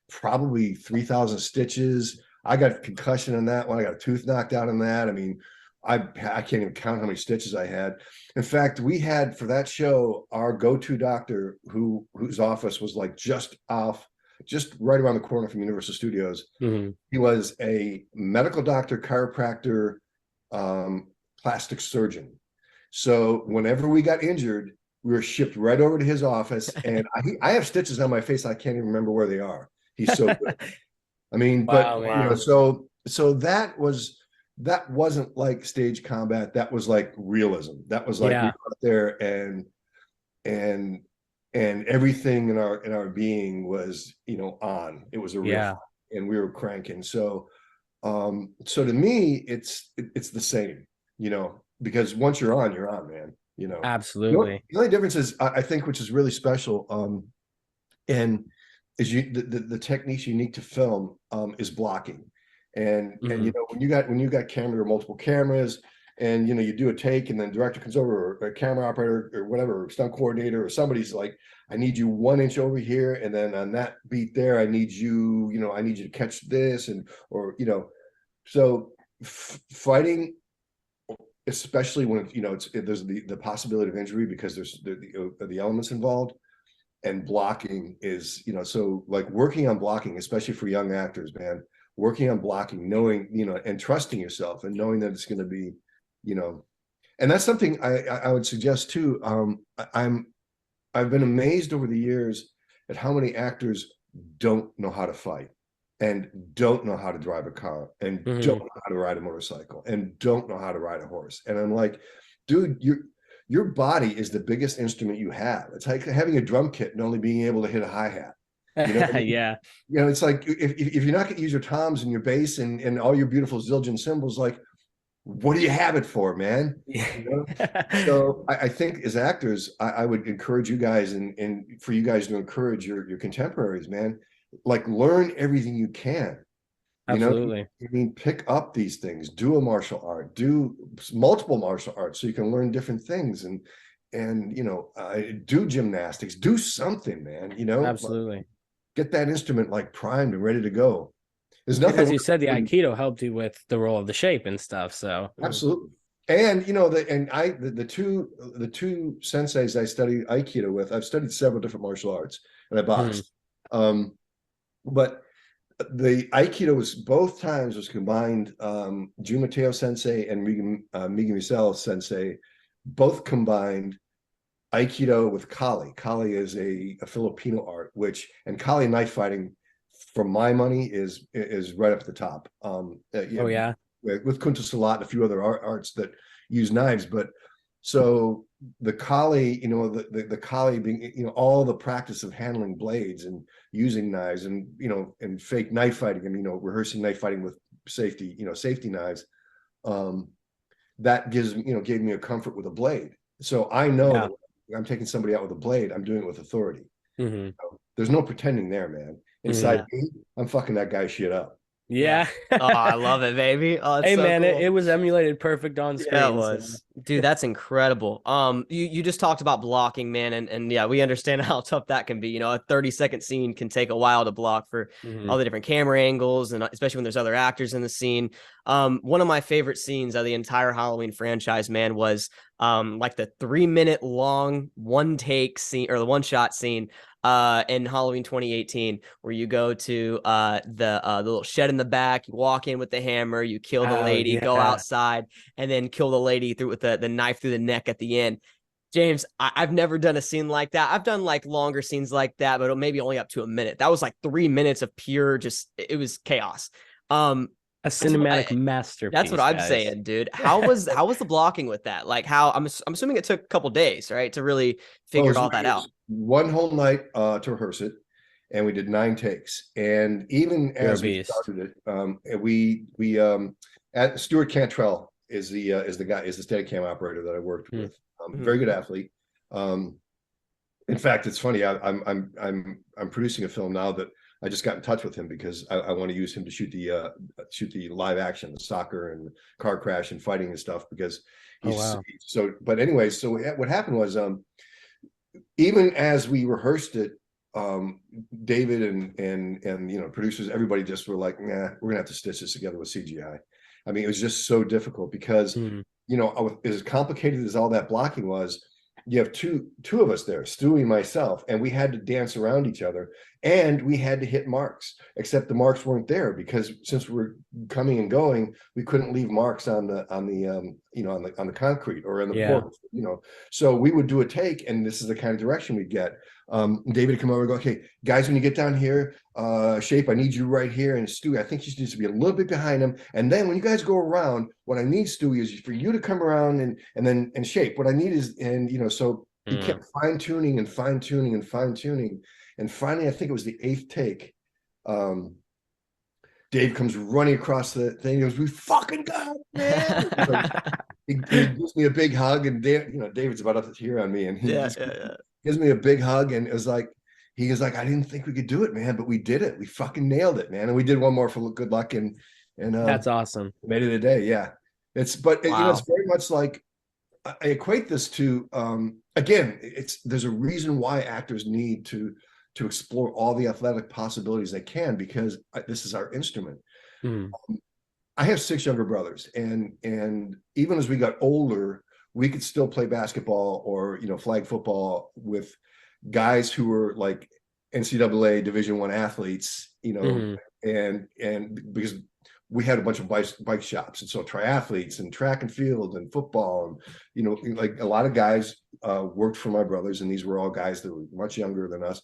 probably 3,000 stitches. I got concussion in that one. I got a tooth knocked out in that. I mean, I can't even count how many stitches I had. In fact, we had for that show, our go-to doctor whose office was like just right around the corner from Universal Studios. He was a medical doctor, chiropractor, plastic surgeon. So whenever we got injured, we were shipped right over to his office. And I have stitches on my face. I can't even remember where they are. He's so good. I mean,
Wow,
but
man.
so that wasn't like stage combat. That was like realism. That was like we
Yeah.
were out there and everything in our being was, on. It was a real
Yeah.
fight, and we were cranking. So to me, it's the same, because once you're on, man.
Absolutely.
The only difference is, I think, which is really special, and is the techniques unique to film, is blocking. And when you got camera or multiple cameras, and you do a take, and then director comes over, or a camera operator or whatever, or stunt coordinator, or somebody's like, I need you 1 inch over here, and then on that beat there, I need you to catch this, or so fighting, especially when there's the possibility of injury, because there's the elements involved, and blocking is, so like working on blocking, especially for young actors, man, working on blocking, knowing, and trusting yourself, and knowing that it's going to be, and that's something I would suggest too. I've been amazed over the years at how many actors don't know how to fight, and don't know how to drive a car, and don't know how to ride a motorcycle, and don't know how to ride a horse. And I'm like, dude, your body is the biggest instrument you have. It's like having a drum kit and only being able to hit a hi-hat.
Yeah.
It's like, if you're not going to use your toms and your bass and all your beautiful Zildjian cymbals, like, what do you have it for, man? So I think as actors, I would encourage you guys, and for you guys to encourage your contemporaries, man, like, learn everything you can.
Absolutely.
I mean, pick up these things, do a martial art, do multiple martial arts, so you can learn different things, and do gymnastics, do something, man.
Absolutely.
Get that instrument like primed and ready to go. There's
As
nothing
you said, the Aikido helped you with the role of the shape and stuff. So
absolutely. And the two senseis I studied Aikido with, I've studied several different martial arts, and I boxed. But the Aikido was both times was combined. Jun Mateo Sensei and Migi Misel Sensei both combined Aikido with Kali. Kali is a Filipino art, and Kali knife fighting, for my money, is right up at the top. With Kunta Salat and a few other arts that use knives. But so the Kali, the Kali being, all the practice of handling blades and using knives, and and fake knife fighting, and rehearsing knife fighting with safety knives, that gave me a comfort with a blade. So I know that when I'm taking somebody out with a blade, I'm doing it with authority. So there's no pretending there, man. Inside me, I'm fucking that guy shit up.
Yeah.
Oh, I love it, baby. Oh, it's
hey,
so
man,
cool.
it was emulated perfect on screen.
Yeah, it was. Dude, that's incredible. You just talked about blocking, man, and yeah, we understand how tough that can be. A 30-second scene can take a while to block for all the different camera angles, and especially when there's other actors in the scene. One of my favorite scenes of the entire Halloween franchise, man, was like the 3-minute long one take scene, or the one shot scene in Halloween 2018, where you go to the little shed in the back, you walk in with the hammer, you kill the lady, go outside, and then kill the lady with the knife through the neck at the end. James, I've never done a scene like that. I've done like longer scenes like that, but maybe only up to a minute. That was like 3 minutes of pure, it was chaos.
A cinematic masterpiece.
That's what I'm saying, dude. How was the blocking with that? Like, how I'm assuming it took a couple days, right, to really figure all that out.
One whole night to rehearse it, and we did 9 takes. And even as we started it, we at Stuart Cantrell is the Steadicam operator that I worked with. Very good athlete. In fact, it's funny. I'm producing a film now that I just got in touch with him because I want to use him to shoot the live action, the soccer and car crash and fighting and stuff, because he's so. But anyway, so what happened was, even as we rehearsed it, David and producers, everybody just were like, nah, we're gonna have to stitch this together with CGI. I mean, it was just so difficult because as complicated as all that blocking was, you have two of us there, Stewie and myself, and we had to dance around each other. and we had to hit marks, except the marks weren't there because since we're coming and going, we couldn't leave marks on the on the concrete or in the porch, so we would do a take, and this is the kind of direction we'd get. David would come over and go, okay, guys, when you get down here, Shape, I need you right here, and Stewie, I think she needs to be a little bit behind him, and then when you guys go around, what I need, Stewie, is for you to come around and Shape, what I need is, and so he kept fine-tuning and fine-tuning and fine-tuning, and finally, I think it was the 8th take, Dave comes running across the thing. He goes, "We fucking got it, man!" He gives me a big hug, and David's about up to tear on me, and he gives me a big hug, and it was like, he was like, "I didn't think we could do it, man, but we did it. We fucking nailed it, man." And we did one more for good luck, and
that's awesome.
Made it a day, yeah. It's very much like, I equate this to again, there's a reason why actors need to explore all the athletic possibilities they can, because this is our instrument. I have 6 younger brothers, and even as we got older, we could still play basketball or flag football with guys who were like NCAA Division I athletes, and because we had a bunch of bike shops, and so triathletes and track and field and football, and like a lot of guys worked for my brothers, and these were all guys that were much younger than us.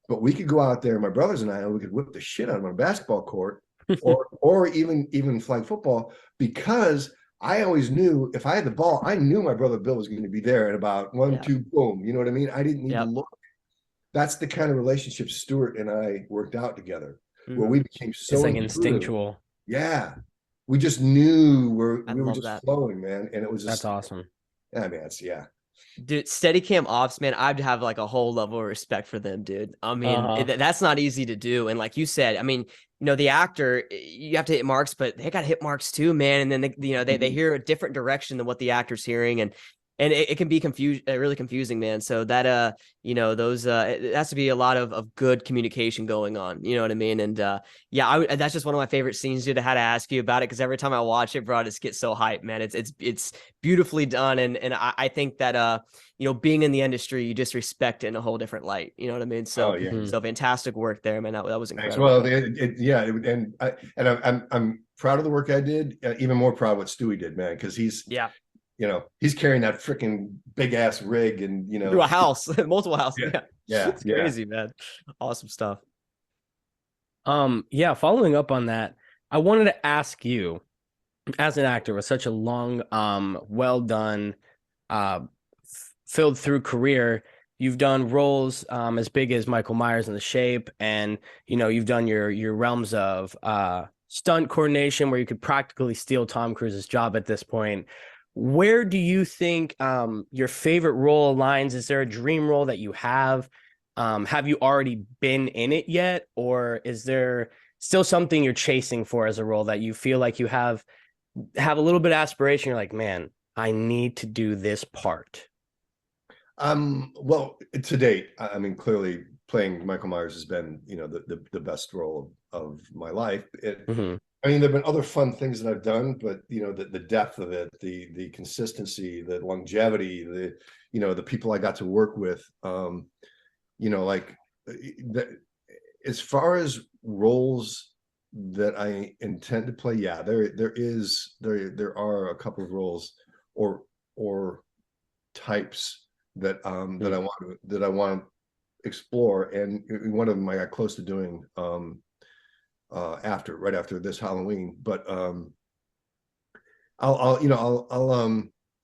But we could go out there, my brothers and I, and we could whip the shit out of a basketball court, or even flag football, because I always knew if I had the ball, I knew my brother Bill was going to be there at about 1, 2, boom. You know what I mean? I didn't need to look. That's the kind of relationship Stuart and I worked out together, where we became so
it's like instinctual.
Yeah, we just knew we were just flowing, man, and it was just,
that's awesome.
Yeah, man,
Dude, Steadicam ops, man, I'd have like a whole level of respect for them, dude. I mean, that's not easy to do. And like you said, I mean, the actor, you have to hit marks, but they got to hit marks too, man. And then they hear a different direction than what the actor's hearing, and it can be really confusing, man. So that those it has to be a lot of good communication going on. You know what I mean? And that's just one of my favorite scenes, dude. I had to ask you about it because every time I watch it, bro, I just get so hyped, man. It's beautifully done, and I think that being in the industry, you just respect it in a whole different light. You know what I mean? So so fantastic work there, man. That was incredible.
Well, I'm proud of the work I did. Even more proud of what Stewie did, man, because he's he's carrying that freaking big ass rig, and
through a house, multiple houses.
It's
crazy, man. Awesome stuff.
Following up on that, I wanted to ask you, as an actor with such a long, well done, filled through career, you've done roles as big as Michael Myers in The Shape, and you've done your realms of stunt coordination where you could practically steal Tom Cruise's job at this point. Where do you think your favorite role aligns? Is there a dream role that you have? Have you already been in it yet? Or is there still something you're chasing for as a role that you feel like you have a little bit of aspiration? You're like, man, I need to do this part.
Well, to date, I mean, clearly playing Michael Myers has been, the best role of my life. I mean, there've been other fun things that I've done, but the depth of it, the consistency, the longevity, the people I got to work with, as far as roles that I intend to play, there are a couple of roles or types that I want to explore, and one of them I got close to doing right after this Halloween, but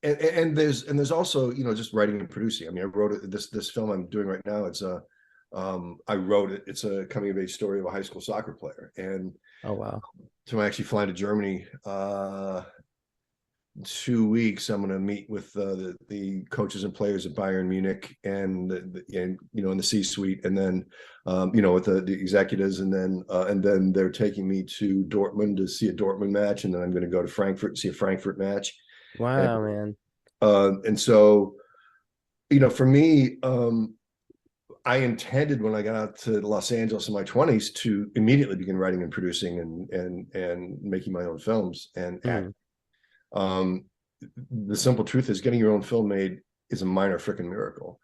there's also just writing and producing. I mean, I wrote this film I'm doing right now. I wrote it. It's a coming of age story of a high school soccer player, and
oh wow!
So I'm actually flying to Germany 2 weeks. I'm going to meet with the coaches and players at Bayern Munich, and in the C-suite, and then with the executives, and then they're taking me to Dortmund to see a Dortmund match, and then I'm going to go to Frankfurt and see a Frankfurt match.
Wow, man!
And so, for me, I intended when I got out to Los Angeles in my 20s to immediately begin writing and producing and making my own films and acting. The simple truth is getting your own film made is a minor freaking miracle.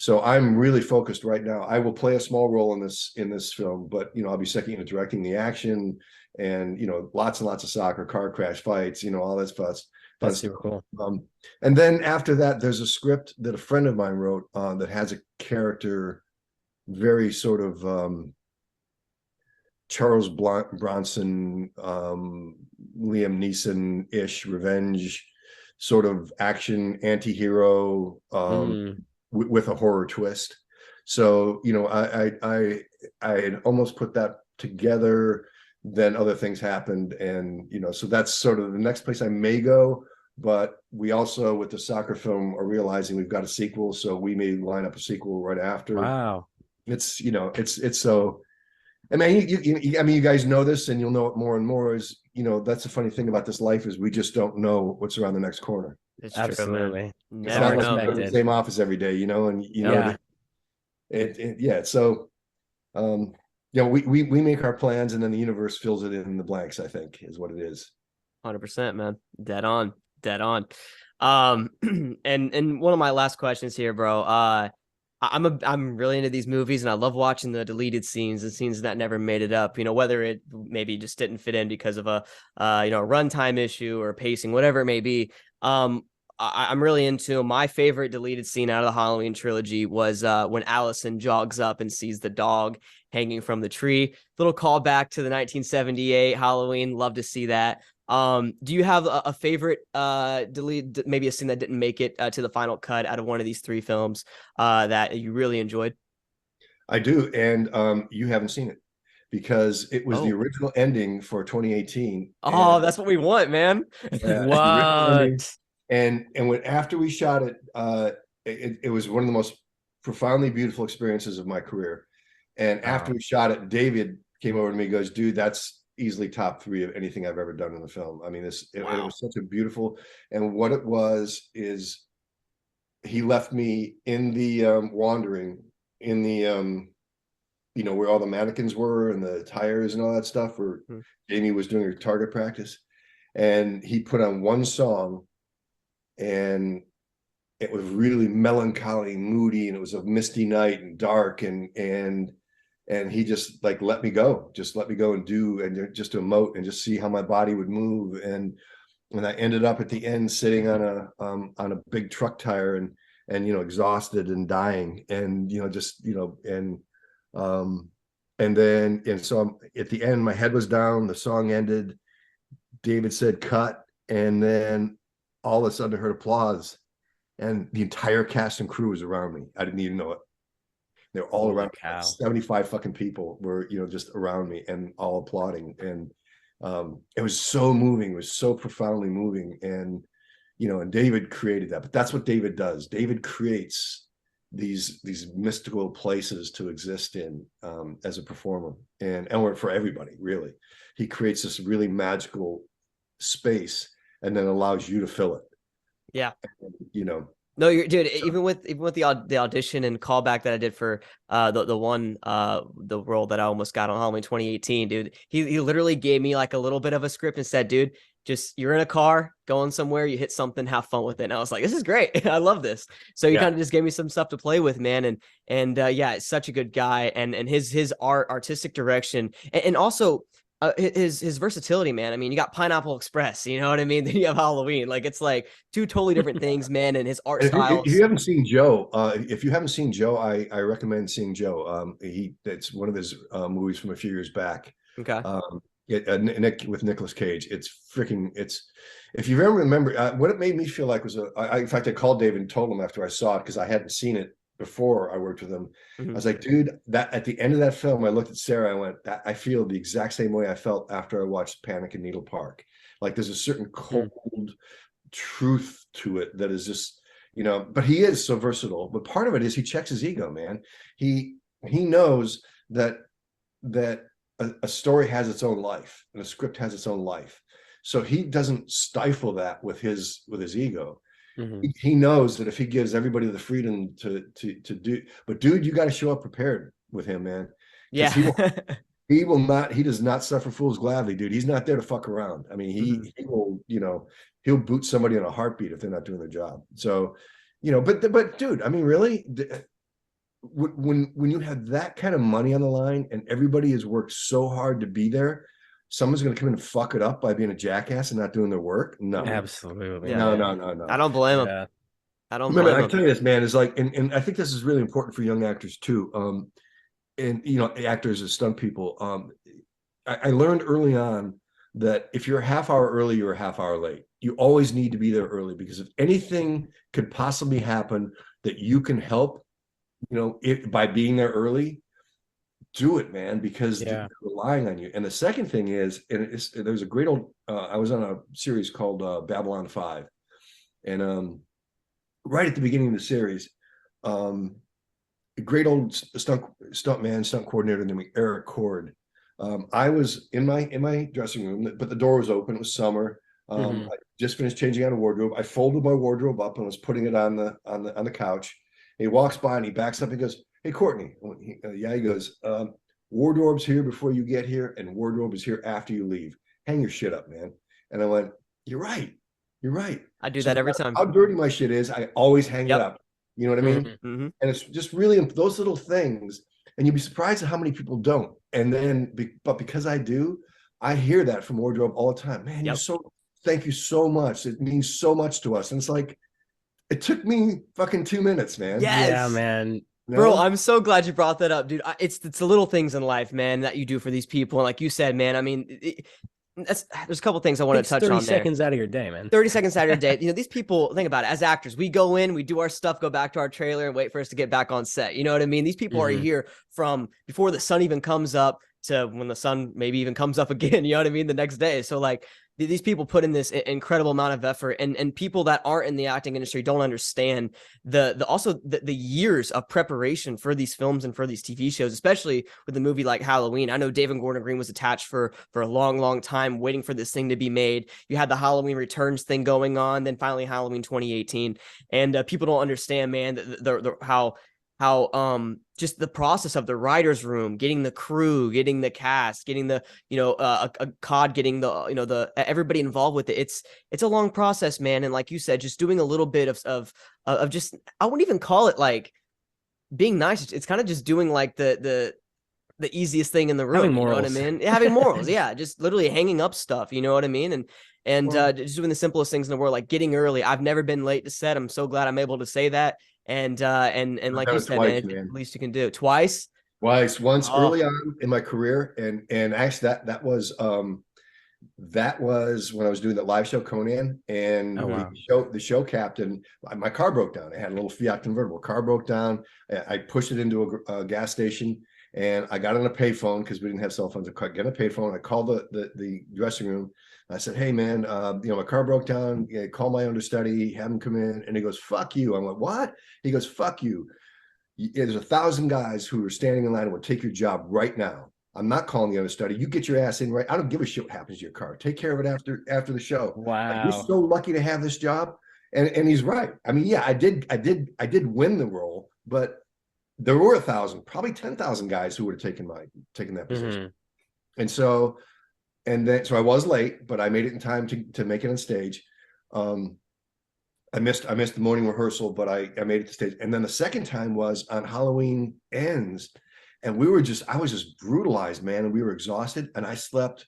So I'm really focused right now. I will play a small role in this film, but I'll be second unit directing the action, and lots and lots of soccer, car crash fights, all that stuff.
That's super cool.
And then after that, there's a script that a friend of mine wrote that has a character very sort of Charles Bronson, Liam Neeson-ish revenge sort of action anti-hero with a horror twist. So I had almost put that together, then other things happened, and so that's sort of the next place I may go. But we also, with the soccer film, are realizing we've got a sequel, so we may line up a sequel right after.
Wow.
It's it's so, I mean, you guys know this, and you'll know it more and more. Is that's the funny thing about this life, is we just don't know what's around the next corner.
It's
Absolutely.
true,
It's not
never
like we go to the same office every day, and yeah. So, we make our plans, and then the universe fills it in the blanks, I think, is what it is.
100%, man. Dead on. And one of my last questions here, bro. I'm really into these movies, and I love watching the deleted scenes, the scenes that never made it up. Whether it maybe just didn't fit in because of a runtime issue or pacing, whatever it may be. I'm really into my favorite deleted scene out of the Halloween trilogy was when Allison jogs up and sees the dog hanging from the tree. Little callback to the 1978 Halloween. Love to see that. Do you have a favorite delete, maybe a scene that didn't make it to the final cut out of one of these three films that you really enjoyed?
I do, and you haven't seen it because it was the original ending for 2018.
Oh, that's what we want, man.
What?
And when after we shot it, it was one of the most profoundly beautiful experiences of my career. And after we shot it, David came over to me and goes, "Dude, that's easily top 3 of anything I've ever done in the film." I mean, it was such a beautiful, and what it was is he left me in the wandering in the where all the mannequins were and the tires and all that stuff, where Jamie was doing her target practice, and he put on one song, and it was really melancholy, moody, and it was a misty night and dark, and he just let me go and do, and just to emote and just see how my body would move. And I ended up at the end sitting on a big truck tire and exhausted and dying, and so I'm at the end, my head was down, the song ended, David said cut, and then all of a sudden I heard applause, and the entire cast and crew was around me. I didn't even know it. They're all around. 75 fucking people were, just around me and all applauding. And it was so moving. It was so profoundly moving. And, and David created that. But that's what David does. David creates these mystical places to exist in as a performer. And for everybody, really. He creates this really magical space and then allows you to fill it.
Yeah.
And,
no, dude. Even with the audition and callback that I did for the role that I almost got on Halloween 2018, dude. He literally gave me a little bit of a script and said, "Dude, just you're in a car going somewhere, you hit something, have fun with it." And I was like, "This is great. I love this." So he kind of just gave me some stuff to play with, man. And yeah, it's such a good guy, and his artistic direction, and also. His versatility, man. I mean, you got Pineapple Express, you know what I mean? Then you have Halloween. It's two totally different things, man. And his art style.
If you haven't seen Joe, I recommend seeing Joe. It's one of his movies from a few years back.
Okay.
Nick with Nicolas Cage. If you ever remember, what it made me feel like was in fact, I called David and told him after I saw it, because I hadn't seen it before I worked with him. I was like, dude, that at the end of that film, I looked at Sarah, I went, I feel the exact same way I felt after I watched Panic in Needle Park. There's a certain cold truth to it that is just, but he is so versatile. But part of it is he checks his ego, man. He knows that a story has its own life and a script has its own life. So he doesn't stifle that with his ego. He knows that if he gives everybody the freedom to do, but dude, you got to show up prepared with him, man.
Yeah.
He does not suffer fools gladly, dude. He's not there to fuck around. I mean, he will, he'll boot somebody in a heartbeat if they're not doing their job. So, but dude, I mean, really, when you have that kind of money on the line and everybody has worked so hard to be there, someone's going to come in and fuck it up by being a jackass and not doing their work. No,
Absolutely.
Yeah.
no,
man.
no, no,
I
no.
don't blame him.
Yeah.
I don't
Remember,
blame
I
him.
tell you this, man, is like, and I think this is really important for young actors too. And you know, actors as stunt people. I learned early on that if you're a half hour early, you're a half hour late. You always need to be there early, because if anything could possibly happen that you can help, you know, by being there early, do it, man, because
Yeah.
they're relying on you. And the second thing is, there's a great old, I was on a series called Babylon 5. And right at the beginning of the series, a great old stunt coordinator named Eric Cord. I was in my dressing room, but the door was open. It was summer. I just finished changing out a wardrobe. I folded my wardrobe up and was putting it on the couch. And he walks by and he backs up and goes, "Hey, Courtney." Yeah, he goes, "Wardrobe's here before you get here, and wardrobe is here after you leave. Hang your shit up, man." And I went, "You're right. You're right."
I do
So
that
no
every
matter
time.
how dirty my shit is, I always hang it
Yep.
up. You know what I mean?
Mm-hmm.
And it's just really those little things, and you'd be surprised at how many people don't. And then, but because I do, I hear that from wardrobe all the time. Man,
Yep.
thank you so much. It means so much to us. And it's like, it took me fucking 2 minutes, man.
Yes.
Yeah, man.
You
Bro,
know?
I'm so glad you brought that up, dude. It's the little things in life, man, that you do for these people. And like you said, man, I mean, there's a couple things I want to
Takes
touch
30
on there.
seconds out of your day, man.
30 seconds out of your day. You know, these people, think about it. As actors, we go in, we do our stuff, go back to our trailer and wait for us to get back on set. You know what I mean? These people are here from before the sun even comes up to when the sun maybe even comes up again. You know what I mean? The next day. So like these people put in this incredible amount of effort, and people that aren't in the acting industry don't understand the years of preparation for these films and for these TV shows, especially with a movie like Halloween. I know David Gordon Green was attached for a long time waiting for this thing to be made. You had the Halloween Returns thing going on, then finally Halloween 2018, and people don't understand, man, how just the process of the writer's room, getting the crew, getting the cast, getting the, you know, a COD, getting the, you know, the everybody involved with it. It's a long process, man. And like you said, just doing a little bit of just, I wouldn't even call it like being nice. It's kind of just doing like the easiest thing in the room.
Having
you know what I
morals.
mean? Having morals. Yeah. Just literally hanging up stuff. You know what I mean? And just doing the simplest things in the world, like getting early. I've never been late to set. I'm so glad I'm able to say that. And like you said,
twice,
man,
man.
at least you can do it twice.
Once
Oh.
early on in my career, and actually that was when I was doing that live show Conan, and the show captain, my car broke down. I had a little Fiat convertible. Car broke down. I pushed it into a gas station, and I got on a payphone because we didn't have cell phones. I got a payphone. I called the dressing room. I said, "Hey man, you know, my car broke down. Call my understudy, have him come in." And he goes, "Fuck you." I went, "What?" He goes, "Fuck you. There's 1,000 guys who are standing in line and will take your job right now. I'm not calling the understudy. You get your ass in right. I don't give a shit what happens to your car. Take care of it after the show."
Wow.
You're so lucky to have this job. And he's right. I mean, yeah, I did win the role, but there were 1,000, probably 10,000 guys who would have taken that position. And so I was late, but I made it in time to make it on stage. I missed the morning rehearsal, but I made it to stage. And then the second time was on Halloween Ends, and I was just brutalized, man. And we were exhausted, and I slept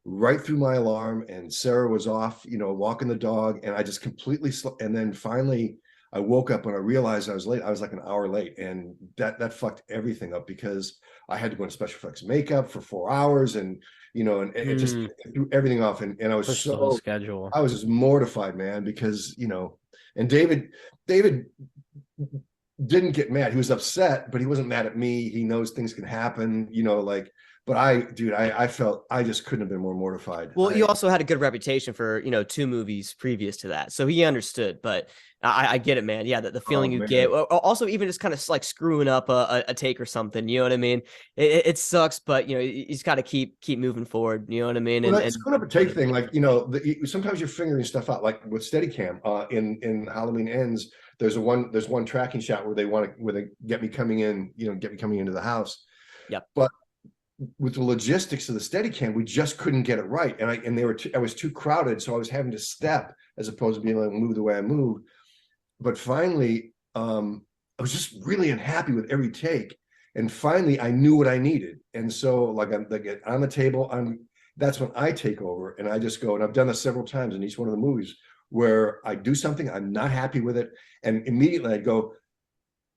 right through my alarm, and Sarah was off, you know, walking the dog, and I just completely slept. And then finally I woke up and I realized I was late. I was like an hour late, and that fucked everything up because I had to go into special effects makeup for 4 hours, and you know, and it just threw everything off. And I was
Pushed the whole schedule.
I was just mortified, man, because you know, and David didn't get mad. He was upset, but he wasn't mad at me. He knows things can happen, you know, like. But I felt I just couldn't have been more mortified.
Well, you also had a good reputation for, you know, 2 movies previous to that. So he understood, but I get it, man. Yeah, the feeling you get. Also, even just kind of like screwing up a take or something, you know what I mean? It sucks, but, you know, you just got to keep moving forward, you know what I mean?
Well, it's screwing up a take thing. Like, you know, sometimes you're figuring stuff out, like with Steadicam in Halloween Ends, there's one tracking shot where they get me coming into the house.
Yep.
But with the logistics of the Steadicam, we just couldn't get it right, and I was too crowded, so I was having to step as opposed to being able to move the way I moved. But finally, I was just really unhappy with every take. And finally I knew what I needed. And so like I'm like on the table, that's when I take over and I just go, and I've done this several times in each one of the movies where I do something, I'm not happy with it. And immediately I go,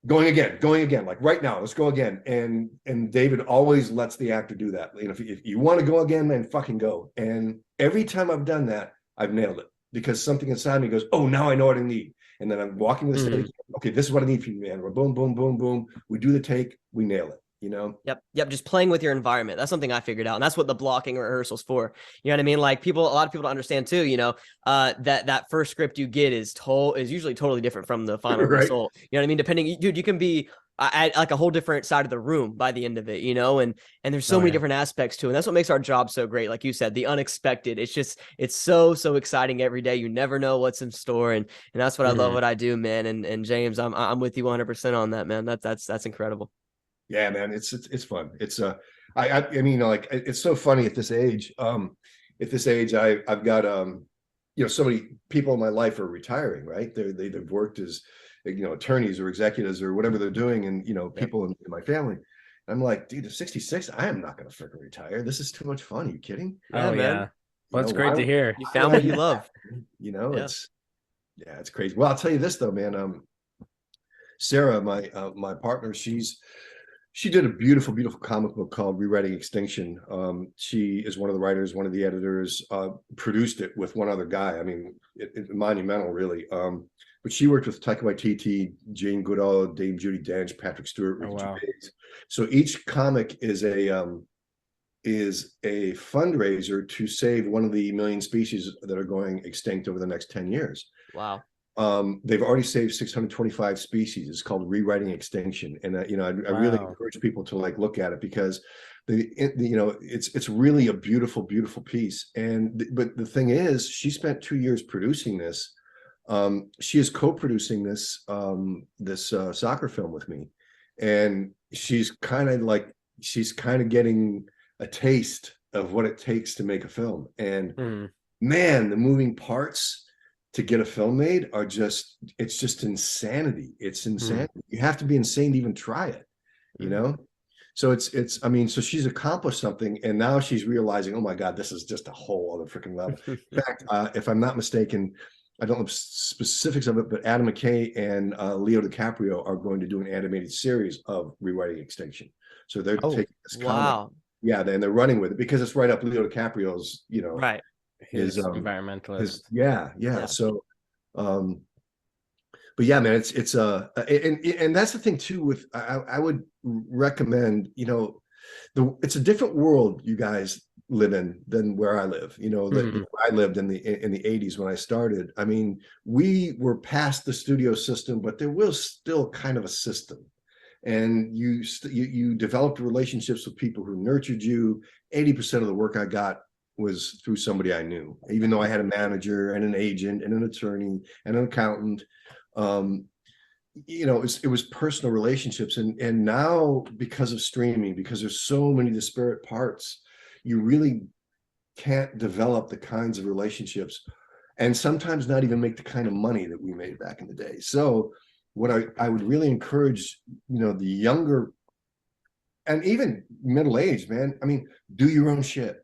going again, like right now, let's go again. And David always lets the actor do that. You know, if you want to go again, then fucking go. And every time I've done that, I've nailed it because something inside me goes, oh, now I know what I need. And then I'm walking the stage. Okay, this is what I need from you, man. We're boom, boom, boom, boom. We do the take, we nail it. You know?
Yep. Just playing with your environment. That's something I figured out. And that's what the blocking rehearsals for. You know what I mean? Like a lot of people don't understand too, you know, that first script you get is usually totally different from the final
Right.
result. You know what I mean? Depending, dude, you can be at like a whole different side of the room by the end of it, you know, and there's so many different aspects to it. And that's what makes our job so great. Like you said, the unexpected. It's so exciting every day. You never know what's in store. And that's what I love what I do, man. And James, I'm with you 100% on that, man. That's incredible.
Yeah, man, it's fun. It's I mean, like it's so funny at this age. I've got you know, so many people in my life are retiring, right? They've worked as, you know, attorneys or executives or whatever they're doing, and you know, people in my family. I'm like, dude, at 66, I am not going to freaking retire. This is too much fun. Are you kidding?
Oh
man.
yeah, well, that's great to hear.
You found what you love.
You know, it's crazy. Well, I'll tell you this though, man. Sarah, my partner, she did a beautiful comic book called Rewriting Extinction. She is one of the writers, one of the editors, produced it with one other guy. I mean, it's monumental, really. But she worked with Taika Waititi, Jane Goodall, Dame Judi Dench, Patrick Stewart, Ricky Gervais. So each comic is a fundraiser to save one of the million species that are going extinct over the next 10 years.
Wow.
They've already saved 625 species. It's called Rewriting Extinction, and you know, I really encourage people to like look at it because you know, it's really a beautiful piece. But the thing is, she spent 2 years producing this. She is co-producing this soccer film with me, and she's kind of getting a taste of what it takes to make a film. And man, the moving parts to get a film made are it's just insanity. It's insanity. You have to be insane to even try it, you know? So I mean, so she's accomplished something, and now she's realizing, oh my God, this is just a whole other freaking level. In fact, if I'm not mistaken, I don't know specifics of it, but Adam McKay and Leo DiCaprio are going to do an animated series of Rewriting Extinction. So they're taking this comic, and they're running with it because it's right up Leo DiCaprio's, you know,
right.
His
environmentalist.
Yeah. So, but yeah, man, it's and that's the thing too. With I would recommend, you know, it's a different world you guys live in than where I live. You know, that I lived in the 80s when I started. I mean, we were past the studio system, but there was still kind of a system. And you developed relationships with people who nurtured you. 80% of the work I got was through somebody I knew, even though I had a manager and an agent and an attorney and an accountant. You know, it was personal relationships. And now, because of streaming, because there's so many disparate parts, you really can't develop the kinds of relationships, and sometimes not even make the kind of money that we made back in the day. So what I would really encourage, you know, the younger and even middle-aged, man, I mean, do your own shit.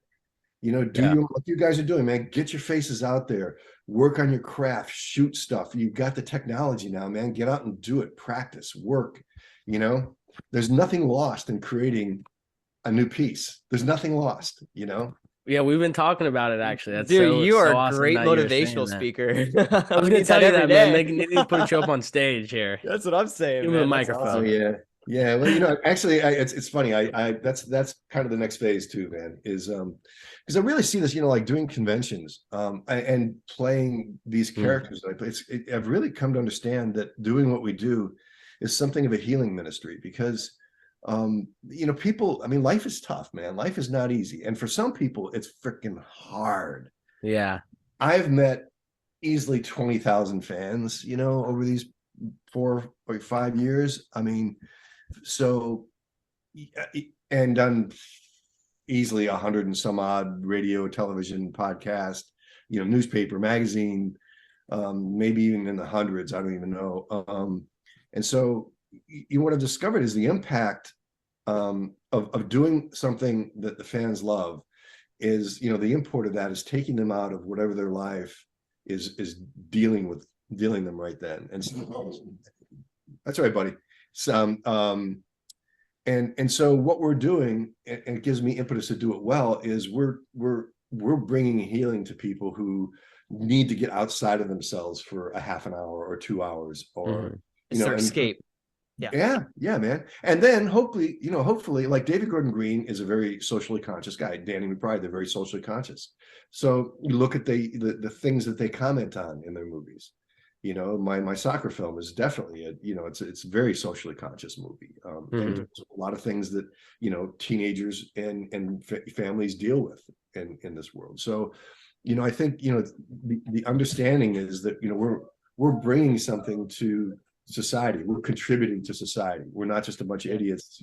You know, what you guys are doing, man. Get your faces out there, work on your craft, shoot stuff. You've got the technology now, man. Get out and do it. Practice, work. You know, there's nothing lost in creating a new piece. There's nothing lost, you know?
Yeah, we've been talking about it actually. That's
Dude, you are a
awesome
great motivational speaker.
I was going to tell you that, man. They need to put you up on stage here.
That's what I'm saying.
Give me a microphone.
Awesome.
Oh, yeah. Well, you know, actually, it's funny. That's kind of the next phase too, man. Is because I really see this, you know, like doing conventions, and playing these characters. I've really come to understand that doing what we do is something of a healing ministry because, you know, people. I mean, life is tough, man. Life is not easy, and for some people, it's freaking hard.
Yeah,
I've met easily 20,000 fans, you know, over these 4 or 5 years. I mean. So, and done easily 100 and some odd radio, television, podcast, you know, newspaper, magazine, maybe even in the hundreds. I don't even know. And so what I've discovered is the impact of doing something that the fans love is, the import of that is taking them out of whatever their life is dealing them right then. And so, that's right, buddy. So, and so what we're doing, and it gives me impetus to do it well, is we're bringing healing to people who need to get outside of themselves for a half an hour or 2 hours, or
It's their escape.
Yeah, man. And then hopefully, like David Gordon Green is a very socially conscious guy. Danny McBride, they're very socially conscious. So you look at the things that they comment on in their movies. My soccer film is definitely it's a very socially conscious movie. And there's a lot of things that teenagers and families deal with in this world. So I think the understanding is that we're bringing something to society. We're contributing to society. We're not just a bunch of idiots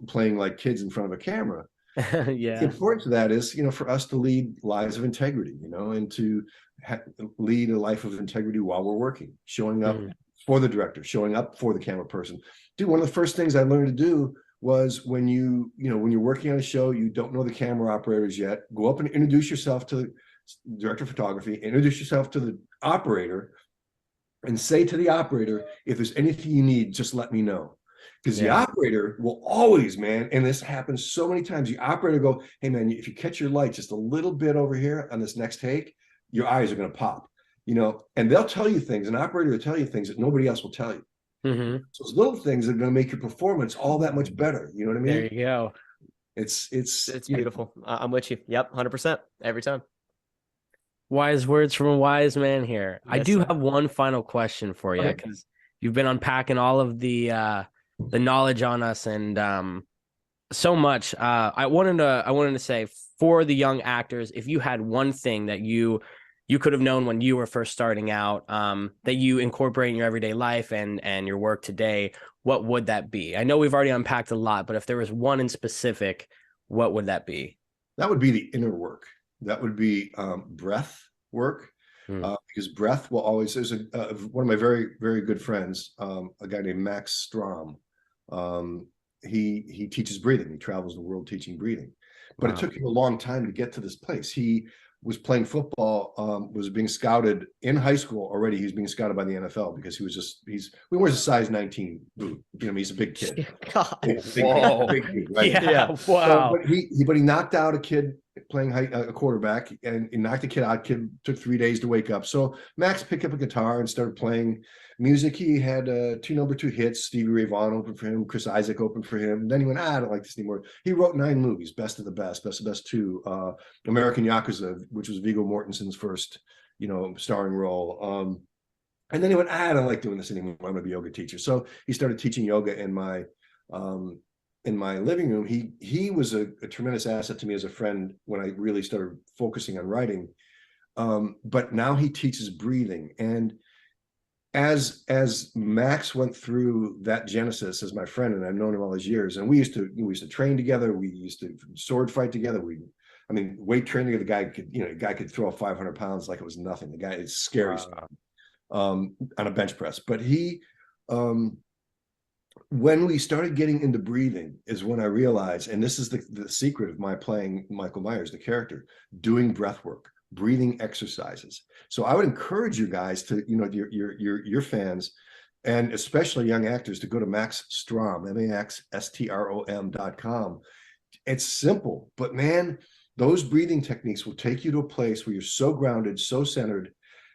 playing like kids in front of a camera.
Yeah.
The importance of that is for us to lead lives of integrity, and to lead a life of integrity while we're working, showing up for the director, showing up for the camera person. Dude, one of the first things I learned to do was when when you're working on a show, you don't know the camera operators yet, go up and introduce yourself to the director of photography, introduce yourself to the operator, and say to the operator, if there's anything you need, just let me know. Because the operator will always, man, and this happens so many times, the operator go, hey man, if you catch your light just a little bit over here on this next take, your eyes are going to pop, and they'll tell you things, an operator will tell you things that nobody else will tell you. So it's little things that are going to make your performance all that much better. You know what I mean?
There you go.
It's beautiful. I'm with you. Yep. 100% every time.
Wise words from a wise man here.
Yes,
I do
sir.
have one final question for you,
Okay.
because you've been unpacking all of the knowledge on us and so much. I wanted to say, for the young actors, if you had one thing that you could have known when you were first starting out, that you incorporate in your everyday life and your work today, what would that be? I know we've already unpacked a lot, but if there was one in specific, what would that be?
That would be the inner work. That would be breath work, because breath will always. There's one of my very, very good friends, a guy named Max Strom. He teaches breathing. He travels the world teaching breathing, but it took him a long time to get to this place. He was playing football, was being scouted in high school already. He was being scouted by the NFL because he wears a size 19 boot. He's a big kid.
God.
Big kid, right?
Yeah. Wow.
So, but he knocked out a kid playing a quarterback, and he knocked the kid out. Kid took 3 days to wake up. So Max picked up a guitar and started playing music. He had 2 number 2 hits. Stevie Ray Vaughan opened for him. Chris Isaac opened for him. Then he went, I don't like this anymore. He wrote 9 movies, Best of the Best, Best of the Best 2, American Yakuza, which was Viggo Mortensen's first, starring role. And then he went, I don't like doing this anymore. I'm going to be a yoga teacher. So he started teaching yoga in my living room. He was a tremendous asset to me as a friend when I really started focusing on writing. But now he teaches breathing. And as Max went through that genesis as my friend, and I've known him all these years, and we used to train together. We used to sword fight together. Weight training. The guy could throw 500 pounds like it was nothing. The guy is scary stuff, on a bench press. But he, when we started getting into breathing is when I realized, and this is the secret of my playing Michael Myers, the character, doing breath work, breathing exercises. So I would encourage you guys to, your fans, and especially young actors, to go to Max Strom, MAXSTROM.com. It's simple, but man, those breathing techniques will take you to a place where you're so grounded, so centered.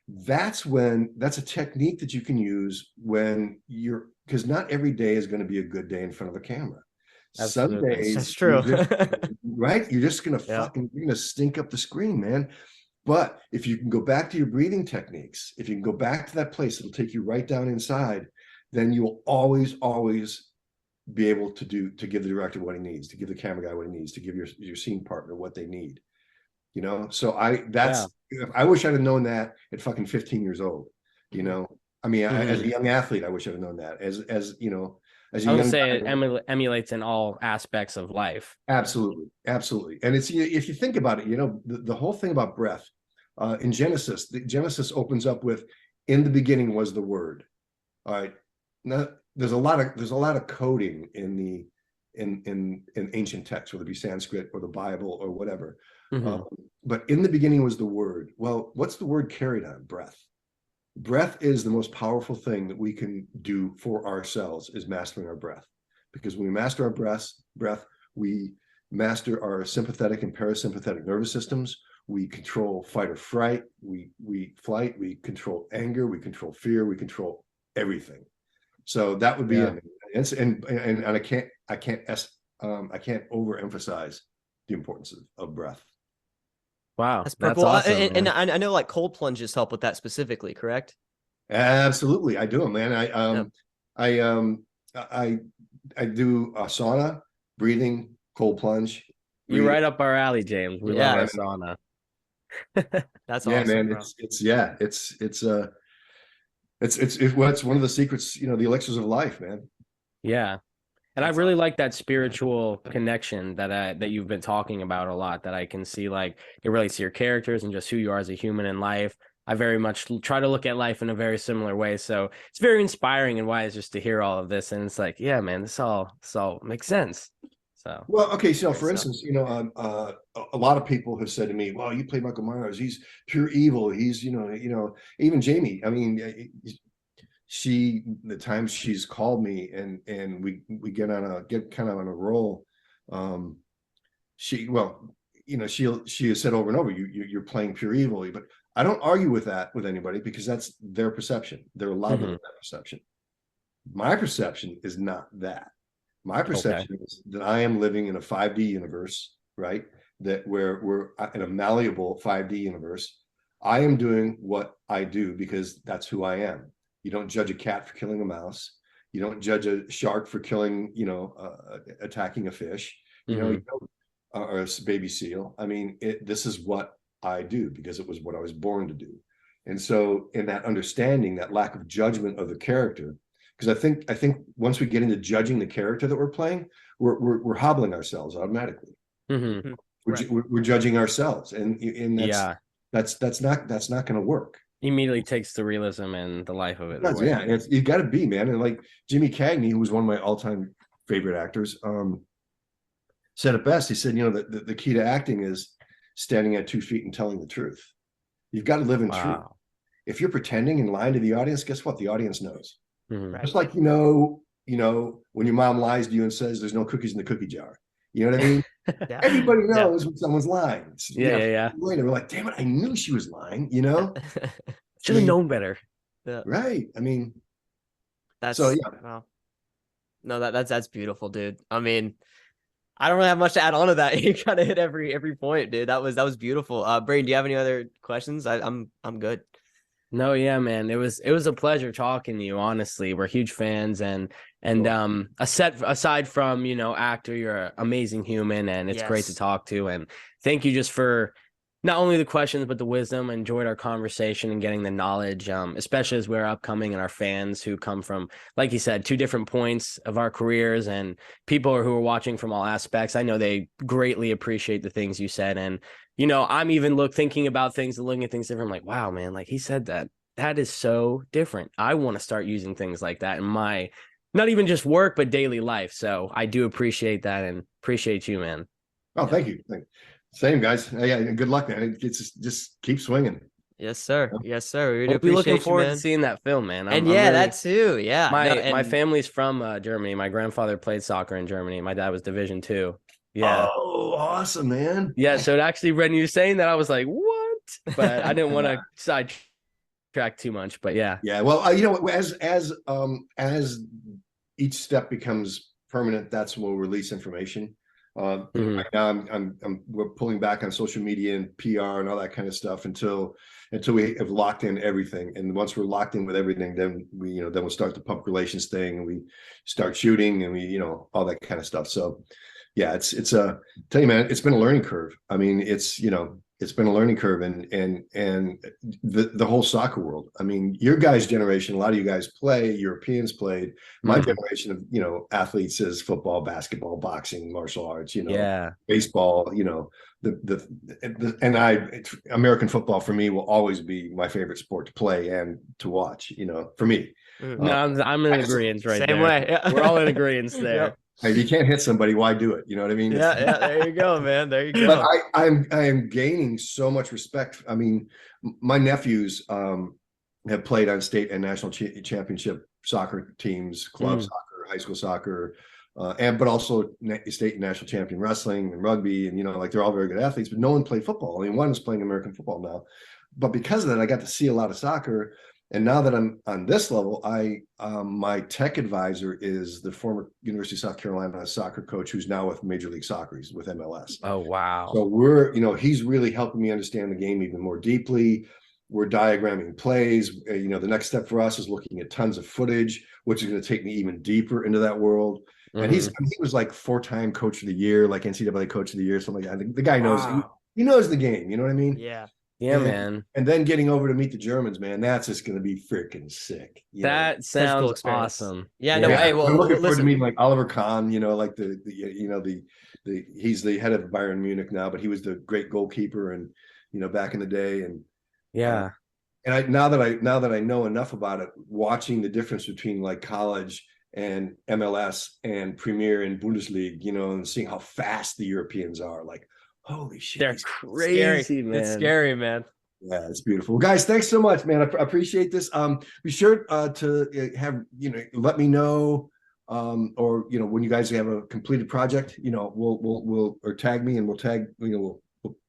That's a technique that you can use when because not every day is going to be a good day in front of a camera.
Absolutely.
Some days,
That's true.
right? You're just going to you're going to stink up the screen, man. But if you can go back to your breathing techniques, if you can go back to that place, it'll take you right down inside. Then you will always be able to give the director what he needs, to give the camera guy what he needs, to give your scene partner what they need. So I wish I'd have known that at fucking 15 years old. As a young athlete, I wish I'd have known that. As a young
say it emulates in all aspects of life.
Absolutely. And it's, if you think about it, the whole thing about breath, in Genesis, Genesis opens up with, in the beginning was the word. All right. Now, there's a lot of coding in ancient texts, whether it be Sanskrit or the Bible or whatever.
Mhm.
But in the beginning was the word. Well, what's the word carried on? Breath. Breath is the most powerful thing that we can do for ourselves, is mastering our breath. Because when we master our breath, we master our sympathetic and parasympathetic nervous systems. We control fight or fright. We flight. We control anger. We control fear. We control everything. So that would be it. And I can't overemphasize the importance of breath.
Wow,
That's
that's
purple.
awesome.
And
man.
I know like cold plunges help with that specifically, correct?
Absolutely, I do them, man. I do a sauna, breathing, cold plunge.
You're
breathing.
right up our alley, James. We love
Yeah.
our sauna.
That's
Yeah,
awesome,
man.
bro.
It's one of the secrets, the elixirs of life, man.
Yeah. And I
That's
really
awesome.
like that spiritual connection that you've been talking about a lot, that I can see, like, it relates to your characters and just who you are as a human in life. I very much try to look at life in a very similar way. So it's very inspiring and wise just to hear all of this. And it's like, yeah, man, this all makes sense. So
Well, okay, so
Great
for
stuff.
instance, a lot of people have said to me, "Well, you play Michael Myers. He's pure evil. He's, even Jamie. I mean, the times she's called me and we get kind of on a roll. She has said over and over, you're playing pure evil, but I don't argue with that with anybody, because that's their perception. They're allowed to have that perception. My perception is not that. My perception is that I am living in a 5D universe, right? That we're in a malleable 5D universe. I am doing what I do because that's who I am. You don't judge a cat for killing a mouse. You don't judge a shark for killing, attacking a fish, or a baby seal. I mean, this is what I do because it was what I was born to do. And so in that understanding, that lack of judgment of the character, because I think once we get into judging the character that we're playing, we're hobbling ourselves automatically.
Mm-hmm.
We're judging ourselves, and that's not going to work.
Immediately takes the realism and the life of it.
Yeah, you got to be, man. And like Jimmy Cagney, who was one of my all-time favorite actors, said it best. He said, the key to acting is standing at 2 feet and telling the truth. You've got to live in truth. If you're pretending and lying to the audience, guess what? The audience knows.
Mm-hmm.
Just like, when your mom lies to you and says there's no cookies in the cookie jar. You know what I mean?
Yeah.
Everybody knows when someone's lying.
Yeah.
Later, we're like, damn it, I knew she was lying,
Should have known better.
Yeah.
Right. I mean,
That's
so yeah.
Wow. No, that's beautiful, dude. I mean, I don't really have much to add on to that. You kind of hit every point, dude. That was beautiful. Brayden, do you have any other questions? I'm good.
No, yeah, man. It was a pleasure talking to you. Honestly, we're huge fans, and aside from actor, you're an amazing human, and it's great to talk to. And thank you just for not only the questions but the wisdom. Enjoyed our conversation and getting the knowledge, especially as we're upcoming and our fans who come from, like you said, 2 different points of our careers, and people who are watching from all aspects. I know they greatly appreciate the things you said, and I'm even thinking about things and looking at things different. I'm like, wow, man, like he said that is so different. I want to start using things like that in my, not even just work, but daily life. So I do appreciate that and appreciate you, man.
Oh, thank you. Same, guys. Yeah, good luck, man. It's just keep swinging.
Yes, sir. Yes, sir. We really
We'll be looking
appreciate you,
forward to
man.
seeing that film, man.
And that too. Yeah.
My family's from Germany. My grandfather played soccer in Germany. My dad was Division II. Yeah.
Oh, awesome, man.
Yeah. So actually, when you were saying that, I was like, what? But I didn't want to sidetrack too much. But yeah.
Yeah. Well, as each step becomes permanent, that's when we'll release information. Right now, we're pulling back on social media and PR and all that kind of stuff until we have locked in everything. And once we're locked in with everything, then we'll start the public relations thing, and we start shooting, and we all that kind of stuff. So yeah, it's tell you, man, it's been a learning curve. I mean, it's been a learning curve, and the whole soccer world. I mean, your guys' generation, a lot of you guys play, Europeans played. My generation of athletes is football, basketball, boxing, martial arts, baseball, American football for me will always be my favorite sport to play and to watch, for me.
Mhm.
No, I'm in
I just-
agreement right
Same
there.
way. Yeah.
We're all in agreement there.
Yep.
If you can't hit somebody, why do it? You know what I mean?
Yeah, yeah. There you go, man. There you
But
go.
I am gaining so much respect. I mean, my nephews have played on state and national championship soccer teams, club soccer, high school soccer, but also state and national champion wrestling and rugby, and like they're all very good athletes. But no one played football. I mean, one is playing American football now, but because of that, I got to see a lot of soccer. And now that I'm on this level, my tech advisor is the former University of South Carolina soccer coach who's now with Major League Soccer. He's with MLS.
Oh, wow.
So we're, he's really helping me understand the game even more deeply. We're diagramming plays. The next step for us is looking at tons of footage, which is going to take me even deeper into that world. And he was like 4-time coach of the year, like NCAA coach of the year, something like that. The guy knows, he knows the game. You know what I mean?
Yeah.
Yeah, man.
And then getting over to meet the Germans, man, that's just going to be freaking sick.
That sounds
cool experience.
awesome.
Yeah, no, hey, well,
I'm looking forward to
listen.
meeting like Oliver Kahn, like he's the head of Bayern Munich now, but he was the great goalkeeper and, back in the day. And
yeah.
And now that I know enough about it, watching the difference between like college and MLS and Premier and Bundesliga, and seeing how fast the Europeans are, like, holy shit,
they're crazy,
scary.
man.
It's scary, man.
Yeah, it's beautiful. Guys, thanks so much, man. I appreciate this. Be sure to have, let me know, or, when you guys have a completed project, we'll or tag me and we'll tag, we'll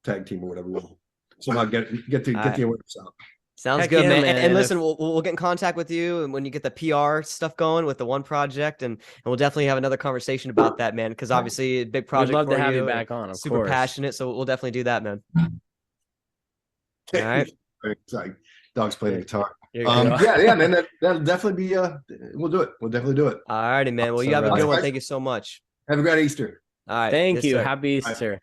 tag team or whatever. We'll somehow get the awareness out.
Sounds
Heck
good,
yeah,
man.
man.
And listen, we'll get in contact with you, and when you get the PR stuff going with the one project, and we'll definitely have another conversation about that, man. Because obviously, a big project.
We'd love
for
to have
you
you back on. Of
super
course.
passionate, so we'll definitely do that, man. All right.
Sorry, dog's playing the guitar.
Yeah,
man. That'll definitely be. We'll do it. We'll definitely do it.
All righty, man. Well, you have a good one. Thank you so much.
Have a great Easter.
All right.
Thank
Yes,
you.
sir.
Happy Easter.